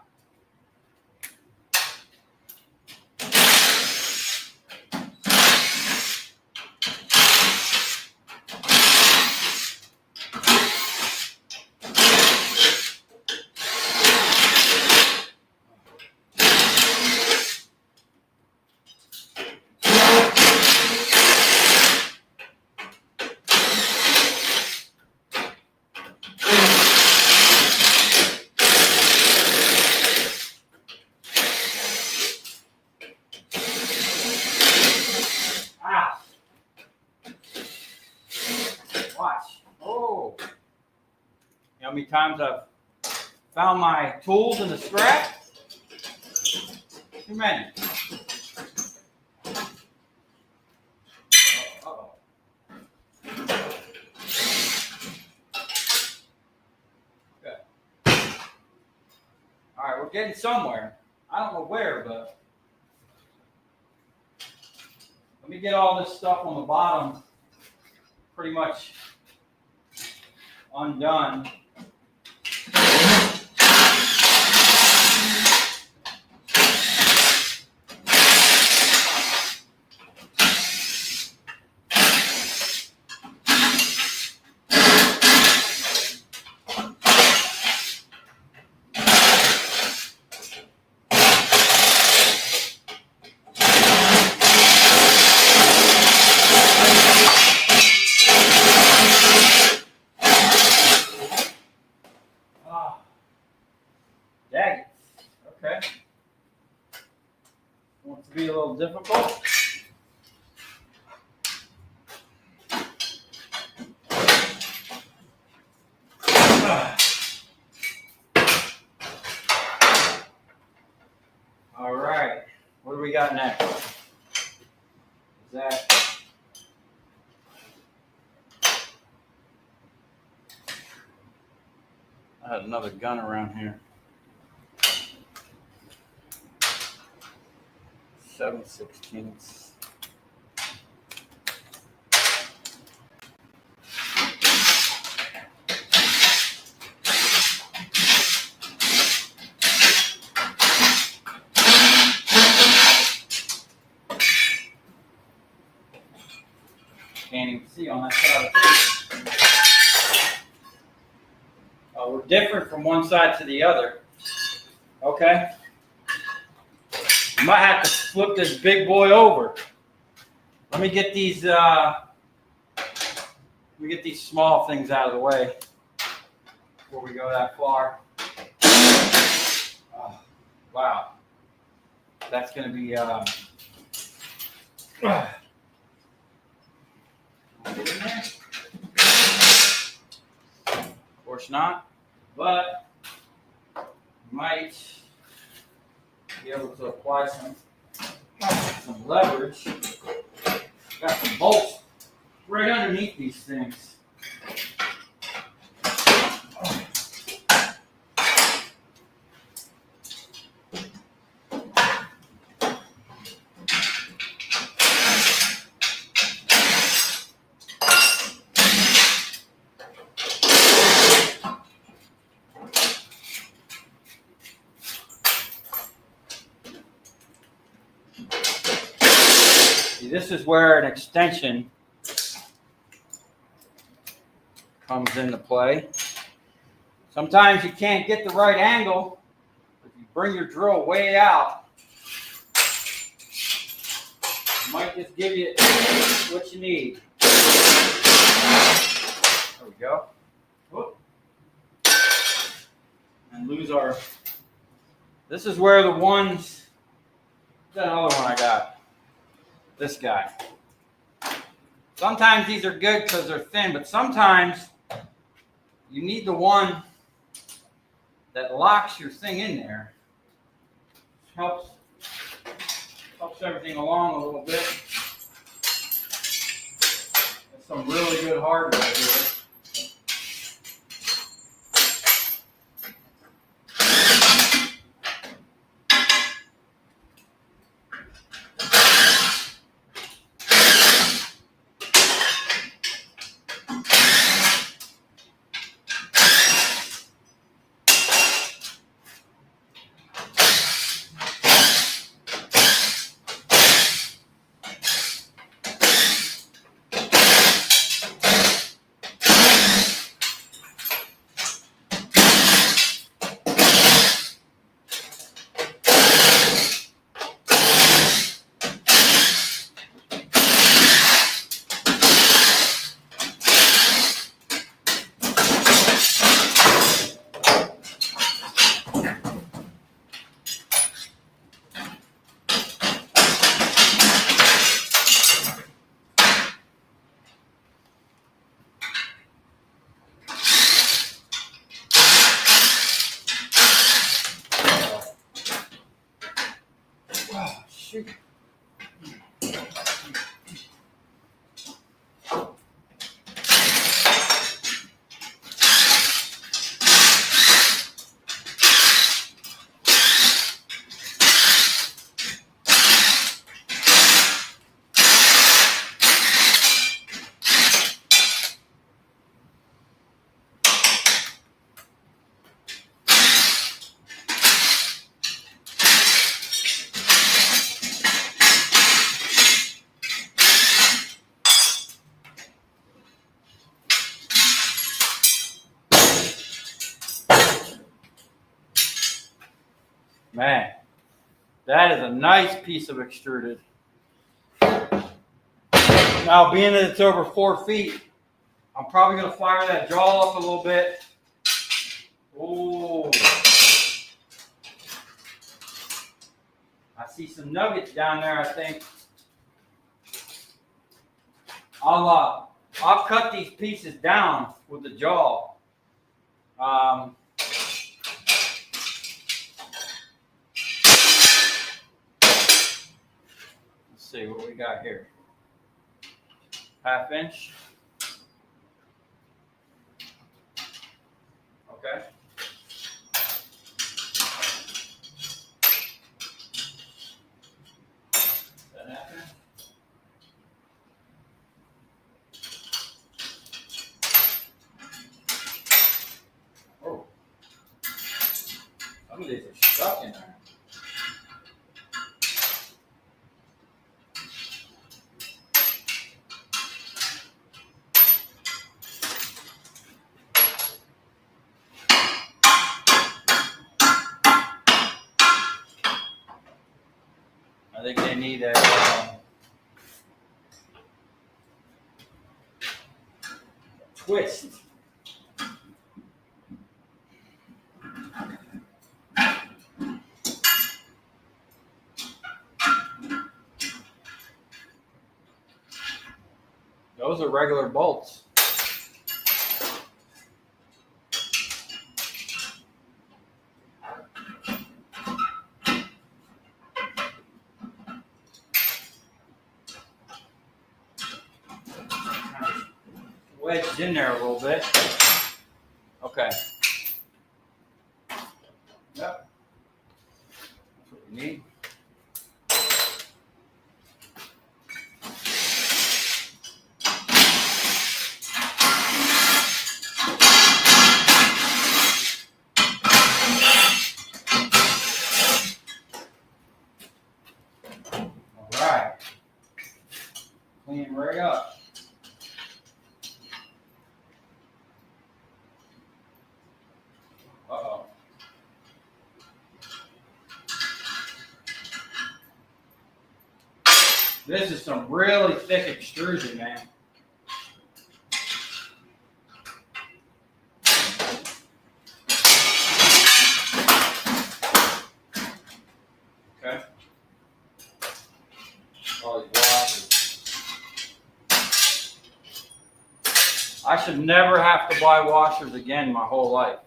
How many times I've found my tools in the scrap? Too many. Uh-oh. Okay. All right, we're getting somewhere. I don't know where, but let me get all this stuff on the bottom pretty much undone. Dang it. Okay. Wants to be a little difficult. All right. What do we got next? Is that I had another gun around here. 7/16. Can't even see on that side. Oh, we're different from one side to the other. Okay. I might have to flip this big boy over. Let me get these small things out of the way before we go that far. Wow. That's going to be Of course not, but you might be able to apply some leverage. Got some bolts right underneath these things. See, this is where an extension comes into play. Sometimes you can't get the right angle. If you bring your drill way out, it might just give you what you need. There we go. Whoop. And lose our. This is where the ones. What's that other one I got? This guy. Sometimes these are good because they're thin, but sometimes you need the one that locks your thing in there. Helps everything along a little bit. That's some really good hardware here. Shoot. Man, that is a nice piece of extruded. Now, being that it's over 4 feet, I'm probably going to fire that jaw up a little bit. Oh, I see some nuggets down there, I think. I'll cut these pieces down with the jaw. Let's see what we got here. 1/2 inch. Okay. That happen? Oh. Some of these are stuck in there. I think they need a twist. Those are regular bolts. Wedged in there a little bit. Okay. Yep. That's what we need. All right. Clean right up. Uh-oh. This is some really thick extrusion, man. Okay. All these washers. I should never have to buy washers again my whole life.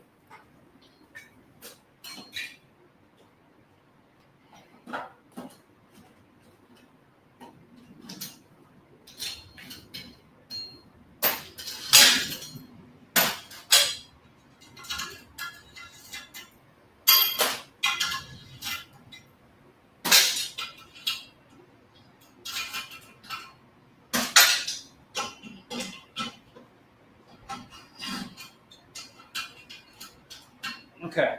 Okay.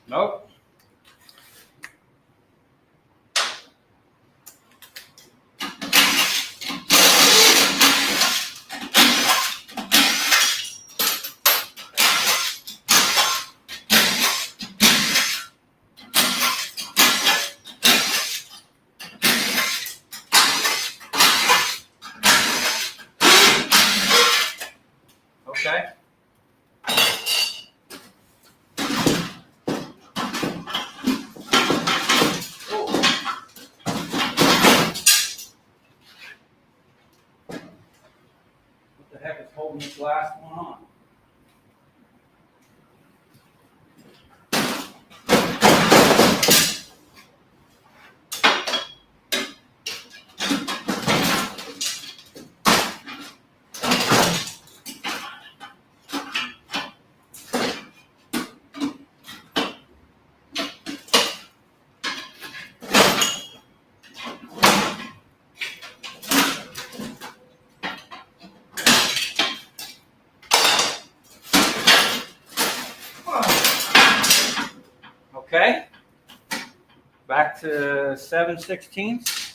Nope. Okay. What the heck is holding this last one on? Okay. Back to 7/16.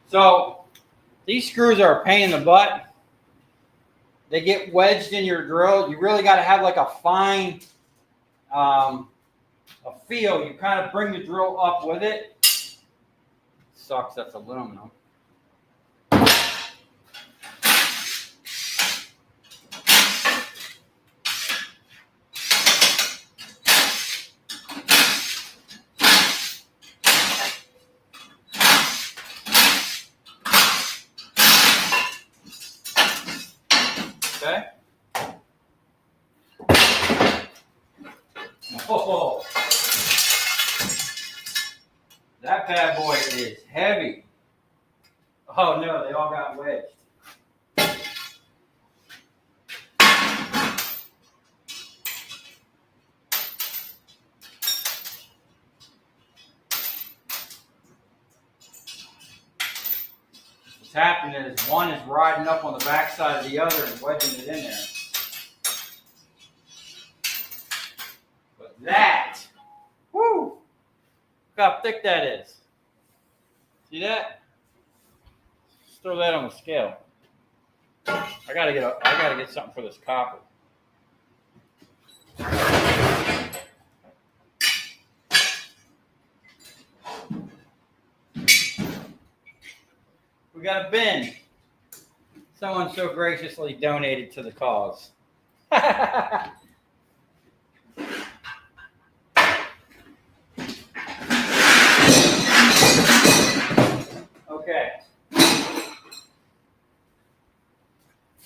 So these screws are a pain in the butt. They get wedged in your drill. You really got to have like a fine a feel. You kind of bring the drill up with it. Sucks, that's aluminum. Okay. Oh, that bad boy is heavy. Oh no, they all got wedged. What's happening is one is riding up on the backside of the other and wedging it in there. But that, whoo, look how thick that is. See that? Let's throw that on the scale. I gotta get something for this copper. got a bin. Someone so graciously donated to the cause. Okay.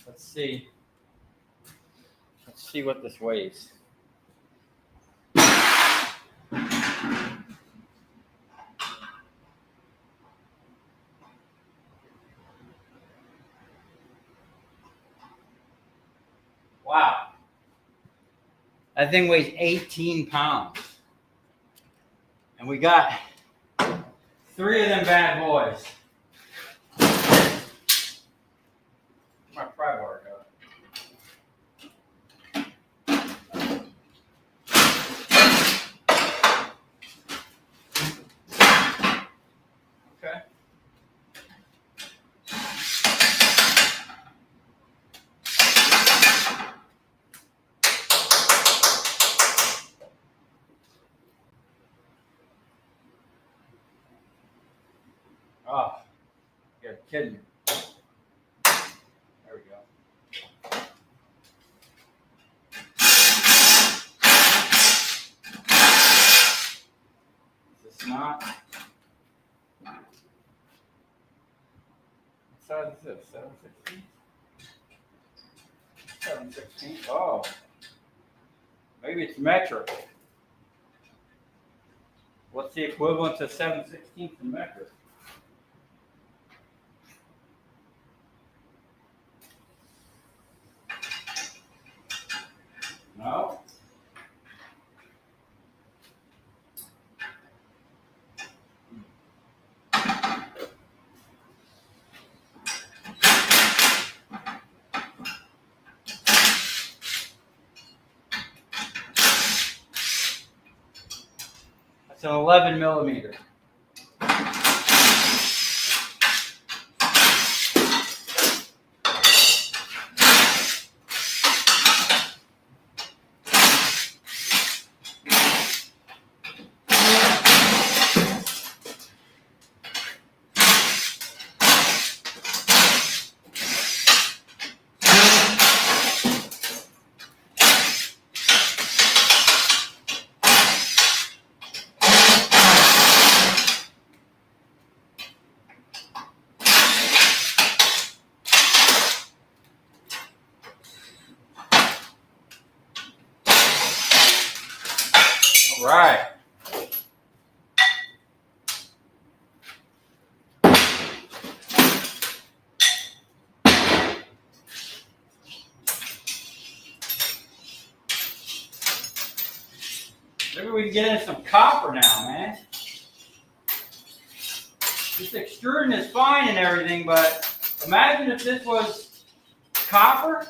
Let's see. Let's see what this weighs. Wow. That thing weighs 18 pounds. And we got 3 of them bad boys. My pry bar go. Okay. Oh, you're kidding me. There we go. Is this not? What size is this? 7/16? 7/16. Oh. Maybe it's metric. What's the equivalent to 7/16 in metric? No. It's an 11 millimeter. All right. Maybe we can get in some copper now, man. This extruding is fine and everything, but imagine if this was copper.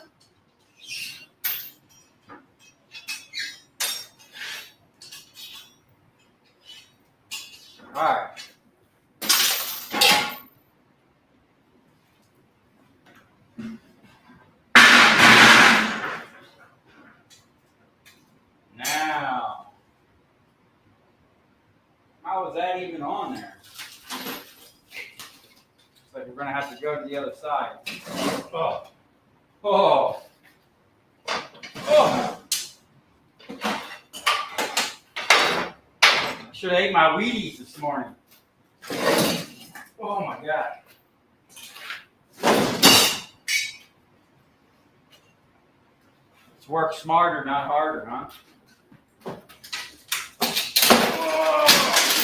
All right. Now, how is that even on there? Looks like we're going to have to go to the other side. Oh. Oh. Oh. Should have ate my Wheaties this morning. Oh my God. Let's work smarter, not harder, huh?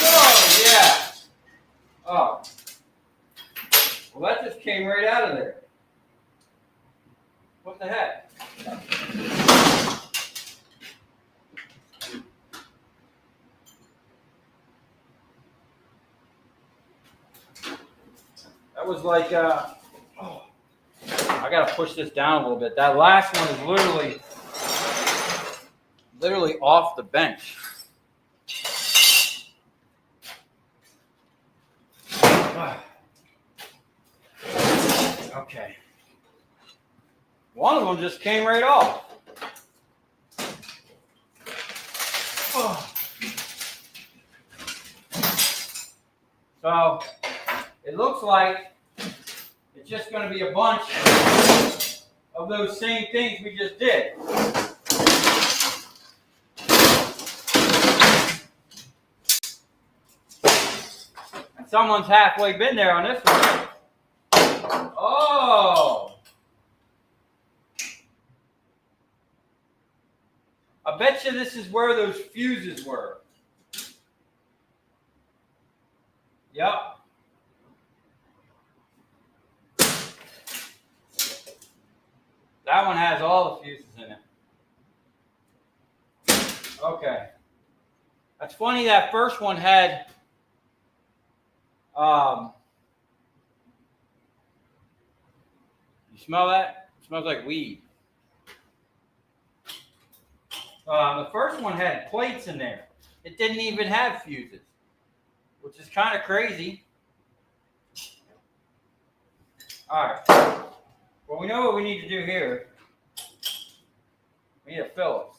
Oh, yeah. Oh. Well, that just came right out of there. What the heck? That was like, oh, I gotta push this down a little bit. That last one is literally off the bench. Okay. One of them just came right off. Oh. So, it looks like It's just going to be a bunch of those same things we just did. And someone's halfway been there on this one. Oh! I bet you this is where those fuses were. Yep. That one has all the fuses in it. Okay. That's funny, that first one had you smell that? It smells like weed. The first one had plates in there. It didn't even have fuses, which is kind of crazy. All right. Well, we know what we need to do here. We need a Phillips.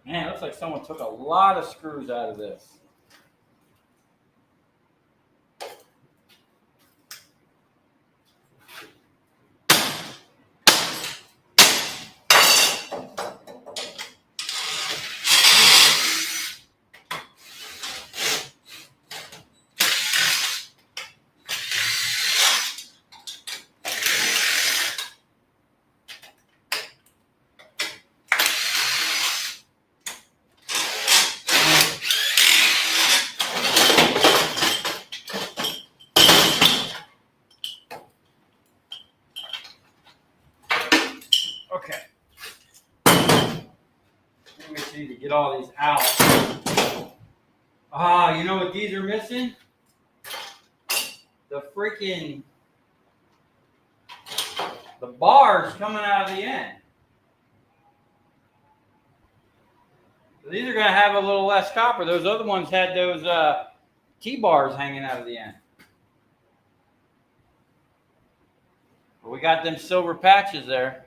Man, it looks like someone took a lot of screws out of this. Okay. We just need to get all these out. Ah, you know what these are missing? The freaking bars coming out of the end. So these are going to have a little less copper. Those other ones had those T-bars hanging out of the end. But we got them silver patches there.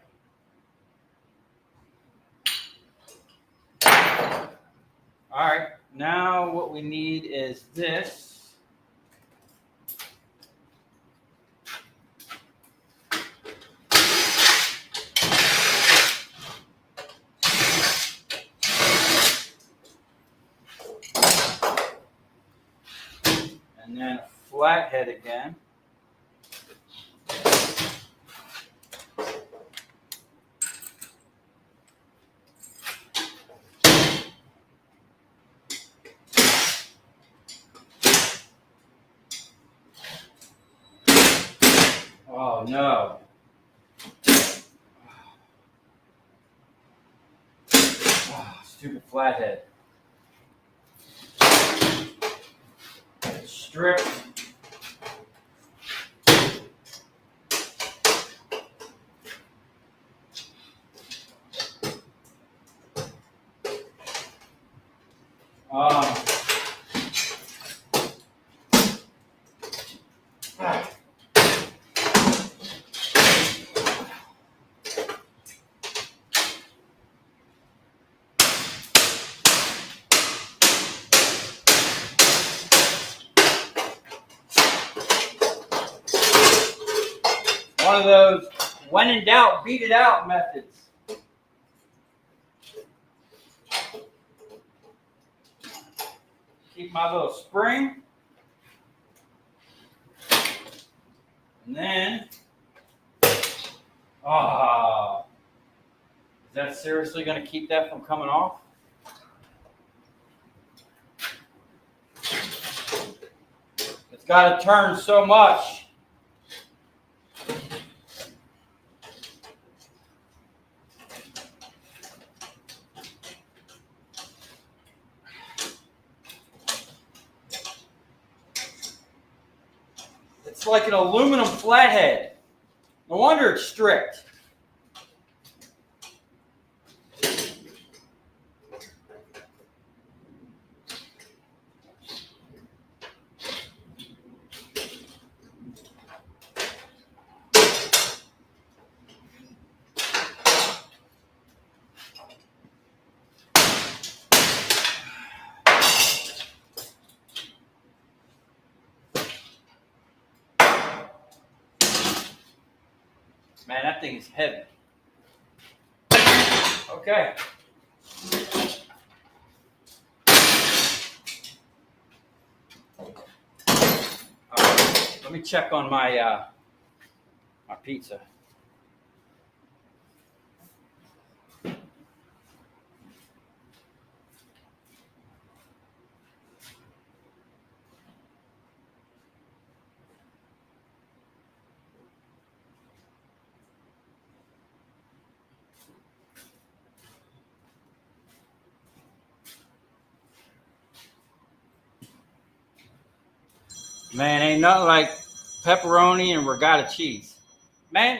All right, now what we need is this. And then a flathead again. Oh no. Oh, stupid flathead. Strip. One of those when in doubt, beat it out methods. Keep my little spring. And then, is that seriously going to keep that from coming off? It's got to turn so much. It's like an aluminum flathead. No wonder it's strict. Man, that thing is heavy. Okay. All right. Let me check on my my pizza. Man, ain't nothing like pepperoni and regatta cheese. Man,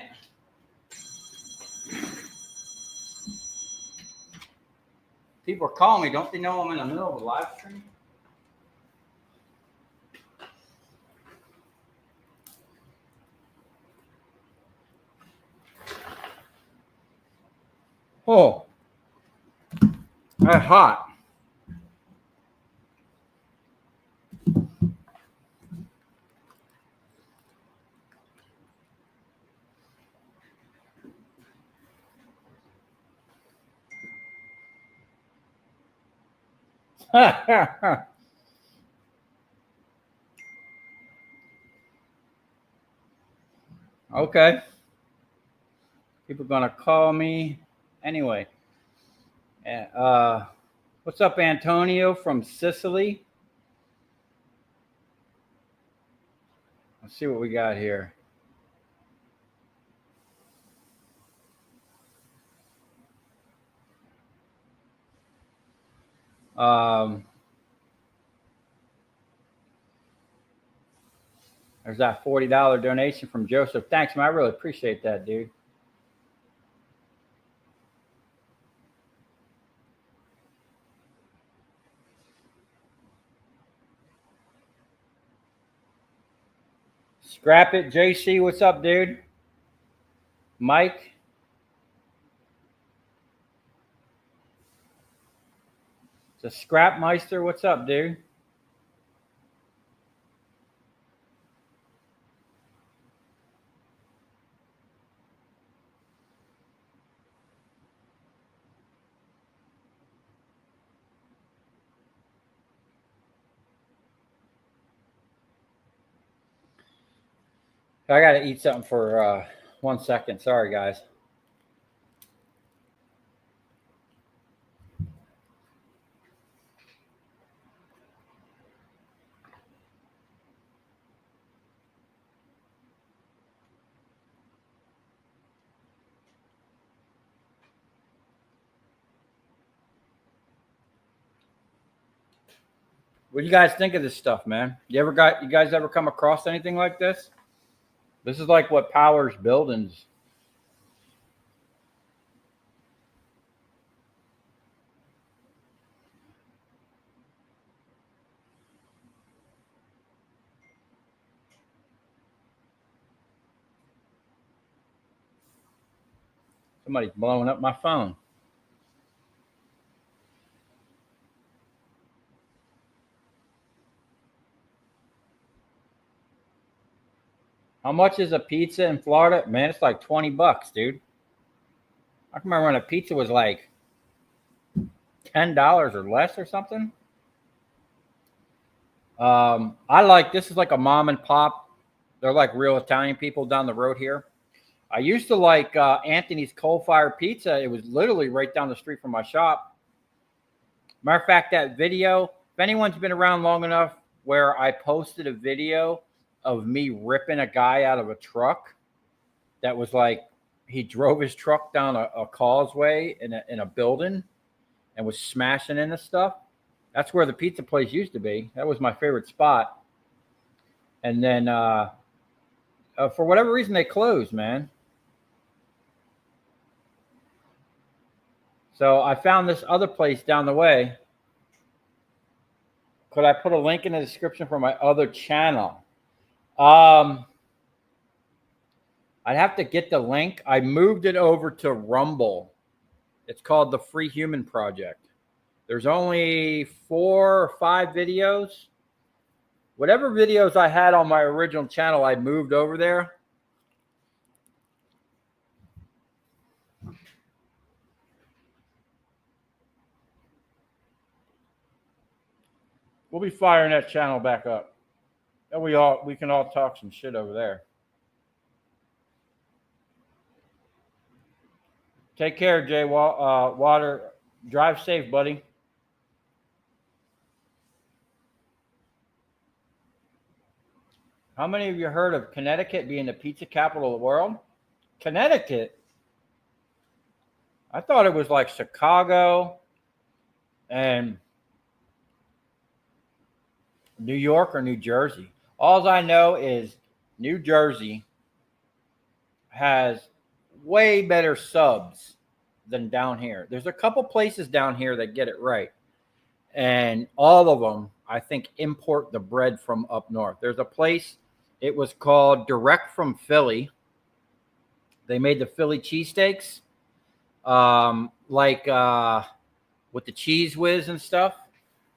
people are calling me. Don't they know I'm in the middle of a live stream? Oh, that's hot. Okay. People are gonna call me anyway. What's up, Antonio from Sicily? Let's see what we got here. There's that $40 donation from Joseph. Thanks, man. I really appreciate that, dude. Scrap it, JC. What's up, dude? Mike. The Scrap Meister. What's up, dude? I got to eat something for 1 second. Sorry, guys. What do you guys think of this stuff, man? You guys ever come across anything like this? This is like what powers buildings. Somebody's blowing up my phone. How much is a pizza in Florida? Man, it's like $20, dude. I can remember when a pizza was like $10 or less or something. I like this is like a mom and pop. They're like real Italian people down the road here. I used to like Anthony's Coal Fire Pizza. It was literally right down the street from my shop. Matter of fact, that video, if anyone's been around long enough where I posted a video of me ripping a guy out of a truck that was like, he drove his truck down a causeway in a building and was smashing into stuff. That's where the pizza place used to be. That was my favorite spot. And then for whatever reason, they closed, man. So I found this other place down the way. Could I put a link in the description for my other channel? I'd have to get the link. I moved it over to Rumble. It's called the Free Human Project. There's only 4 or 5 videos. Whatever videos I had on my original channel, I moved over there. We'll be firing that channel back up. And we can all talk some shit over there. Take care, Jay. Water. Drive safe, buddy. How many of you heard of Connecticut being the pizza capital of the world? Connecticut? I thought it was like Chicago and New York or New Jersey. All I know is New Jersey has way better subs than down here. There's a couple places down here that get it right. And all of them, I think, import the bread from up north. There's a place, it was called Direct from Philly. They made the Philly cheesesteaks, with the cheese whiz and stuff.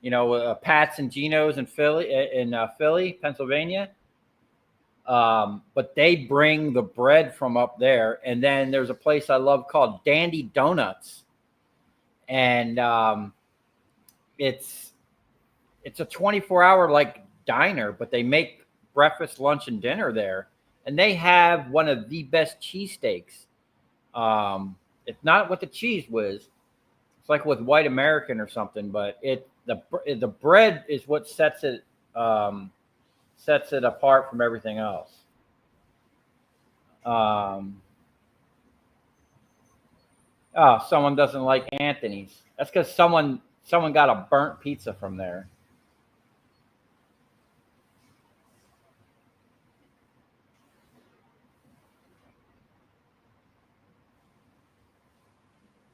You know, Pat's and Geno's in Philly, Pennsylvania. But they bring the bread from up there. And then there's a place I love called Dandy Donuts. And it's a 24-hour like diner, but they make breakfast, lunch, and dinner there. And they have one of the best cheesesteaks. It's not with the cheese whiz. It's like with White American or something, but the bread is what sets it apart from everything else. Someone doesn't like Anthony's. That's because someone got a burnt pizza from there.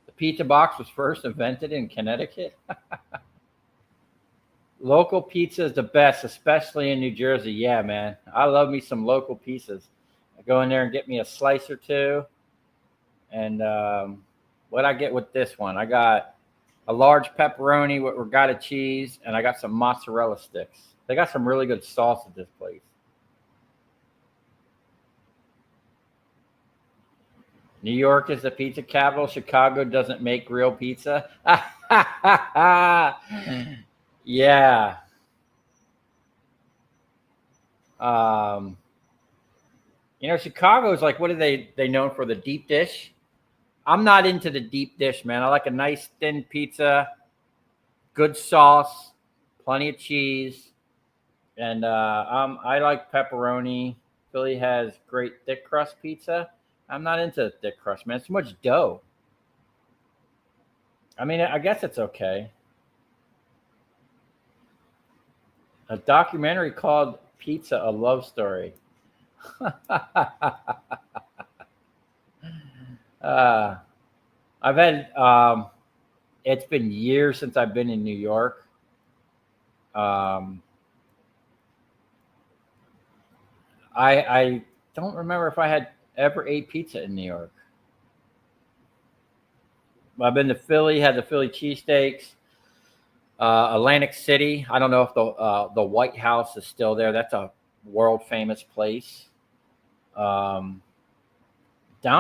The pizza box was first invented in Connecticut. Local pizza is the best, especially in New Jersey. Yeah, man. I love me some local pizzas. I go in there and get me a slice or two. And what I get with this one, I got a large pepperoni with regatta cheese, and I got some mozzarella sticks. They got some really good sauce at this place. New York is the pizza capital. Chicago doesn't make real pizza. Yeah. Chicago is like, what are they known for? The deep dish. I'm not into the deep dish, man. I like a nice thin pizza, good sauce, plenty of cheese, and I like pepperoni. Philly has great thick crust pizza. I'm not into thick crust, man. It's too much dough. I mean, I guess it's okay. A documentary called Pizza, a Love Story. I've had, it's been years since I've been in New York. I don't remember if I had ever ate pizza in New York. I've been to Philly, had the Philly cheesesteaks. Atlantic City. I don't know if the White House is still there. That's a world famous place. Down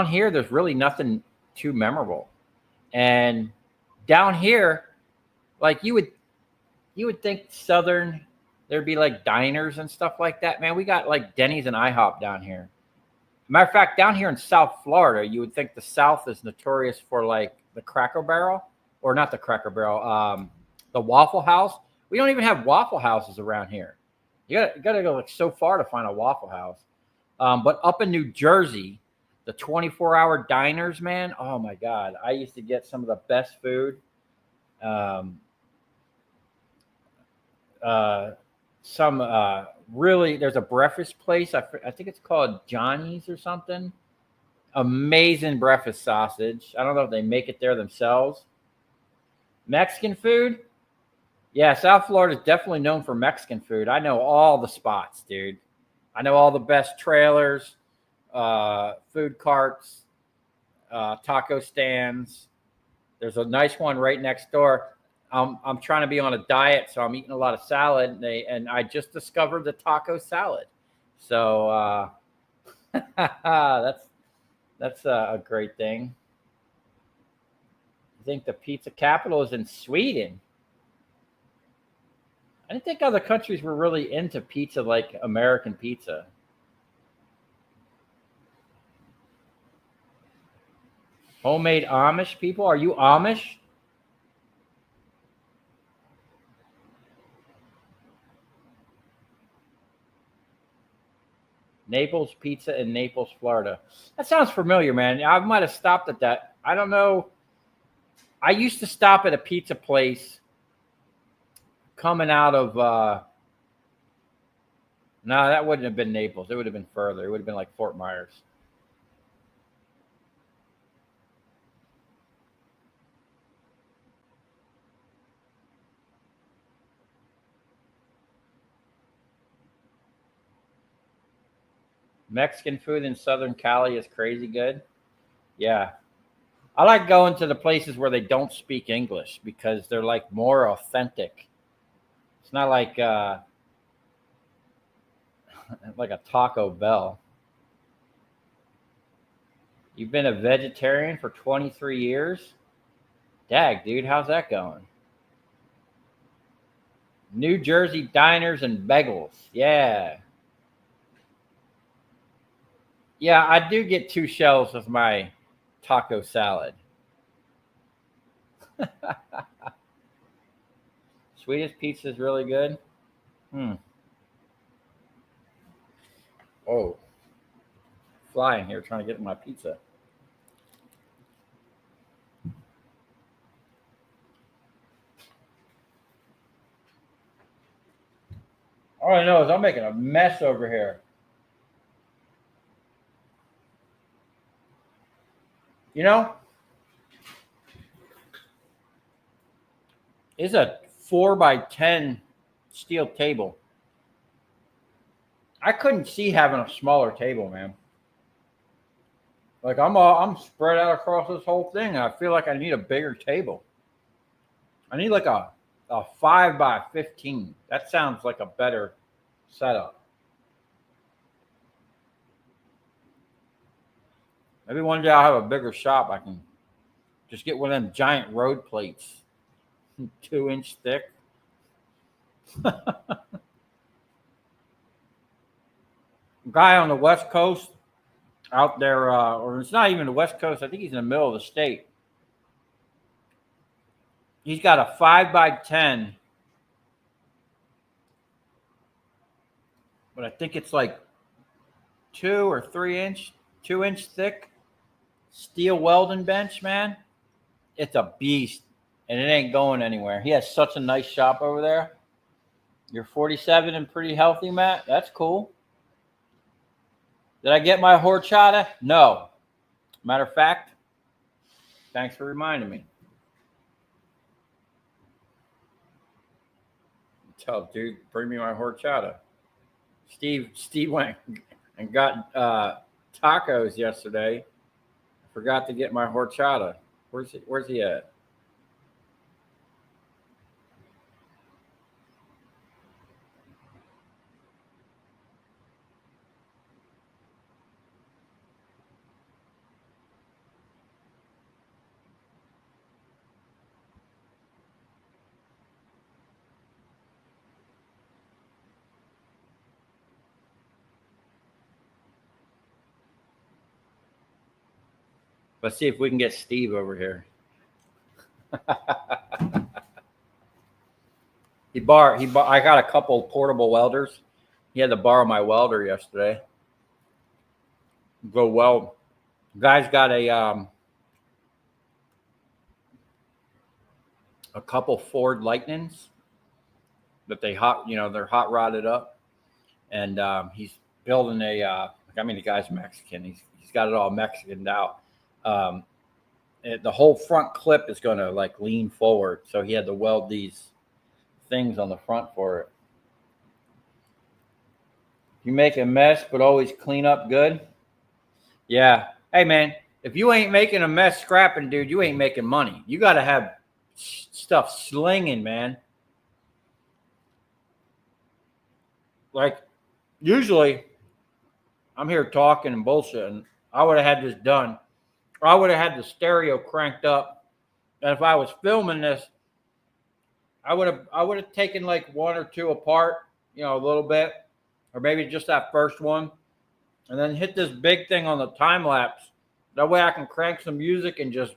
here, there's really nothing too memorable. And down here, like you would think Southern, there'd be like diners and stuff like that. Man, we got like Denny's and IHOP down here. Matter of fact, down here in South Florida, you would think the South is notorious for like the Cracker Barrel, or not the Cracker Barrel, the Waffle House. We don't even have Waffle Houses around here. You gotta go like so far to find a Waffle House. But up in New Jersey, the 24-hour diners, man. Oh my God, I used to get some of the best food. Really, there's a breakfast place. I think it's called Johnny's or something. Amazing breakfast sausage. I don't know if they make it there themselves. Mexican food. Yeah, South Florida is definitely known for Mexican food. I know all the spots, dude. I know all the best trailers, food carts, taco stands. There's a nice one right next door. I'm trying to be on a diet, so I'm eating a lot of salad, and I just discovered the taco salad. So that's a great thing. I think the pizza capital is in Sweden. I didn't think other countries were really into pizza like American pizza. Homemade Amish people? Are you Amish? Naples Pizza in Naples, Florida. That sounds familiar, man. I might have stopped at that. I don't know. I used to stop at a pizza place coming out of no, that wouldn't have been Naples. It would have been further. It would have been like Fort Myers. Mexican food in Southern Cali is crazy good. Yeah. I like going to the places where they don't speak English because they're like more authentic. It's not like a Taco Bell. You've been a vegetarian for 23 years? Dag, dude, how's that going? New Jersey diners and bagels. Yeah. Yeah, I do get 2 shells of my taco salad. Swedish pizza is really good. Hmm. Oh, flying here trying to get my pizza. All I know is I'm making a mess over here. You know, it's a 4x10 steel table. I couldn't see having a smaller table, man. Like I'm spread out across this whole thing. And I feel like I need a bigger table. I need like a 5x15. That sounds like a better setup. Maybe one day I'll have a bigger shop. I can just get one of them giant road plates, 2-inch thick. Guy on the West Coast out there, or it's not even the West Coast. I think he's in the middle of the state. He's got a 5x10, but I think it's like 2 inch thick steel welding bench, man. It's a beast, and it ain't going anywhere. He has such a nice shop over there. You're 47 and pretty healthy, Matt. That's cool. Did I get my horchata? No. Matter of fact, thanks for reminding me. Tell dude, bring me my horchata. Steve went and got tacos yesterday. Forgot to get my horchata. Where's he at? Let's see if we can get Steve over here. I got a couple portable welders. He had to borrow my welder yesterday. Go weld. Guy's got a couple Ford Lightnings that they're hot rodded up, and he's building the guy's Mexican. He's got it all Mexicaned out. The whole front clip is going to like lean forward, so he had to weld these things on the front for it. You make a mess, but always clean up good. Yeah. Hey, man, if you ain't making a mess scrapping, dude, you ain't making money. You got to have stuff slinging, man. Like, usually, I'm here talking and bullshitting. I would have had this done. I would have had the stereo cranked up. And if I was filming this, I would have taken like one or two apart, a little bit, or maybe just that first one, and then hit this big thing on the time lapse. That way I can crank some music and just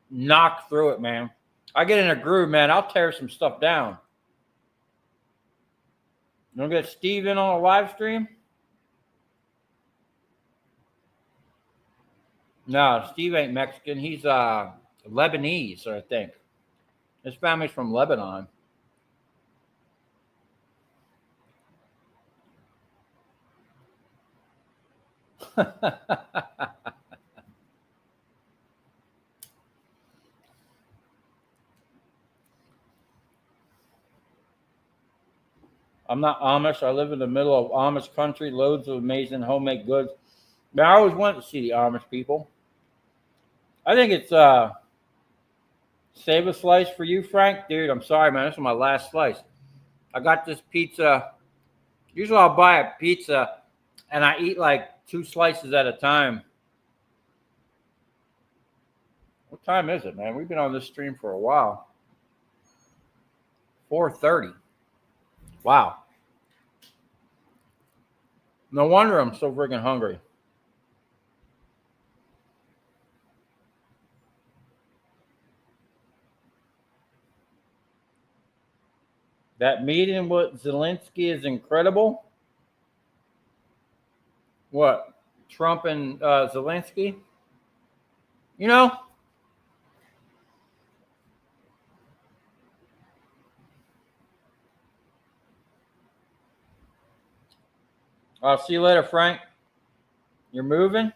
knock through it, man. I get in a groove, man. I'll tear some stuff down. You want to get Steve in on a live stream? No, Steve ain't Mexican. He's Lebanese, I think. His family's from Lebanon. I'm not Amish. I live in the middle of Amish country, loads of amazing homemade goods. But I always wanted to see the Amish people. I think it's save a slice for you, Frank. Dude, I'm sorry, man. This is my last slice. I got this pizza. Usually I'll buy a pizza and I eat like 2 slices at a time. What time is it, man? We've been on this stream for a while. 4:30. Wow. No wonder I'm so freaking hungry. That meeting with Zelensky is incredible. What? Trump and Zelensky? You know, I'll see you later, Frank. You're moving?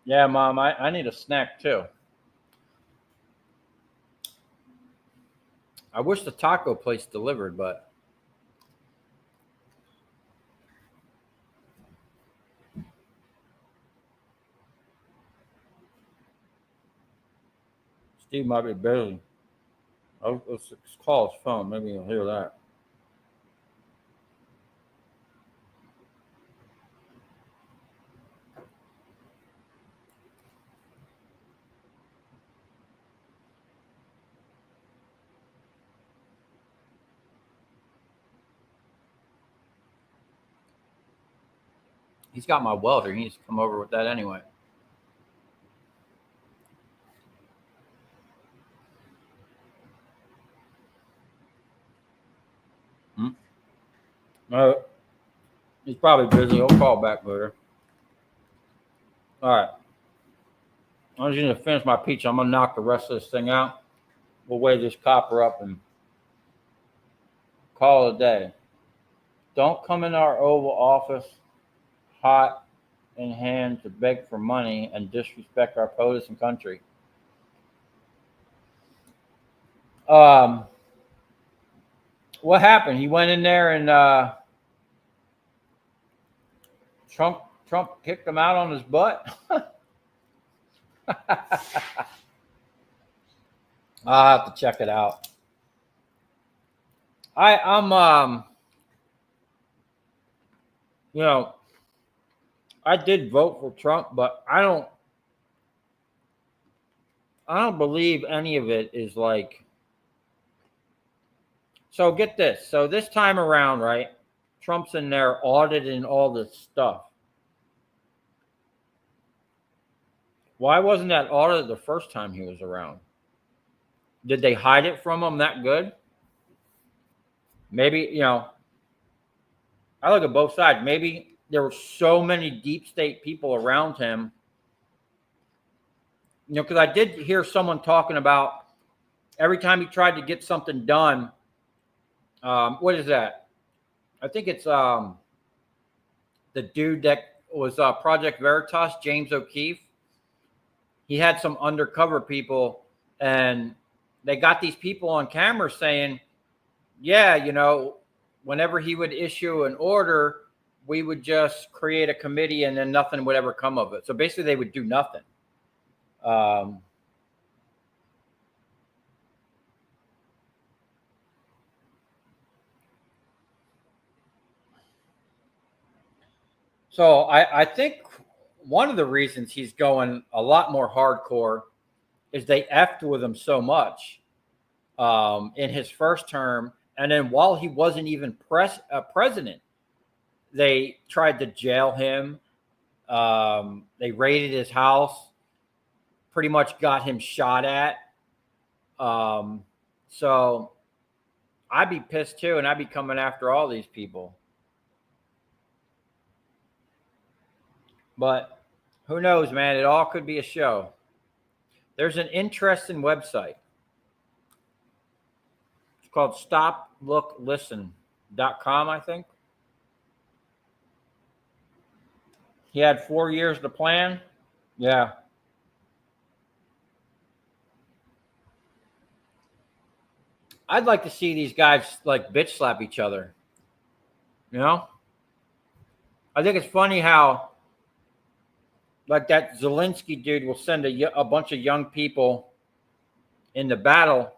Yeah, Mom, I need a snack too. I wish the taco place delivered, but Steve might be busy. Let's call his phone. Maybe he'll hear that. He's got my welder. He needs to come over with that anyway. Hmm? He's probably busy. He'll call back later. All right. I just need to finish my pizza. I'm going to knock the rest of this thing out. We'll weigh this copper up and call it a day. Don't come in our Oval Office hot in hand to beg for money and disrespect our police and country. What happened? He went in there and Trump kicked him out on his butt. I'll have to check it out. I'm I did vote for Trump, but I don't believe any of it is like. So get this. So this time around, right? Trump's in there auditing all this stuff. Why wasn't that audited the first time he was around? Did they hide it from him that good? Maybe, I look at both sides. Maybe there were so many deep state people around him. Because I did hear someone talking about every time he tried to get something done. What is that? I think it's the dude that was Project Veritas, James O'Keefe. He had some undercover people, and they got these people on camera saying, yeah, whenever he would issue an order, we would just create a committee and then nothing would ever come of it. So basically they would do nothing. So I think one of the reasons he's going a lot more hardcore is they effed with him so much in his first term. And then while he wasn't even president, they tried to jail him. They raided his house, pretty much got him shot at. So I'd be pissed too, and I'd be coming after all these people. But who knows, man? It all could be a show. There's an interesting website. It's called stoplooklisten.com, I think. He had 4 years to plan. Yeah. I'd like to see these guys like bitch slap each other. You know? I think it's funny how like that Zelensky dude will send a bunch of young people into battle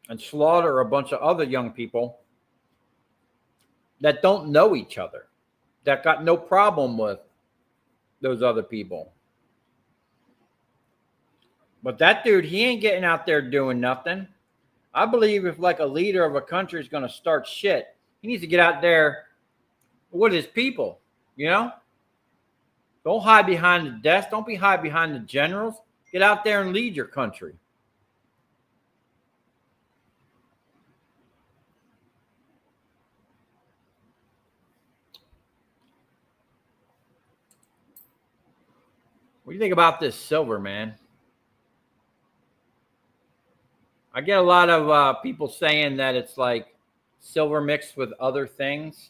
and slaughter a bunch of other young people that don't know each other, that got no problem with those other people. But that dude, he ain't getting out there doing nothing. I believe if like a leader of a country is going to start shit, he needs to get out there with his people, you know? Don't hide behind the desk. Don't be hide behind the generals. Get out there and lead your country. What do you think about this silver, man? I get a lot of people saying that it's like silver mixed with other things.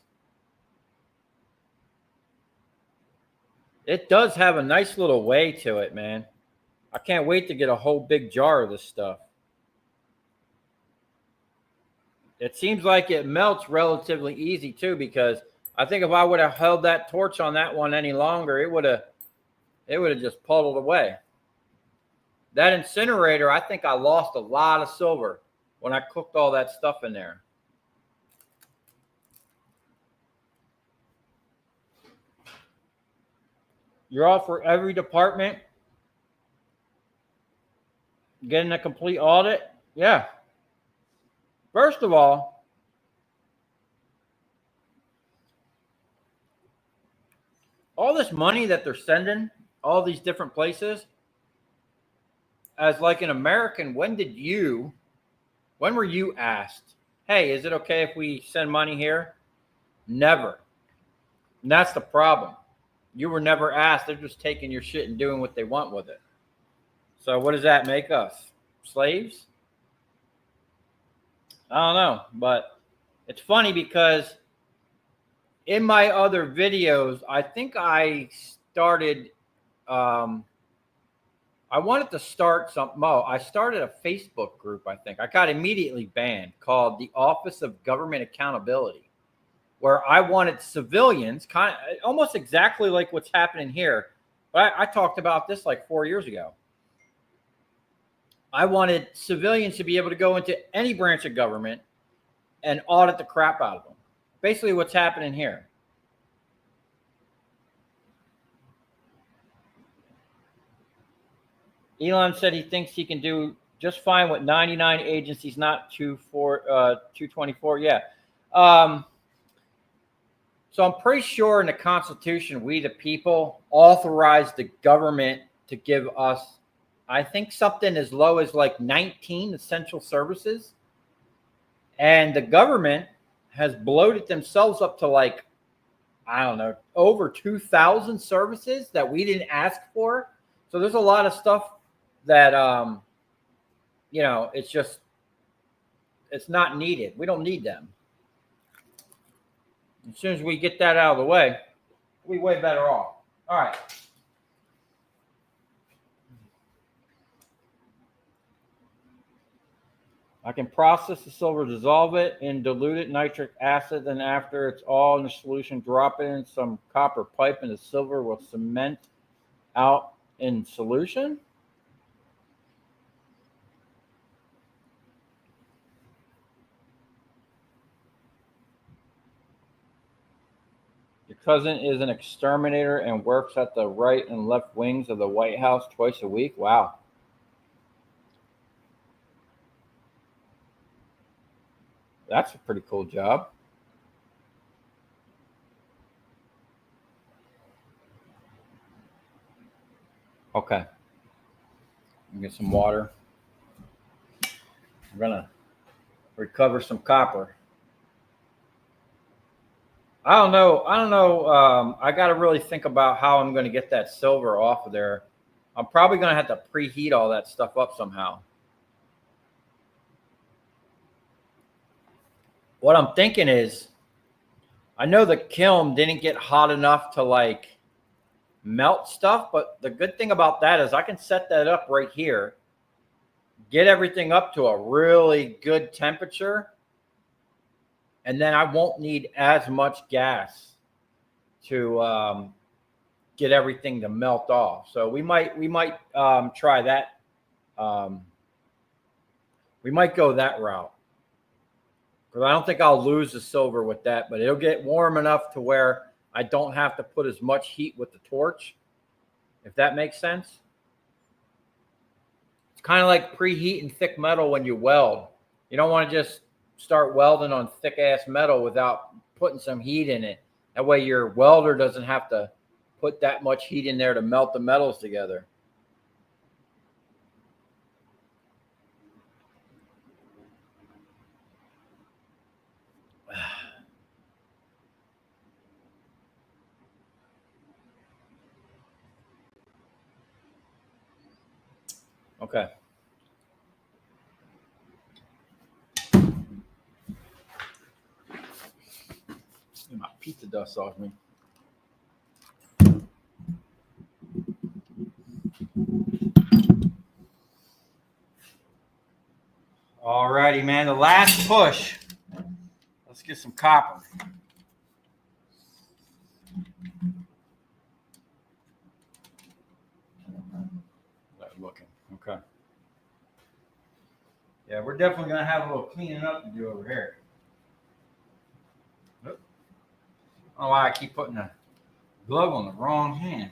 It does have a nice little way to it, man. I can't wait to get a whole big jar of this stuff. It seems like it melts relatively easy too, because I think if I would have held that torch on that one any longer, it would have just puddled away. That incinerator, I think I lost a lot of silver when I cooked all that stuff in there. You're all for every department getting a complete audit? Yeah. First of all this money that they're sending, all these different places, as like an American, when were you asked, hey, is it okay if we send money here? Never. And that's the problem. You were never asked. They're just taking your shit and doing what they want with it. So what does that make us? Slaves? I don't know. But it's funny because in my other videos, I think I started, I wanted to start something. I started a Facebook group, I think. I got immediately banned, called the Office of Government Accountability, where I wanted civilians, kind of almost exactly like what's happening here. But I talked about this like 4 years ago. I wanted civilians to be able to go into any branch of government and audit the crap out of them. Basically what's happening here. Elon said he thinks he can do just fine with 99 agencies, not 224. Yeah. So I'm pretty sure in the Constitution, we the people authorized the government to give us, I think, something as low as like 19 essential services. And the government has bloated themselves up to like, I don't know, over 2,000 services that we didn't ask for. So there's a lot of stuff that, it's not needed. We don't need them. As soon as we get that out of the way, we're way better off. All right. I can process the silver, dissolve it in diluted nitric acid, and after it's all in the solution, drop it in some copper pipe, and the silver will cement out in solution. Cousin is an exterminator and works at the right and left wings of the White House twice a week. Wow. That's a pretty cool job. Okay. Get some water. I'm gonna recover some copper. I don't know. I got to really think about how I'm going to get that silver off of there. I'm probably going to have to preheat all that stuff up somehow. What I'm thinking is, I know the kiln didn't get hot enough to like melt stuff, but the good thing about that is I can set that up right here, get everything up to a really good temperature, and then I won't need as much gas to get everything to melt off. So we might try that. We might go that route, because I don't think I'll lose the silver with that, but it'll get warm enough to where I don't have to put as much heat with the torch, if that makes sense. It's kind of like preheating thick metal when you weld. You don't want to just start welding on thick ass metal without putting some heat in it. That way your welder doesn't have to put that much heat in there to melt the metals together. Okay. Get my pizza dust off me. All righty, man. The last push. Let's get some copper. Looking. Okay. Yeah, we're definitely going to have a little cleaning up to do over here. Oop. I don't know why I keep putting the glove on the wrong hand.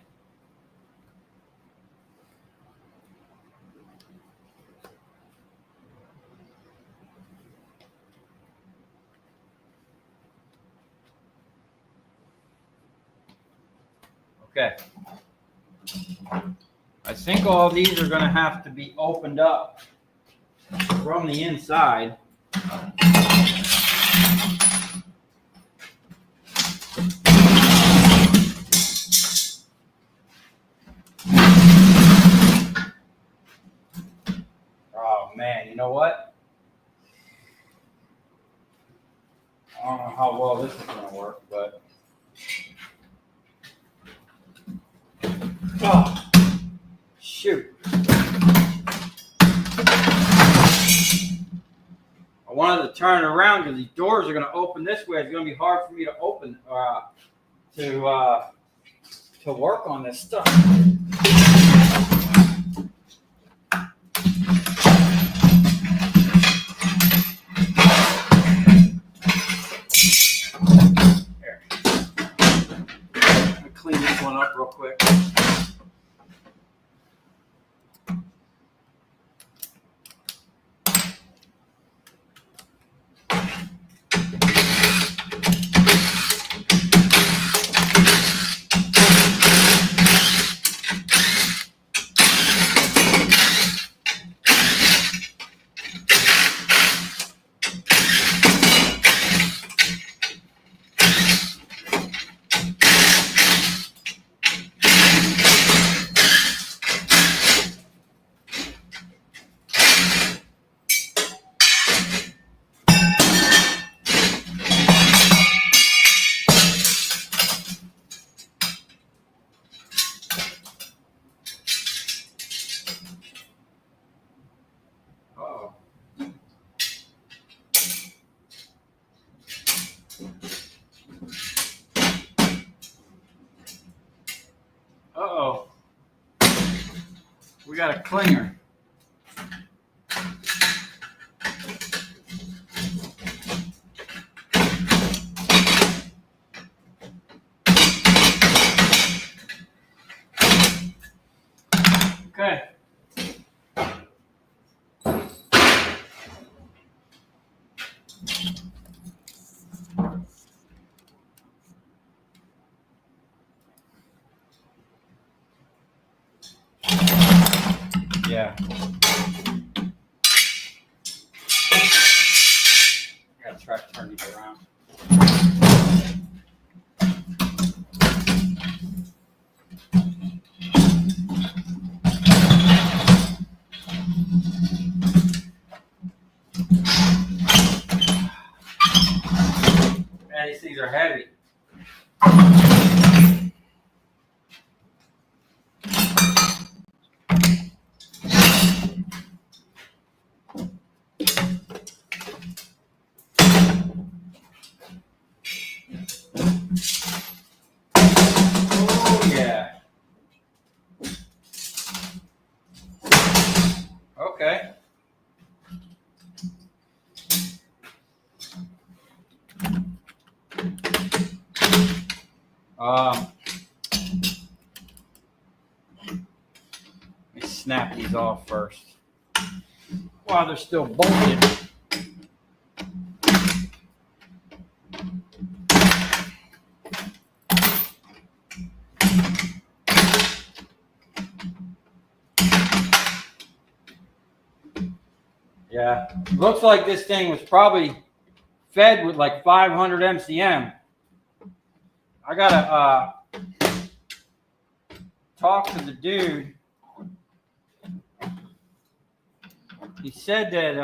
Okay. I think all these are going to have to be opened up from the inside. Oh man, you know what? I don't know how well this is going to work, but oh, shoot. I wanted to turn it around because these doors are going to open this way. It's going to be hard for me to open to work on this stuff. Here. Let me clean this one up real quick. Uh-oh. We got a clinger. Okay. Yeah. I gotta try to turn these around. Man, these things are heavy. Oh yeah. Okay. Let me snap these off first while they're still bolted. Yeah, looks like this thing was probably fed with like 500 MCM. I gotta talk to the dude. He said that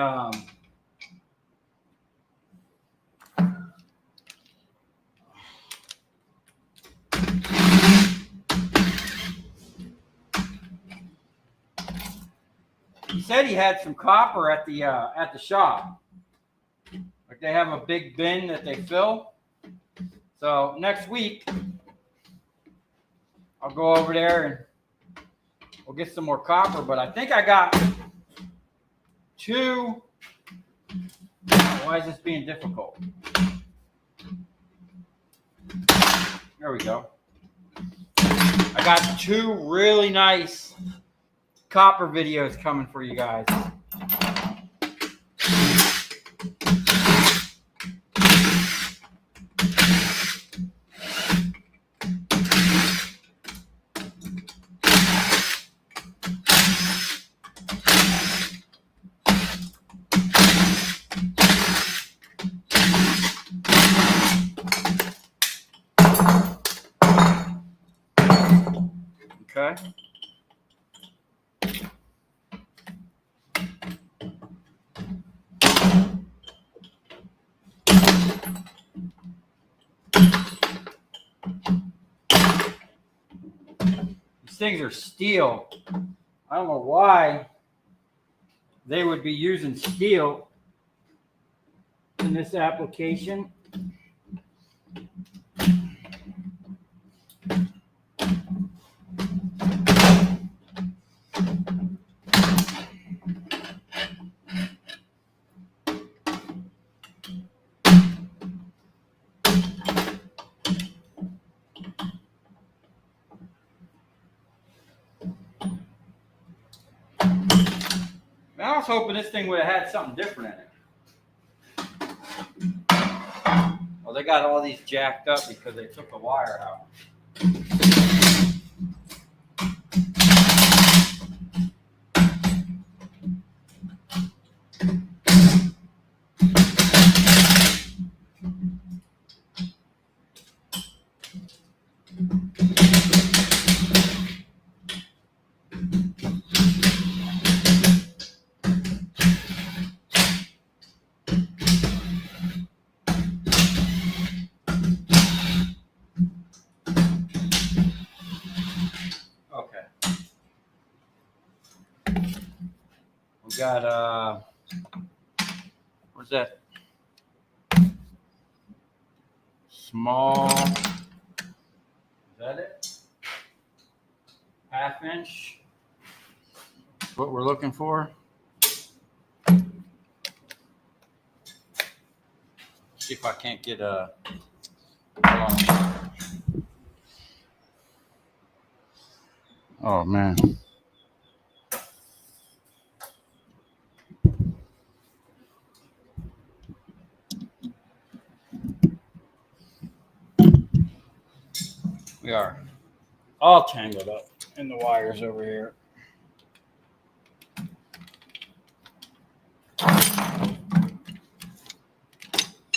he had some copper at the shop. Like they have a big bin that they fill. So next week I'll go over there and we'll get some more copper. But I think I got two. Why is this being difficult? There we go. I got two really nice copper videos coming for you guys. Okay. These things are steel. I don't know why they would be using steel in this application. I was hoping this thing would have had something different in it. Well, they got all these jacked up because they took the wire out. We got what's that? Small. Is that it? 1/2 inch. That's what we're looking for. See if I can't get a. Oh man. We are all tangled up in the wires over here.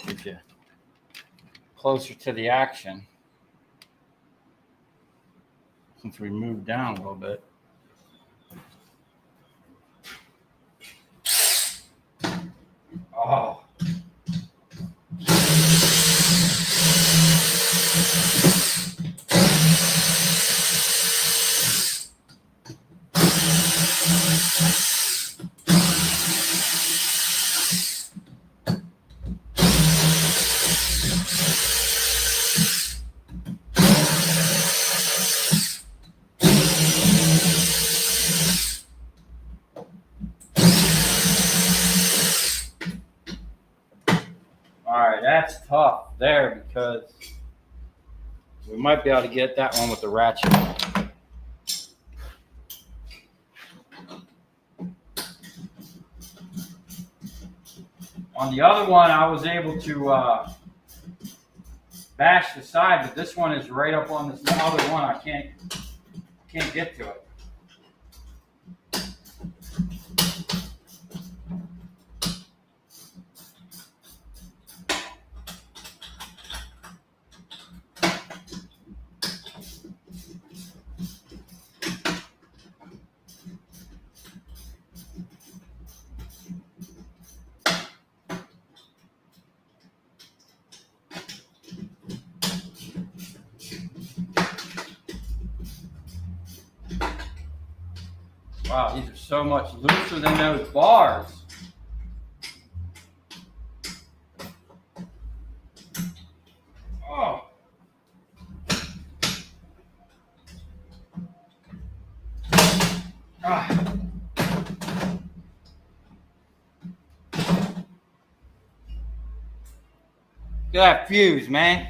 Get you closer to the action since we moved down a little bit. Oh. All right, that's tough there because we might be able to get that one with the ratchet. On the other one, I was able to bash the side, but this one is right up on this other one. I can't get to it. Wow, these are so much looser than those bars. Oh. Ah. Look at that fuse, man.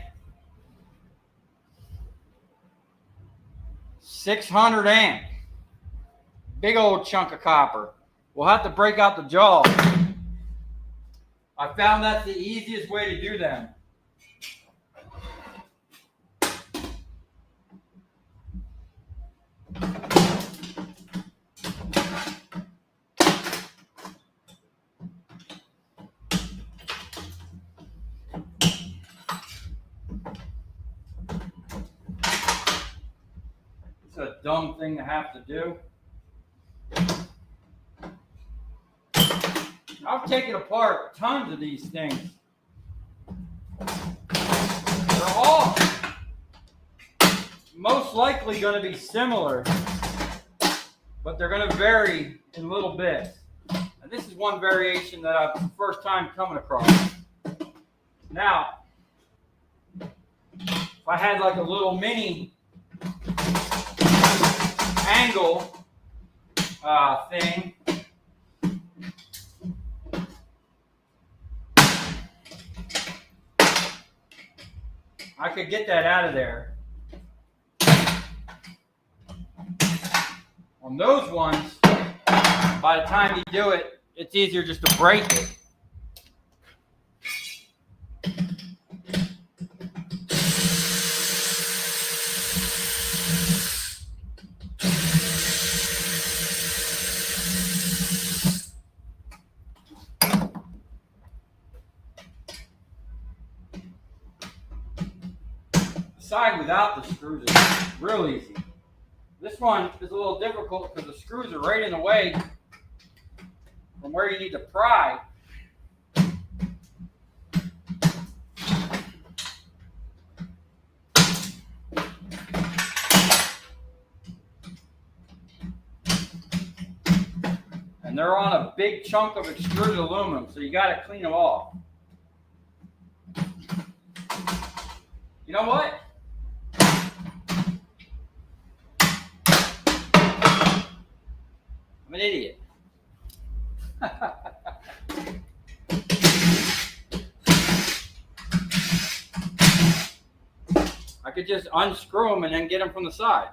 600 amp. Big old chunk of copper. We'll have to break out the jaw. I found that's the easiest way to do them. It's a dumb thing to have to do. I've taken apart tons of these things. They're all most likely going to be similar, but they're going to vary in little bits. And this is one variation that I've first time coming across. Now, if I had like a little mini angle thing, I could get that out of there. On those ones, by the time you do it, it's easier just to break it. Side without the screws is real easy. This one is a little difficult because the screws are right in the way from where you need to pry. And they're on a big chunk of extruded aluminum, so you got to clean them off. You know what? I'm an idiot. I could just unscrew them and then get them from the side.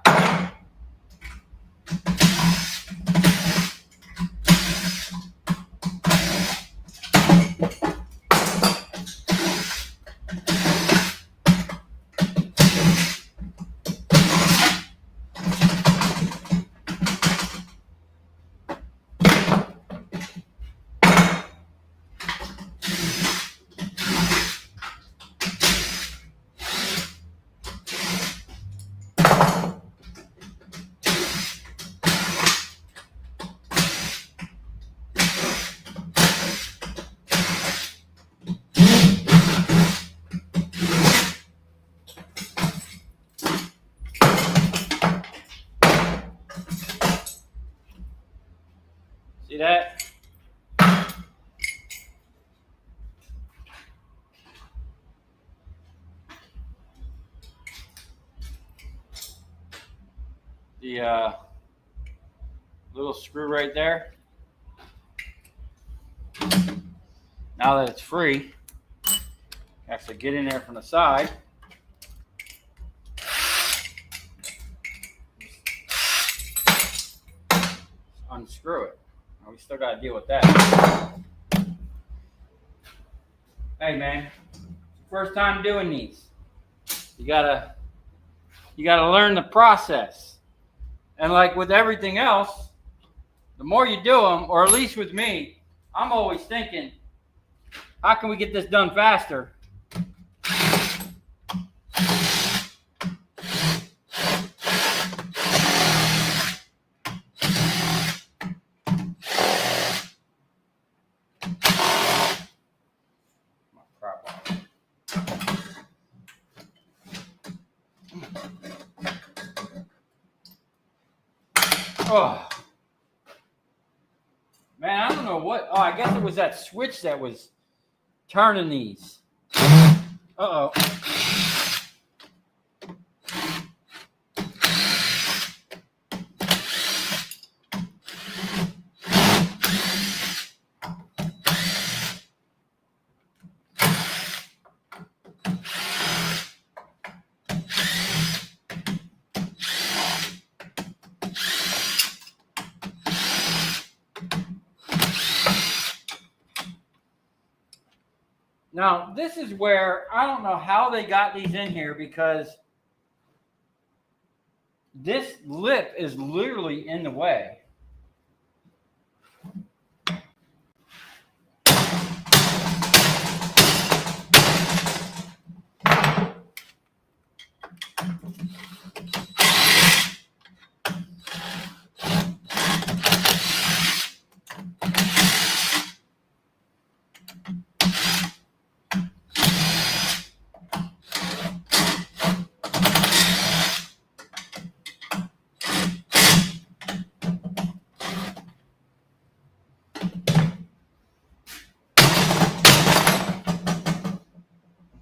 See that? The little screw right there. Now that it's free, actually get in there from the side. Unscrew it. Now we still got to deal with that. Hey man, first time doing these. You gotta learn the process. And like with everything else, the more you do them, or at least with me, I'm always thinking, how can we get this done faster? Oh. Man, I don't know what. Oh, I guess it was that switch that was turning these. Uh-oh. Now, this is where I don't know how they got these in here, because this lip is literally in the way.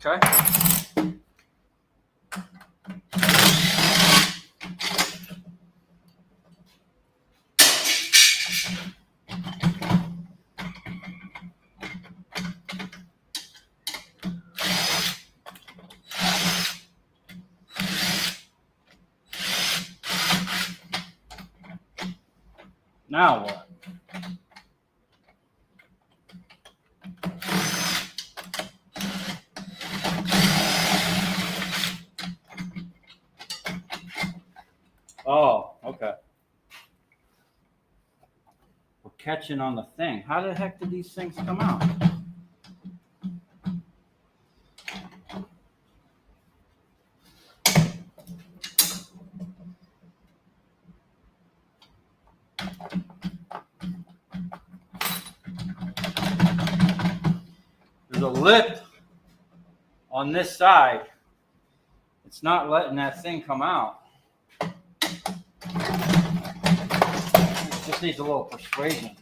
Okay. Now what? Oh, okay. We're catching on the thing. How the heck did these things come out? There's a lip on this side. It's not letting that thing come out. It just needs a little persuasion.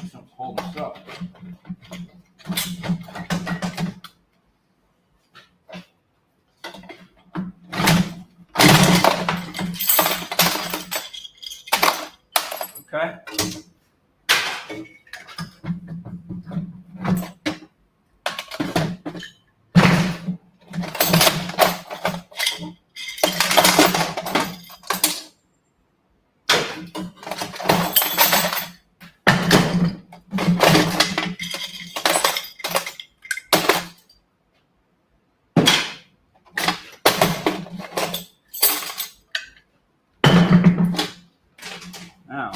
Something's holding us up. Okay. Now,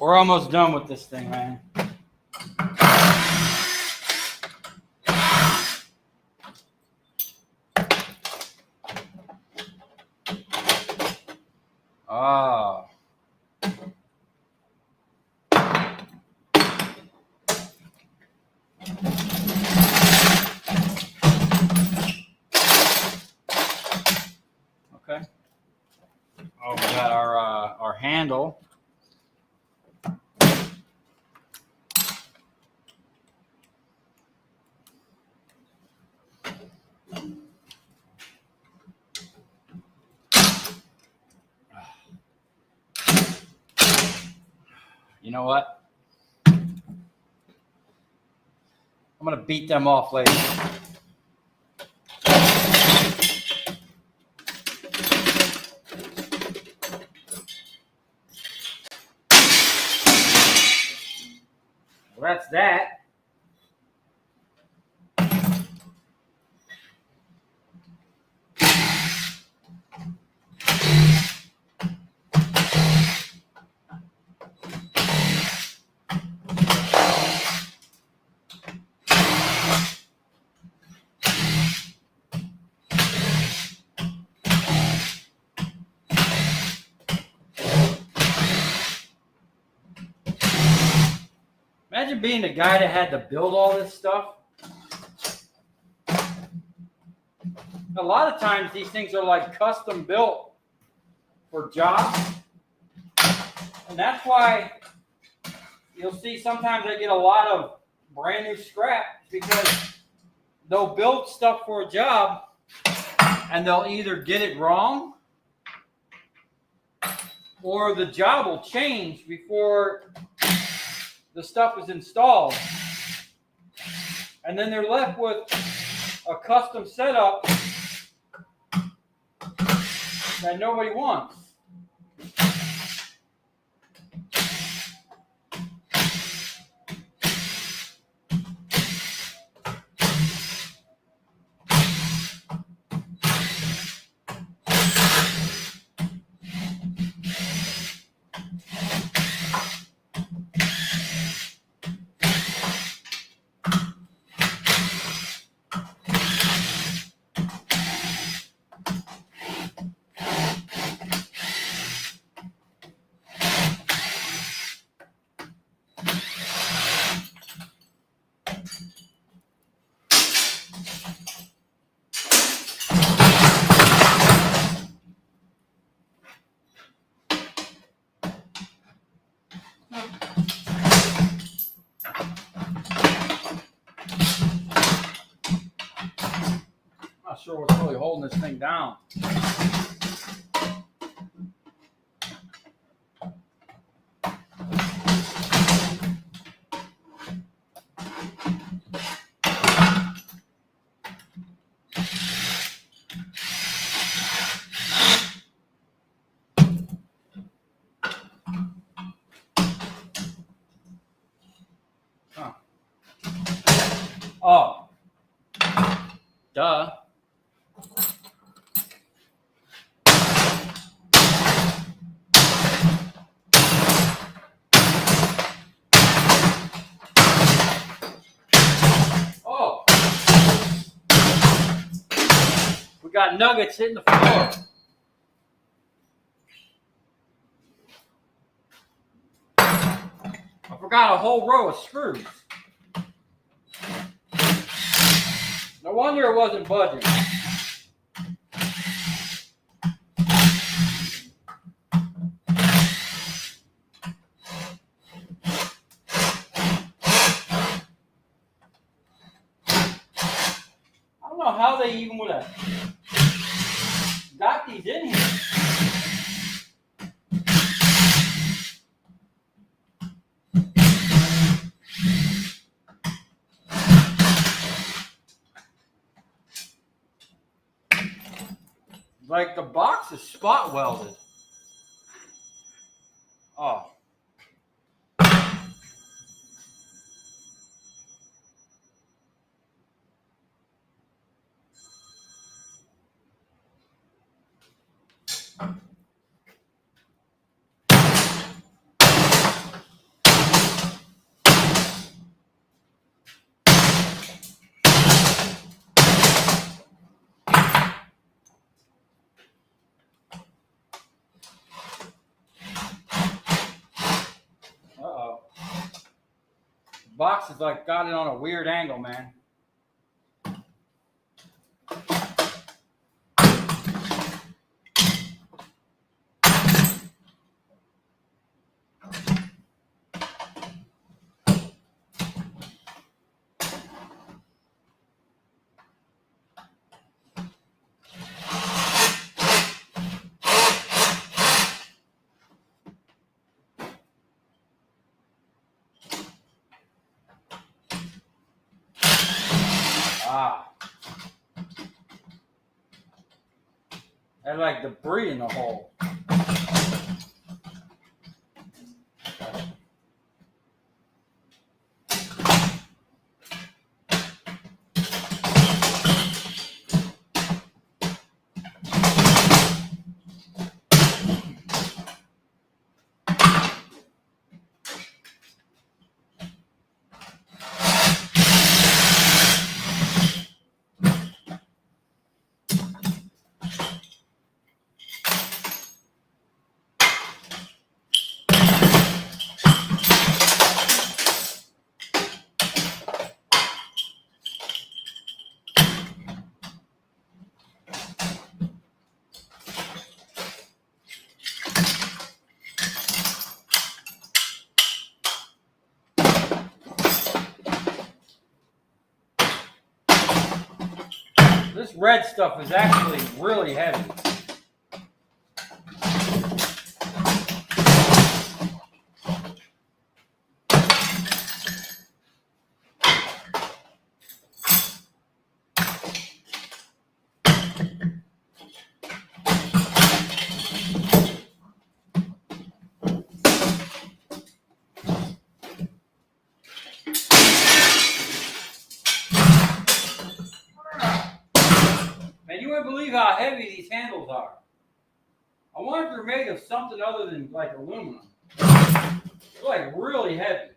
We're almost done with this thing, man. Ah. Okay. Oh, we got our handle. You know what? I'm gonna beat them off later. Well, that's that. Imagine being the guy that had to build all this stuff. A lot of times these things are like custom built for jobs. And that's why you'll see sometimes I get a lot of brand new scrap, because they'll build stuff for a job and they'll either get it wrong or the job will change before the stuff is installed. And then they're left with a custom setup that nobody wants. Not sure what's really holding this thing down. Huh. Oh. Duh. Oh. We got nuggets hitting the floor. I forgot a whole row of screws. No wonder it wasn't budging. I don't know how they even would have got these in here. Like the box is spot welded. Oh. box is like got it on a weird angle, man. Had like debris in the hole. This red stuff is actually really heavy. You wouldn't believe how heavy these handles are. I wonder if they're made of something other than like aluminum. They're like really heavy.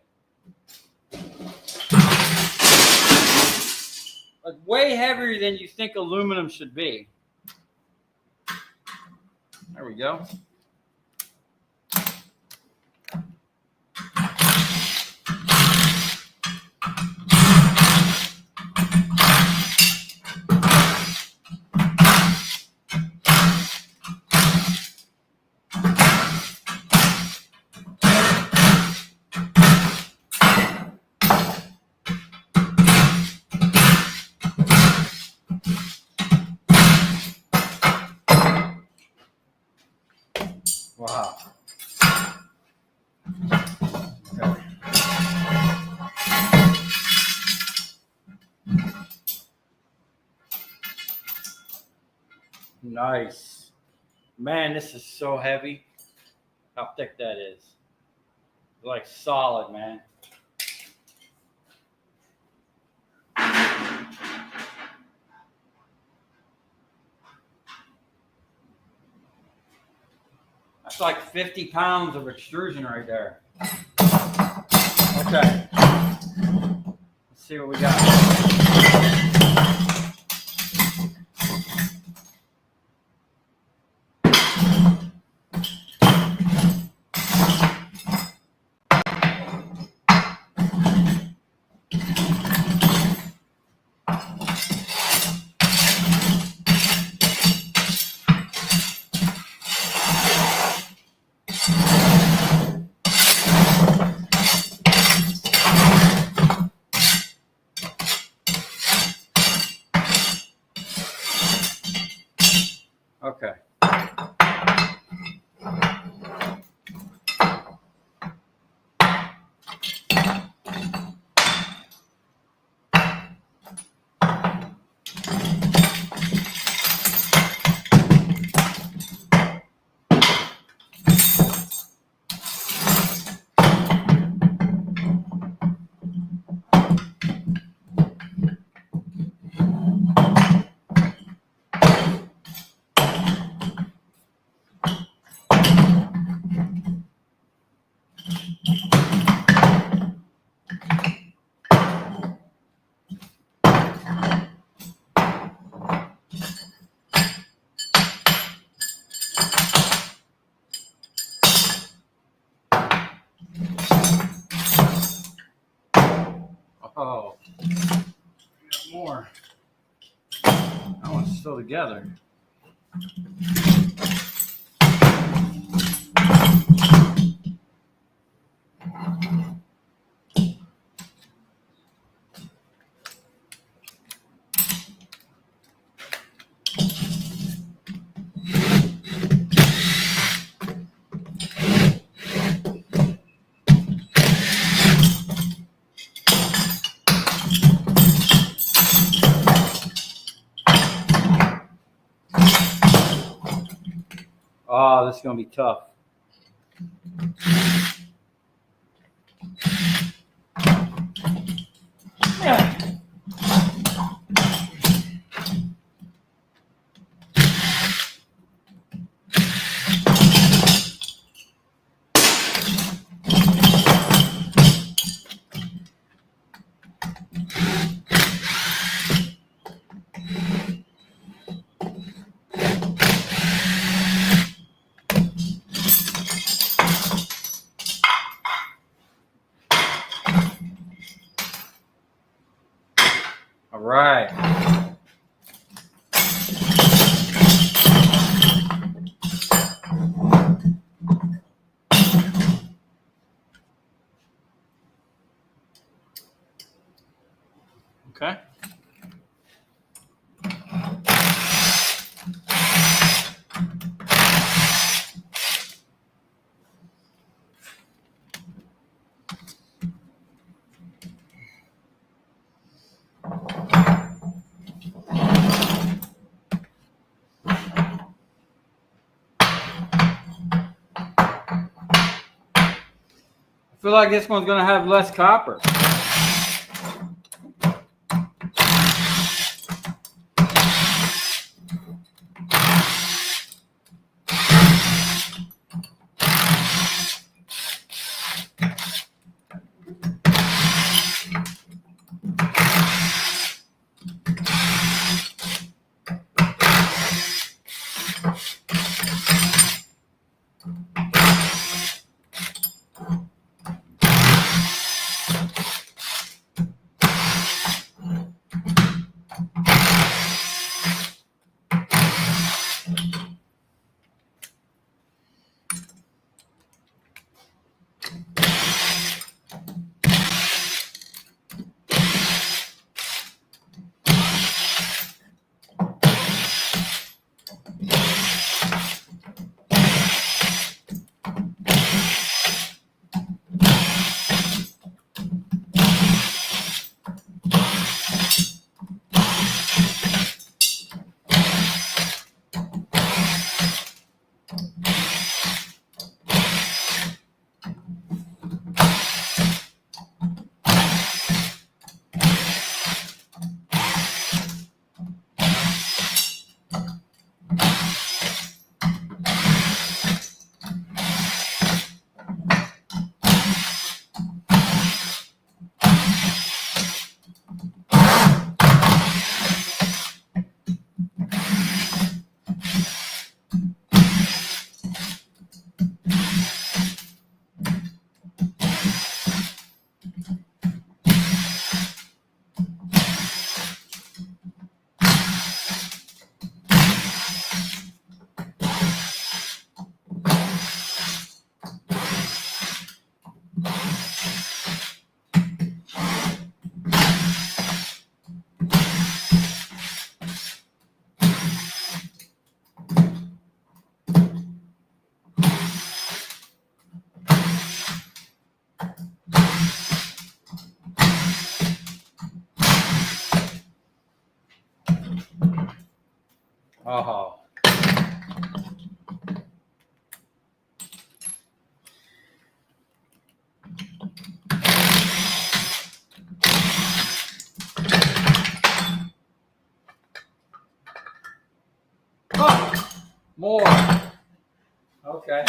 Like way heavier than you think aluminum should be. There we go. Wow. Okay. Nice. Man, this is so heavy. How thick that is. Like solid, man. That's like 50 pounds of extrusion right there. Okay. Let's see what we got. Okay. still together. Oh, this is going to be tough. All right. Okay. I feel like this one's going to have less copper. Oh. Oh, more. Okay.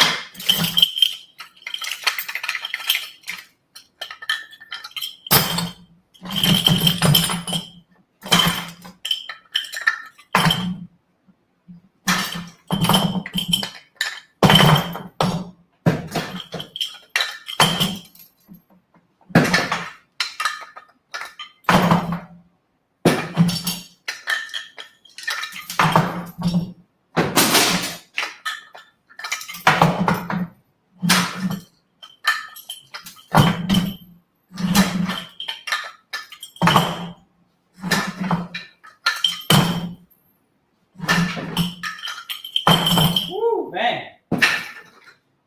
Woo, man.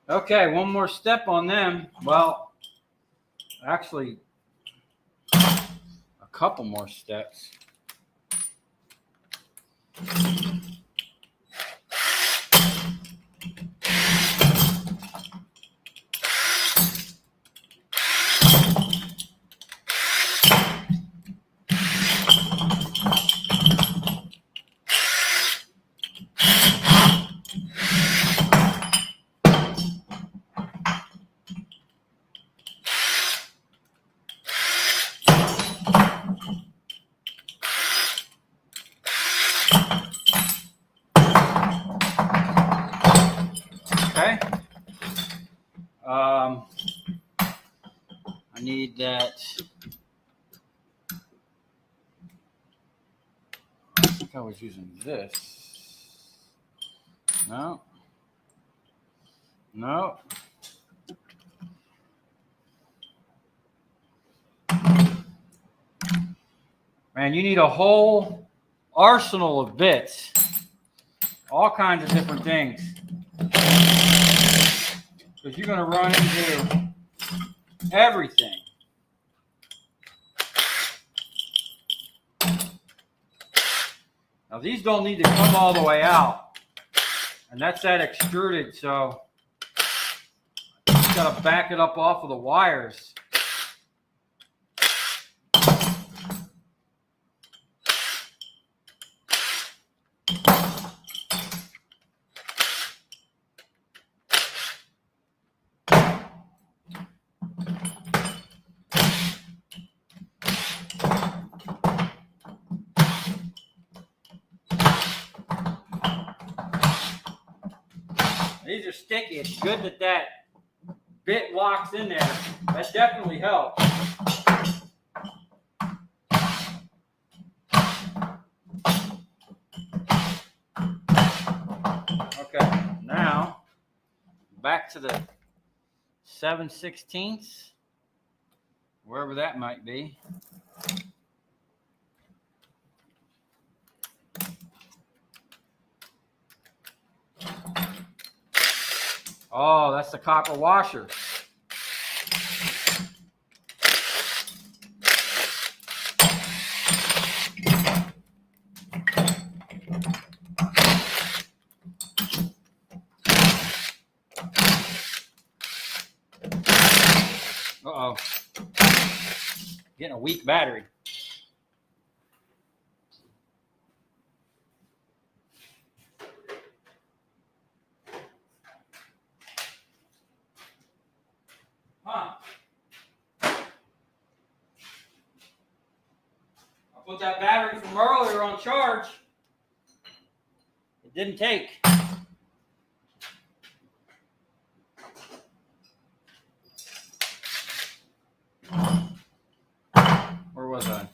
Okay, one more step on them. Well, actually, a couple more steps. Okay. I need that. I think I was using this. No. No. Man, you need a whole arsenal of bits. All kinds of different things. Because you're going to run into everything. Now, these don't need to come all the way out. And that's that extruded, so you got to back it up off of the wires. These are sticky. It's good that that bit locks in there. That definitely helps. Okay, now back to the 7/16, wherever that might be. Oh, that's the copper washer. Uh-oh. Getting a weak battery. Huh. I put that battery from earlier on charge. It didn't take. Where was I?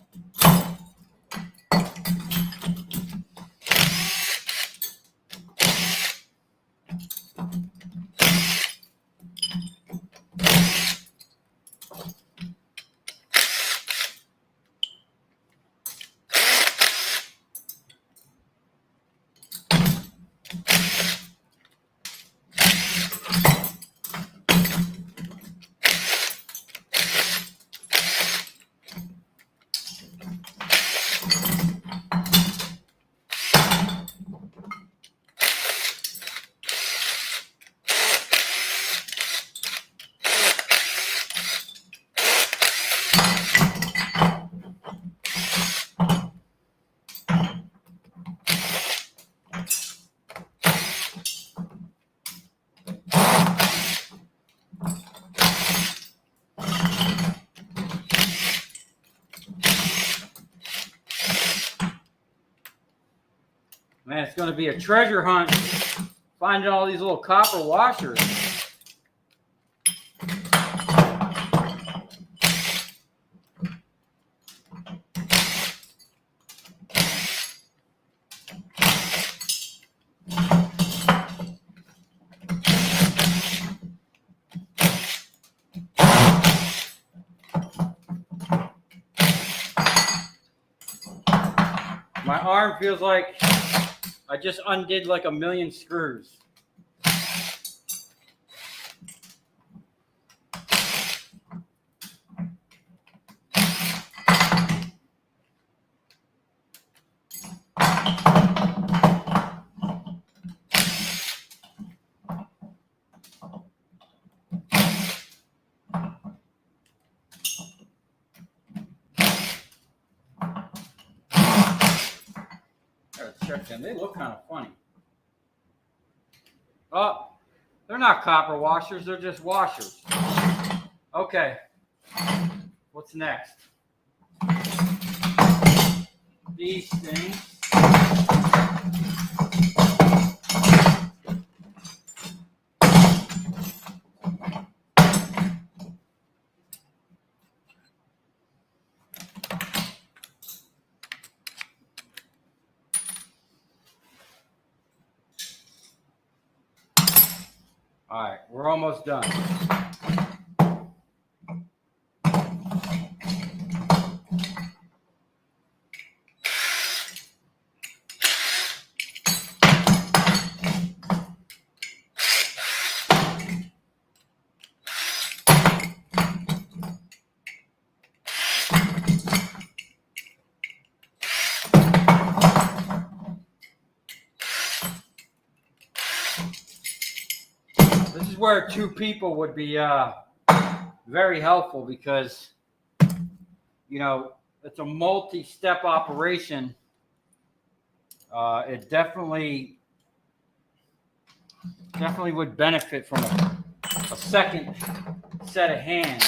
Man, it's going to be a treasure hunt finding all these little copper washers. My arm feels like I just undid like a million screws. check them. They look kind of funny. Oh, they're not copper washers. They're just washers. Okay. What's next? These things. All right, we're almost done. This is where two people would be very helpful because, you know, it's a multi-step operation. It definitely would benefit from a second set of hands.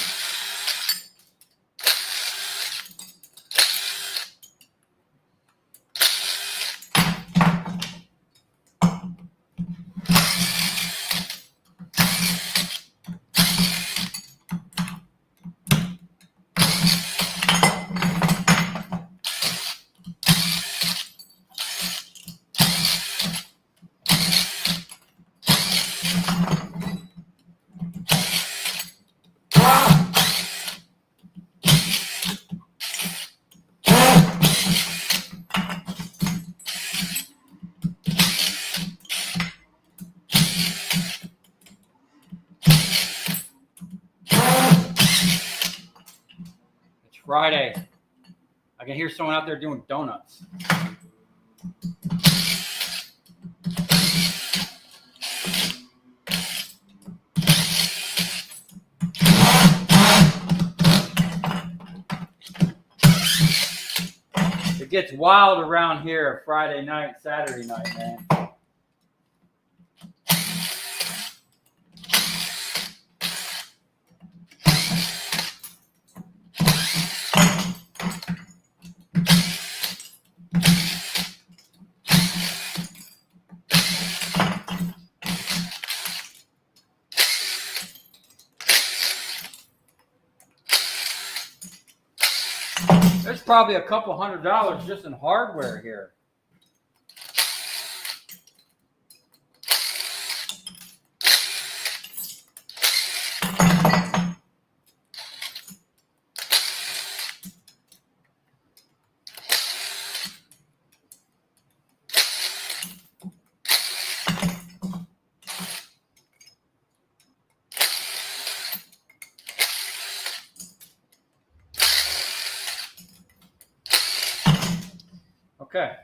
Friday. I can hear someone out there doing donuts. It gets wild around here Friday night, Saturday night, man. There's probably a couple $100 just in hardware here. Okay.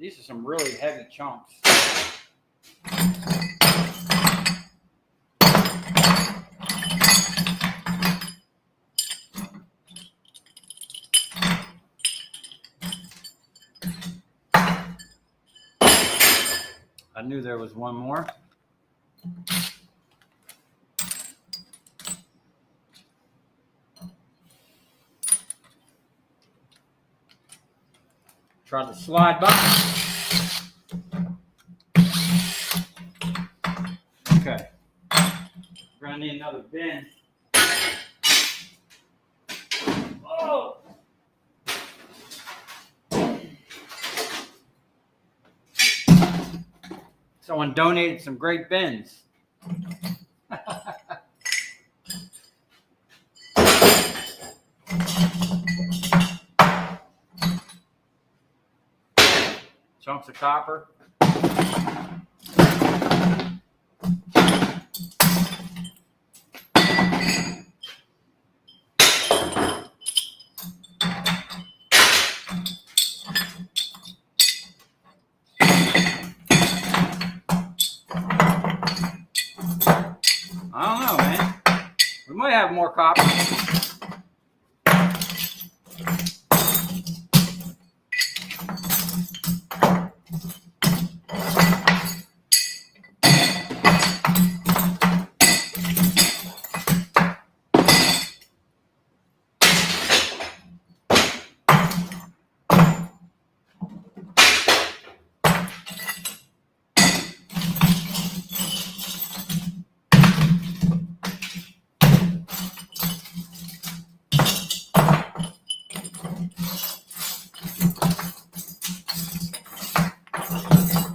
These are some really heavy chunks. I knew there was one more. Try to slide by. Okay. We're gonna need another bin. Oh! Someone donated some great bins. Chunks of copper. I don't know, man. We might have more copper.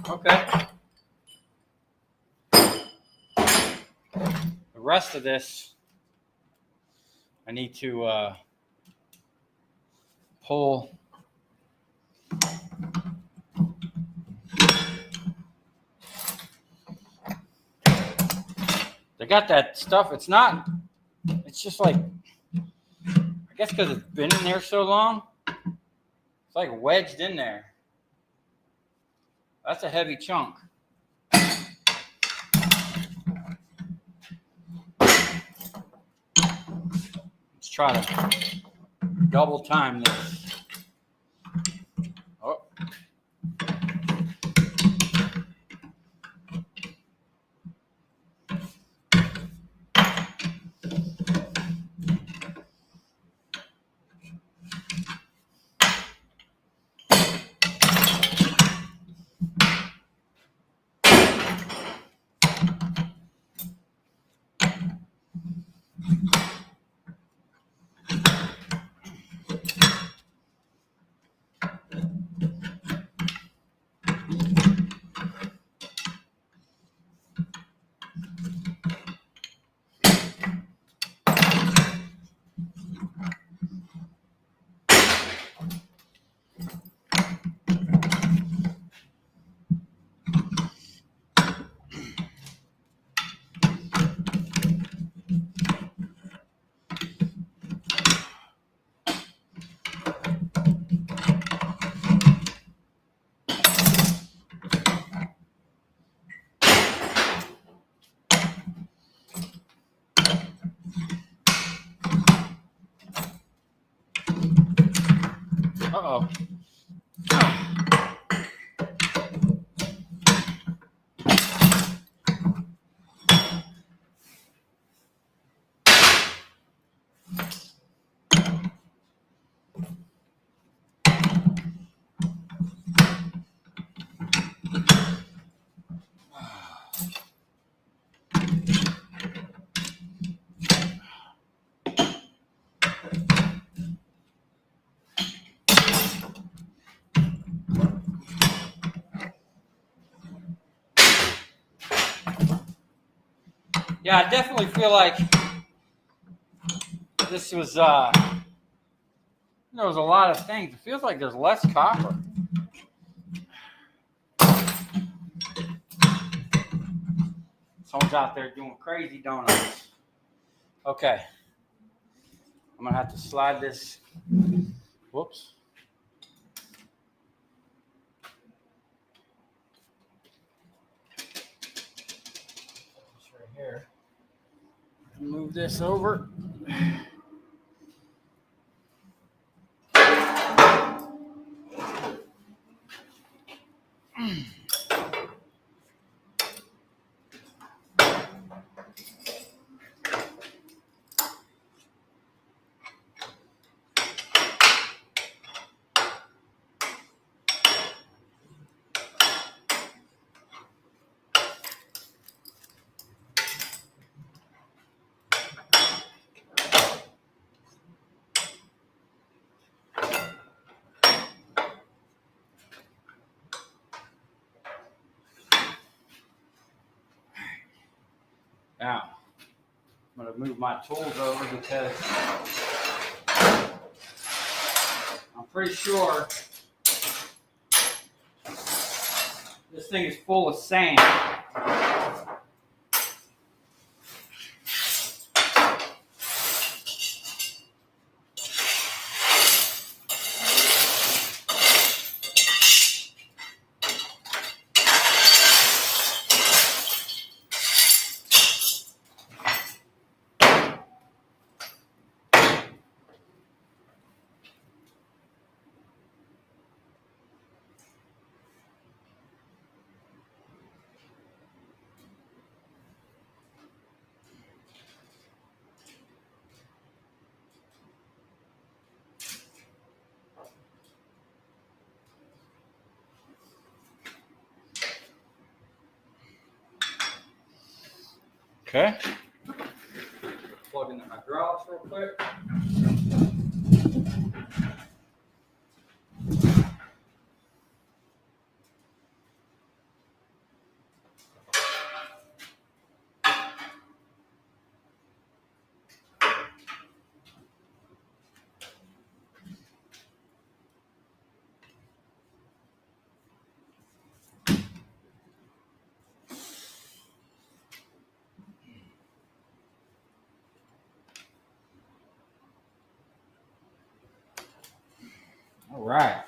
Okay. The rest of this, I need to pull. They got that stuff. It's not. It's just like, I guess because it's been in there so long, it's like wedged in there. That's a heavy chunk. Let's try to double time this. Oh. Uh-oh. Yeah, I definitely feel like this was, there was a lot of things. It feels like there's less copper. Someone's out there doing crazy donuts. Okay. I'm going to have to slide this. Whoops. It's right here. Move this over. Now, I'm going to move my tools over because I'm pretty sure this thing is full of sand. Okay. Plug in the hydraulics real quick. All right.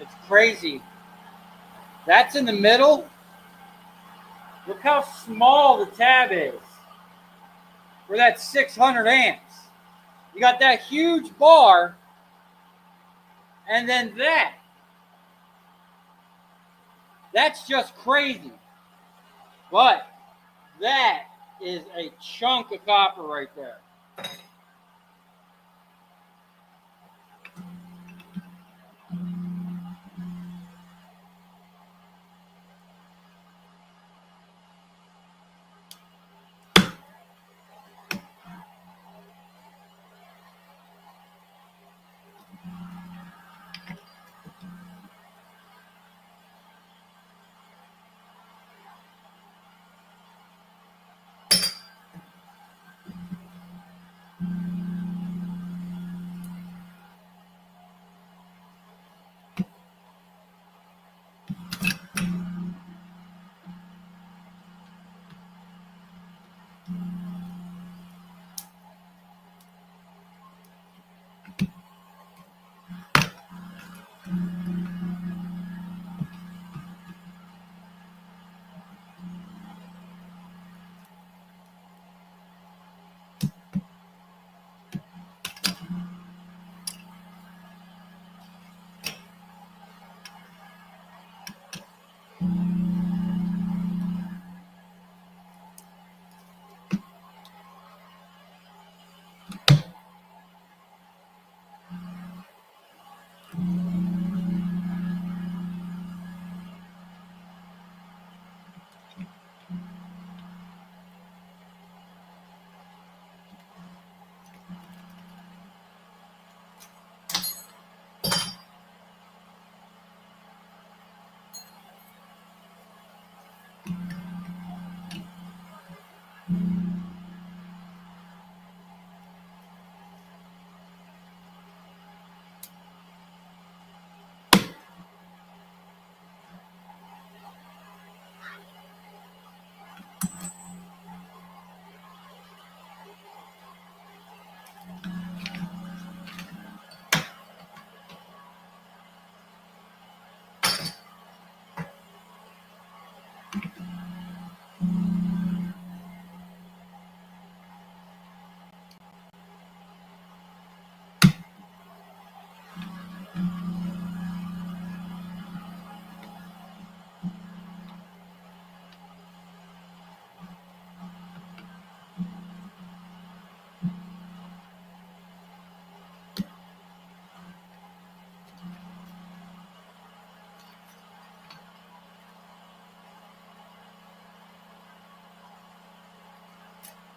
It's crazy. That's in the middle. Look how small the tab is for that 600 amps. You got that huge bar, and then that. That's just crazy. But that is a chunk of copper right there.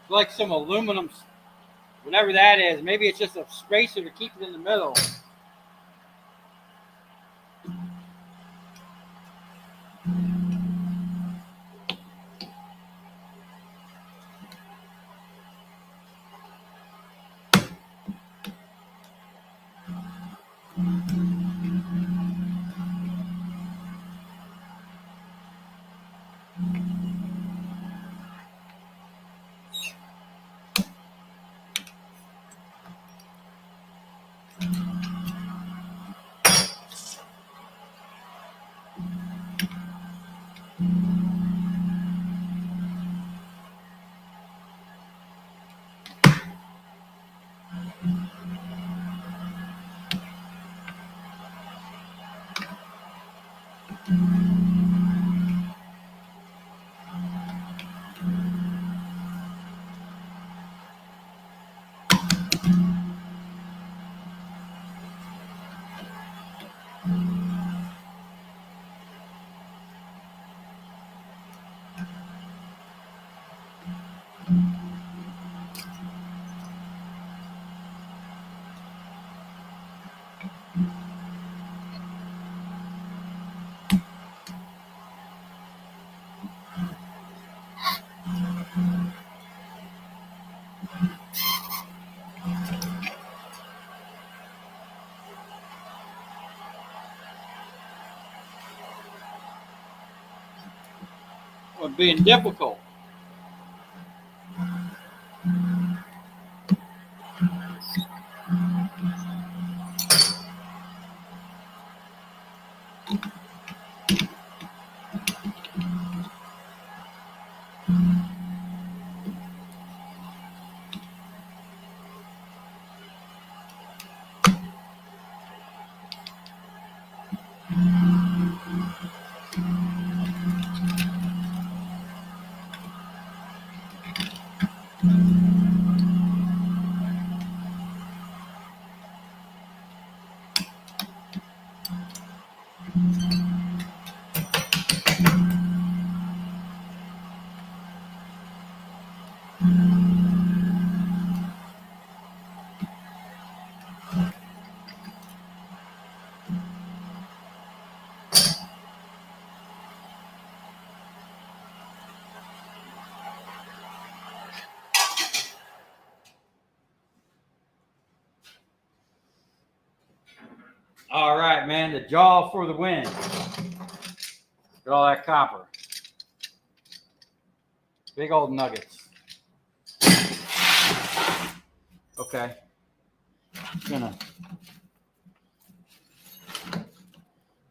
like some aluminum, whatever that is. Maybe it's just a spacer to keep it in the middle. Or being difficult. All right, man, the jaw for the win. Look at all that copper. Big old nuggets. Okay.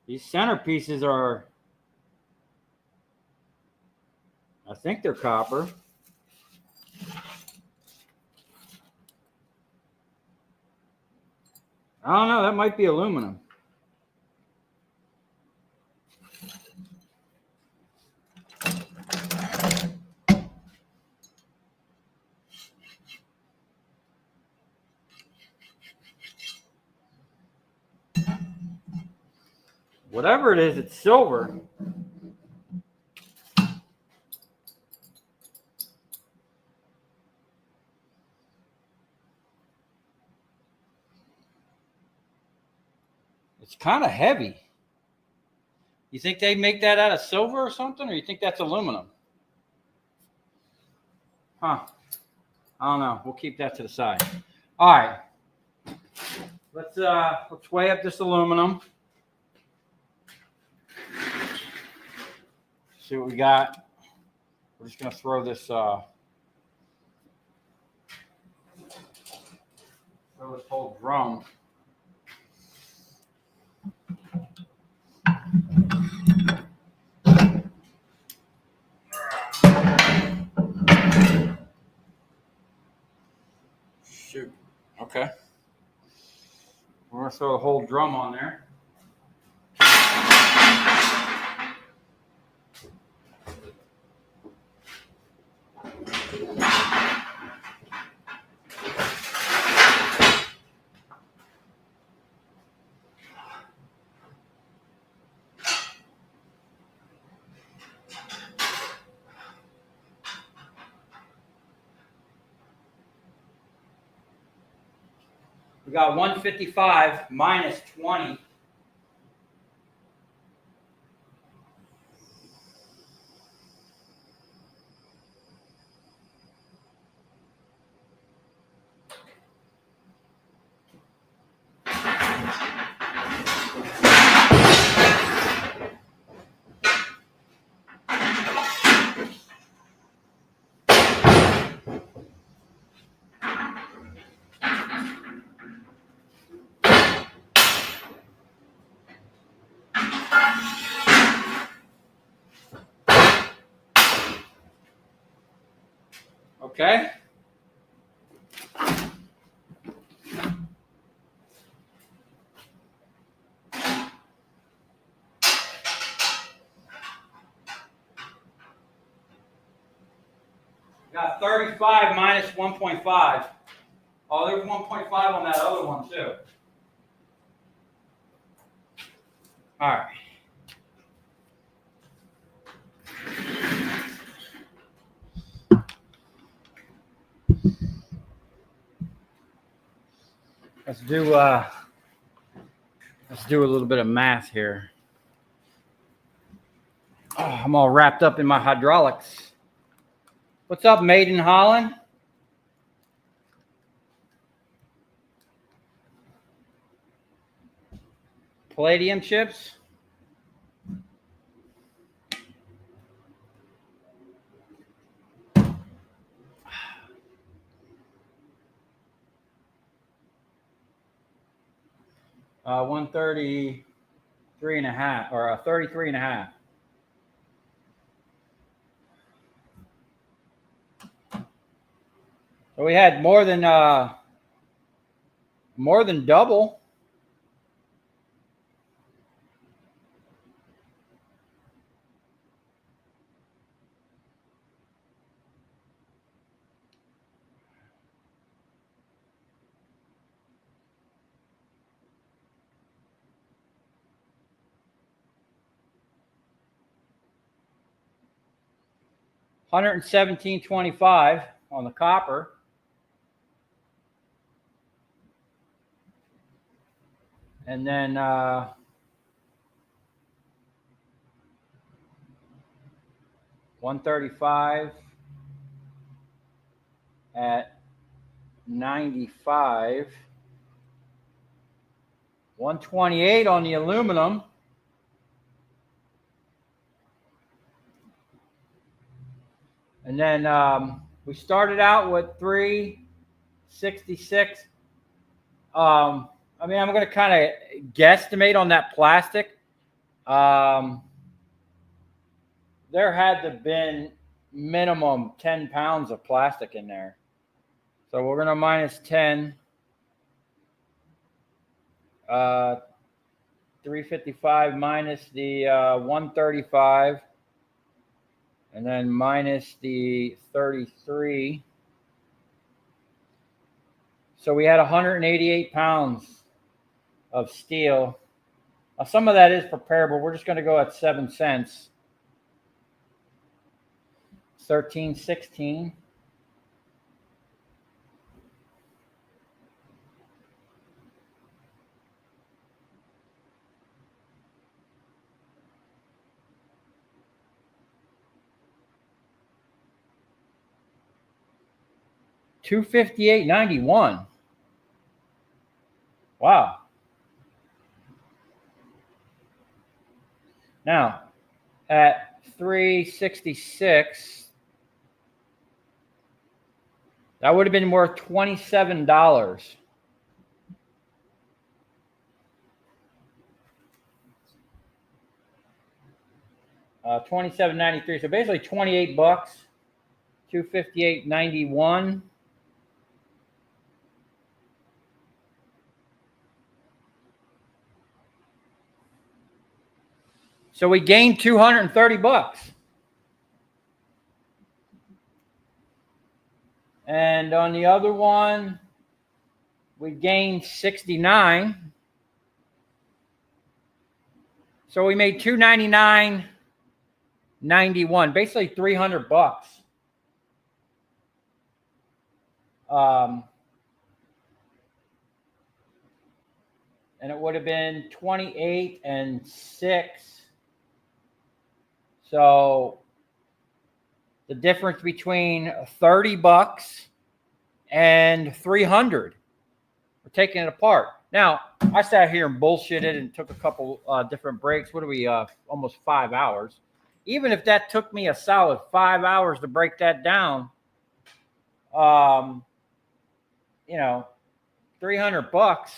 These centerpieces are, I think they're copper. I don't know, that might be aluminum. Whatever it is, it's silver. It's kind of heavy. You think they make that out of silver or something, or you think that's aluminum? Huh. I don't know. We'll keep that to the side. All right. Let's weigh up this aluminum. See what we got. We're just gonna throw this whole drum. Shoot. Okay. We're gonna throw the whole drum on there. We got 155 minus 20. Okay. Got 35 minus 1.5. Oh, there's 1.5 on that other one too. All right. Let's do a little bit of math here. Oh, I'm all wrapped up in my hydraulics. What's up, Made in Holland? Palladium chips. Uh, 133.5 or 33.5. So we had more than double. $117.25 on the copper. And then 135 at 95. 128 on the aluminum. And then we started out with 366. I mean, I'm going to kind of guesstimate on that plastic. There had to have been minimum 10 pounds of plastic in there. So we're going to minus 10. 355 minus the 135. And then minus the 33. So we had 188 pounds of steel. Now, some of that is preparable. We're just going to go at 7 cents. 13.16. $258.91. Wow. Now, at 366, that would have been worth $27. $27.93. So basically 28 bucks. 258.91. So we gained 230 bucks. And on the other one, we gained 69. So we made $299.91, basically 300 bucks. and it would have been 28 and 6. So the difference between $30 and 300. We're taking it apart. Now, I sat here and bullshitted and took a couple different breaks. What are we, almost 5 hours? Even if that took me a solid 5 hours to break that down, you know, $300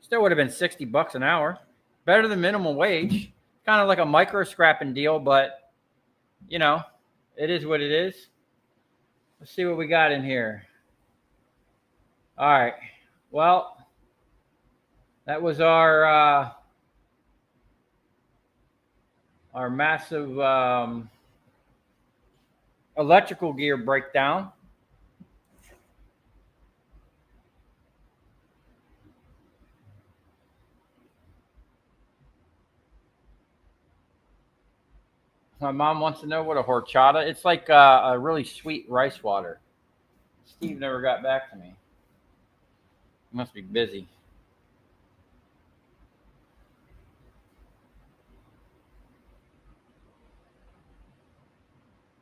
still would have been $60 an hour. Better than minimum wage. Kind of like a micro scrapping deal, but you know, it is what it is. Let's see what we got in here. All right. Well, that was our massive electrical gear breakdown. My mom wants to know what a horchata. It's like a really sweet rice water. Steve never got back to me. He must be busy.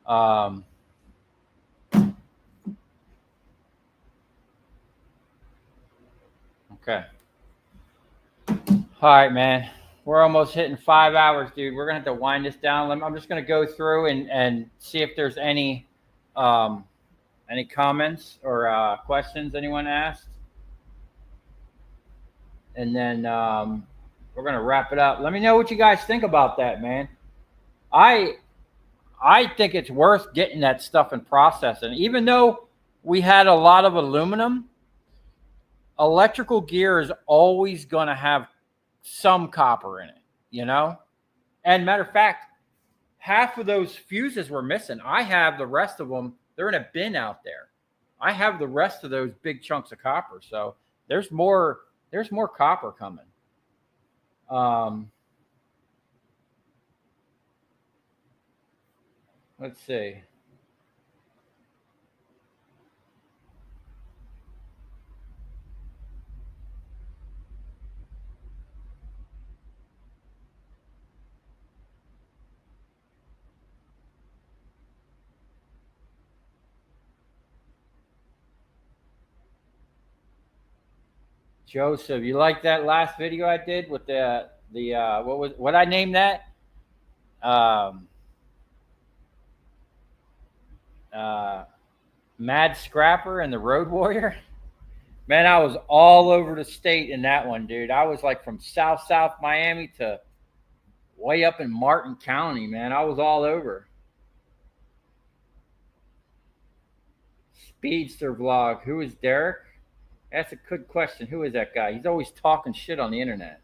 Okay. All right, man. We're almost hitting 5 hours, dude. We're gonna have to wind this down. I'm just gonna go through and see if there's any comments or questions anyone asked, and then we're gonna wrap it up. Let me know what you guys think about that, man. I think it's worth getting that stuff and processing. Even though we had a lot of aluminum, electrical gear is always gonna have some copper in it, you know? And matter of fact, half of those fuses were missing. I have the rest of them. They're in a bin out there. I have the rest of those big chunks of copper. So there's more copper coming. Let's see. Joseph, you like that last video I did with the what I named that? Mad Scrapper and the Road Warrior. Man, I was all over the state in that one, dude. I was like from South Miami to way up in Martin County, man. I was all over. Speedster vlog. Who is Derek? That's a good question. Who is that guy? He's always talking shit on the internet.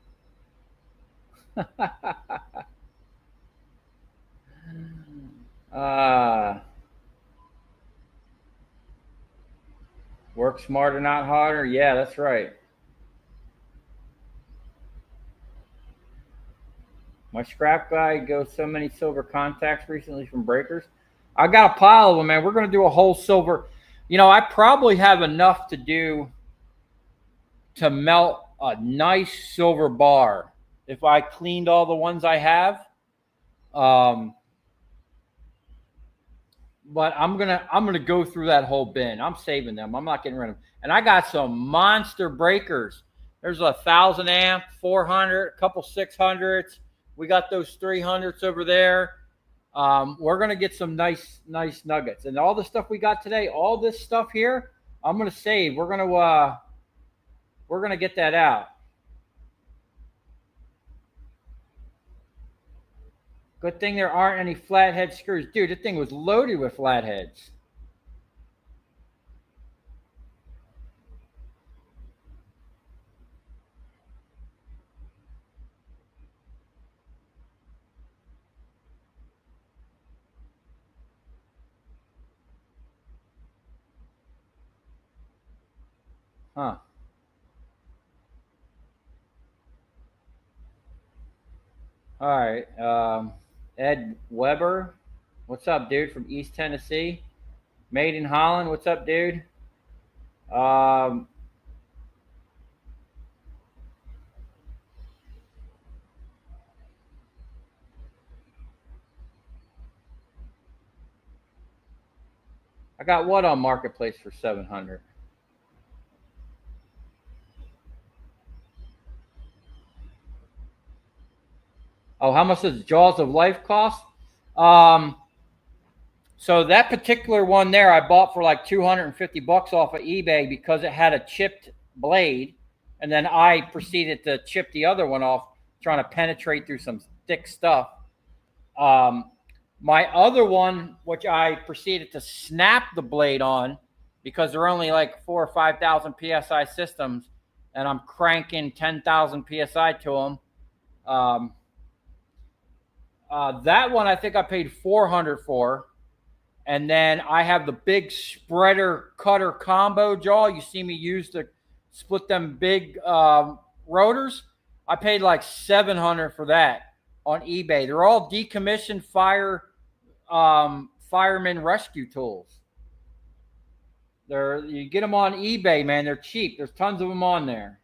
Work smarter, not harder. Yeah, that's right. My scrap guy goes so many silver contacts recently from breakers. I got a pile of them, man. We're going to do a whole silver. You know, I probably have enough to do to melt a nice silver bar if I cleaned all the ones I have. But I'm gonna go through that whole bin. I'm saving them. I'm not getting rid of them. And I got some monster breakers. There's 1,000 amp, 400, a couple 600s. We got those 300s over there. We're gonna get some nice nuggets. And all the stuff we got today, all this stuff here, I'm gonna save. We're gonna get that out. Good thing there aren't any flathead screws. Dude, the thing was loaded with flatheads. Huh. All right. Ed Weber. What's up, dude? From East Tennessee. Made in Holland. What's up, dude? Um, I got what on Marketplace for 700? Oh, how much does Jaws of Life cost? Um, so that particular one there, I bought for like 250 bucks off of eBay because it had a chipped blade, and then I proceeded to chip the other one off, trying to penetrate through some thick stuff. Um, my other one, which I proceeded to snap the blade on, because they're only like 4 or 5,000 psi systems, and I'm cranking 10,000 psi to them. Um, that one I think I paid 400 for. And then I have the big spreader cutter combo jaw. You see me use to split them big rotors. I paid like 700 for that on eBay. They're all decommissioned fireman rescue tools. You get them on eBay, man. They're cheap. There's tons of them on there.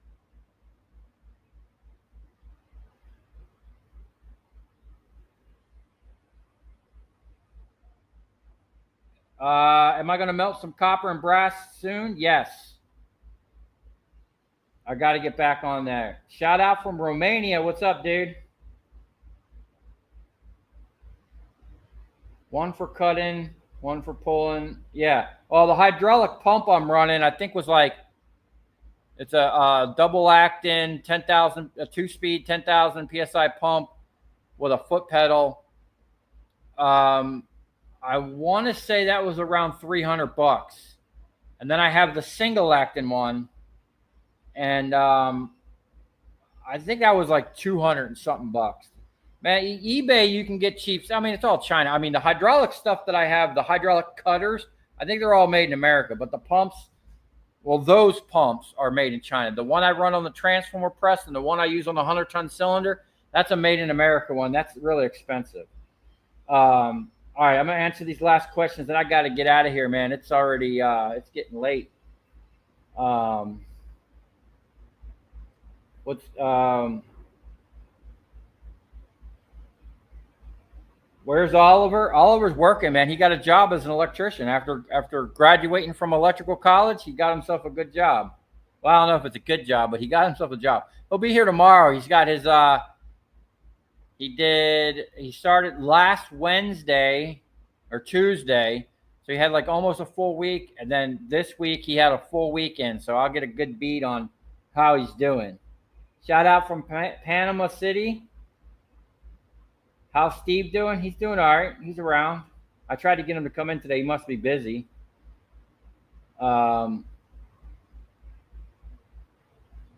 Am I going to melt some copper and brass soon? Yes. I got to get back on there. Shout out from Romania. What's up, dude? One for cutting, one for pulling. Yeah. Well, the hydraulic pump I'm running, I think was like, it's a double acting 10,000, a 2-speed 10,000 psi pump with a foot pedal. I want to say that was around 300 bucks. And then I have the single acting one, and I think that was like 200 and something bucks. Man, eBay, you can get cheap. I mean, it's all China. I mean, the hydraulic stuff that I have, the hydraulic cutters, I think they're all made in America. But the pumps, well, those pumps are made in China. The one I run on the transformer press and the one I use on the 100-ton cylinder, that's a made in America one. That's really expensive. All right, I'm going to answer these last questions, and I got to get out of here, man. It's already, it's getting late. Where's Oliver? Oliver's working, man. He got a job as an electrician after graduating from electrical college. He got himself a good job. Well, I don't know if it's a good job, but he got himself a job. He'll be here tomorrow. He's got his he started last Wednesday or Tuesday. So he had like almost a full week, and then this week he had a full weekend. So I'll get a good beat on how he's doing. Shout out from Panama City. How's Steve doing? He's doing all right. He's around. I tried to get him to come in today. He must be busy.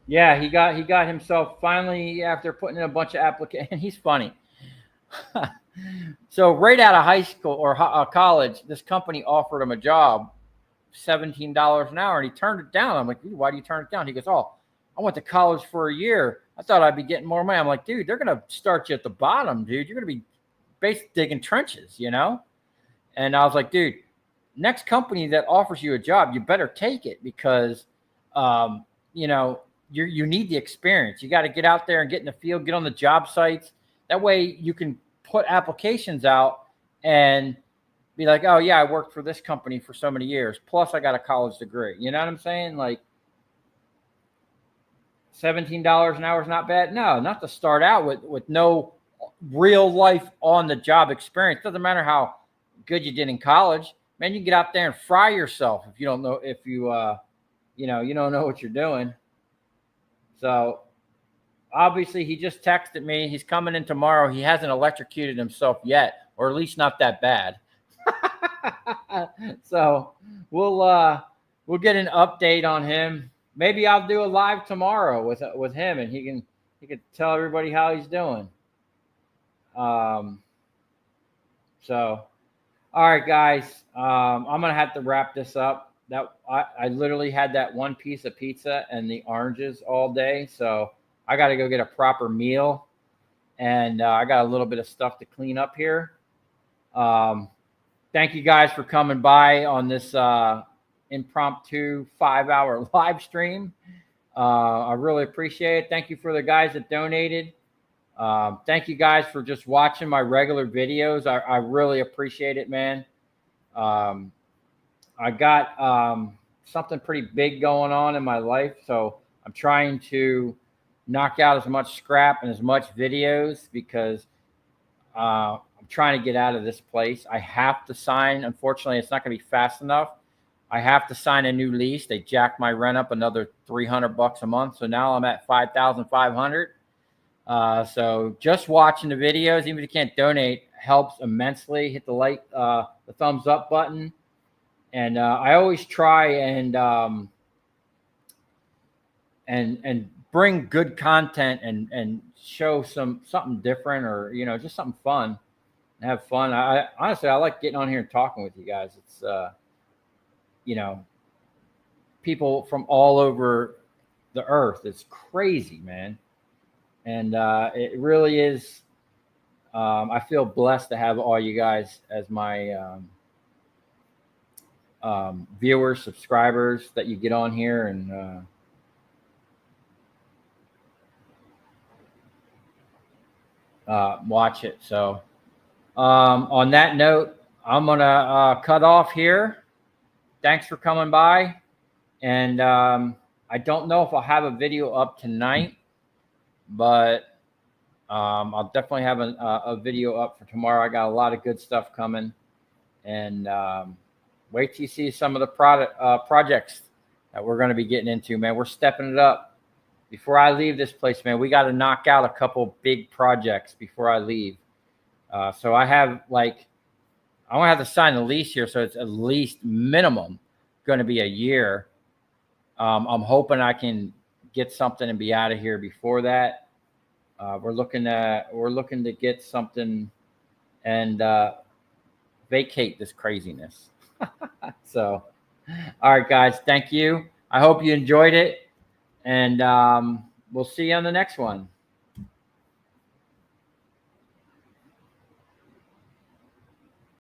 Yeah, he got himself finally after putting in a bunch of applications. He's funny. So right out of high school or college, this company offered him a job, $17 an hour, and he turned it down. I'm like, why do you turn it down? He goes, oh, I went to college for a year. I thought I'd be getting more money. I'm like, dude, they're going to start you at the bottom, dude. You're going to be basically digging trenches, you know? And I was like, dude, next company that offers you a job, you better take it because, you know, you need the experience. You got to get out there and get in the field, get on the job sites. That way you can put applications out and be like, oh, yeah, I worked for this company for so many years. Plus, I got a college degree. You know what I'm saying? Like, $17 an hour is not bad. No, not to start out with no real life on the job experience. Doesn't matter how good you did in college, man. You can get out there and fry yourself if you don't know you don't know what you're doing. So obviously he just texted me. He's coming in tomorrow. He hasn't electrocuted himself yet, or at least not that bad. So we'll get an update on him. Maybe I'll do a live tomorrow with him, and he can tell everybody how he's doing. So, all right, guys, I'm gonna have to wrap this up. That I literally had that one piece of pizza and the oranges all day, so I got to go get a proper meal, and I got a little bit of stuff to clean up here. Thank you guys for coming by on this impromptu 5-hour live stream. I really appreciate it. Thank you for the guys that donated. Thank you guys for just watching my regular videos. I really appreciate it, man. I got something pretty big going on in my life, so I'm trying to knock out as much scrap and as much videos because I'm trying to get out of this place. I have to sign. Unfortunately, it's not going to be fast enough. I have to sign a new lease. They jacked my rent up another $300 a month, so now I'm at $5,500. So just watching the videos, even if you can't donate, helps immensely. Hit the the thumbs up button. And I always try and bring good content and show something different, or just something fun, and have fun. I honestly like getting on here and talking with you guys. It's people from all over the earth. It's crazy, man, and it really is. I feel blessed to have all you guys as my viewers, subscribers, that you get on here and watch it. So on that note, I'm gonna cut off here. Thanks for coming by, and I don't know if I'll have a video up tonight, but I'll definitely have a video up for tomorrow. I got a lot of good stuff coming, and wait till you see some of the projects that we're going to be getting into, man. We're stepping it up. Before I leave this place, man, we got to knock out a couple big projects before I leave. So I have I don't have to sign the lease here, so it's at least minimum going to be a year. I'm hoping I can get something and be out of here before that. We're looking to get something and vacate this craziness. So, all right, guys, thank you. I hope you enjoyed it, and we'll see you on the next one.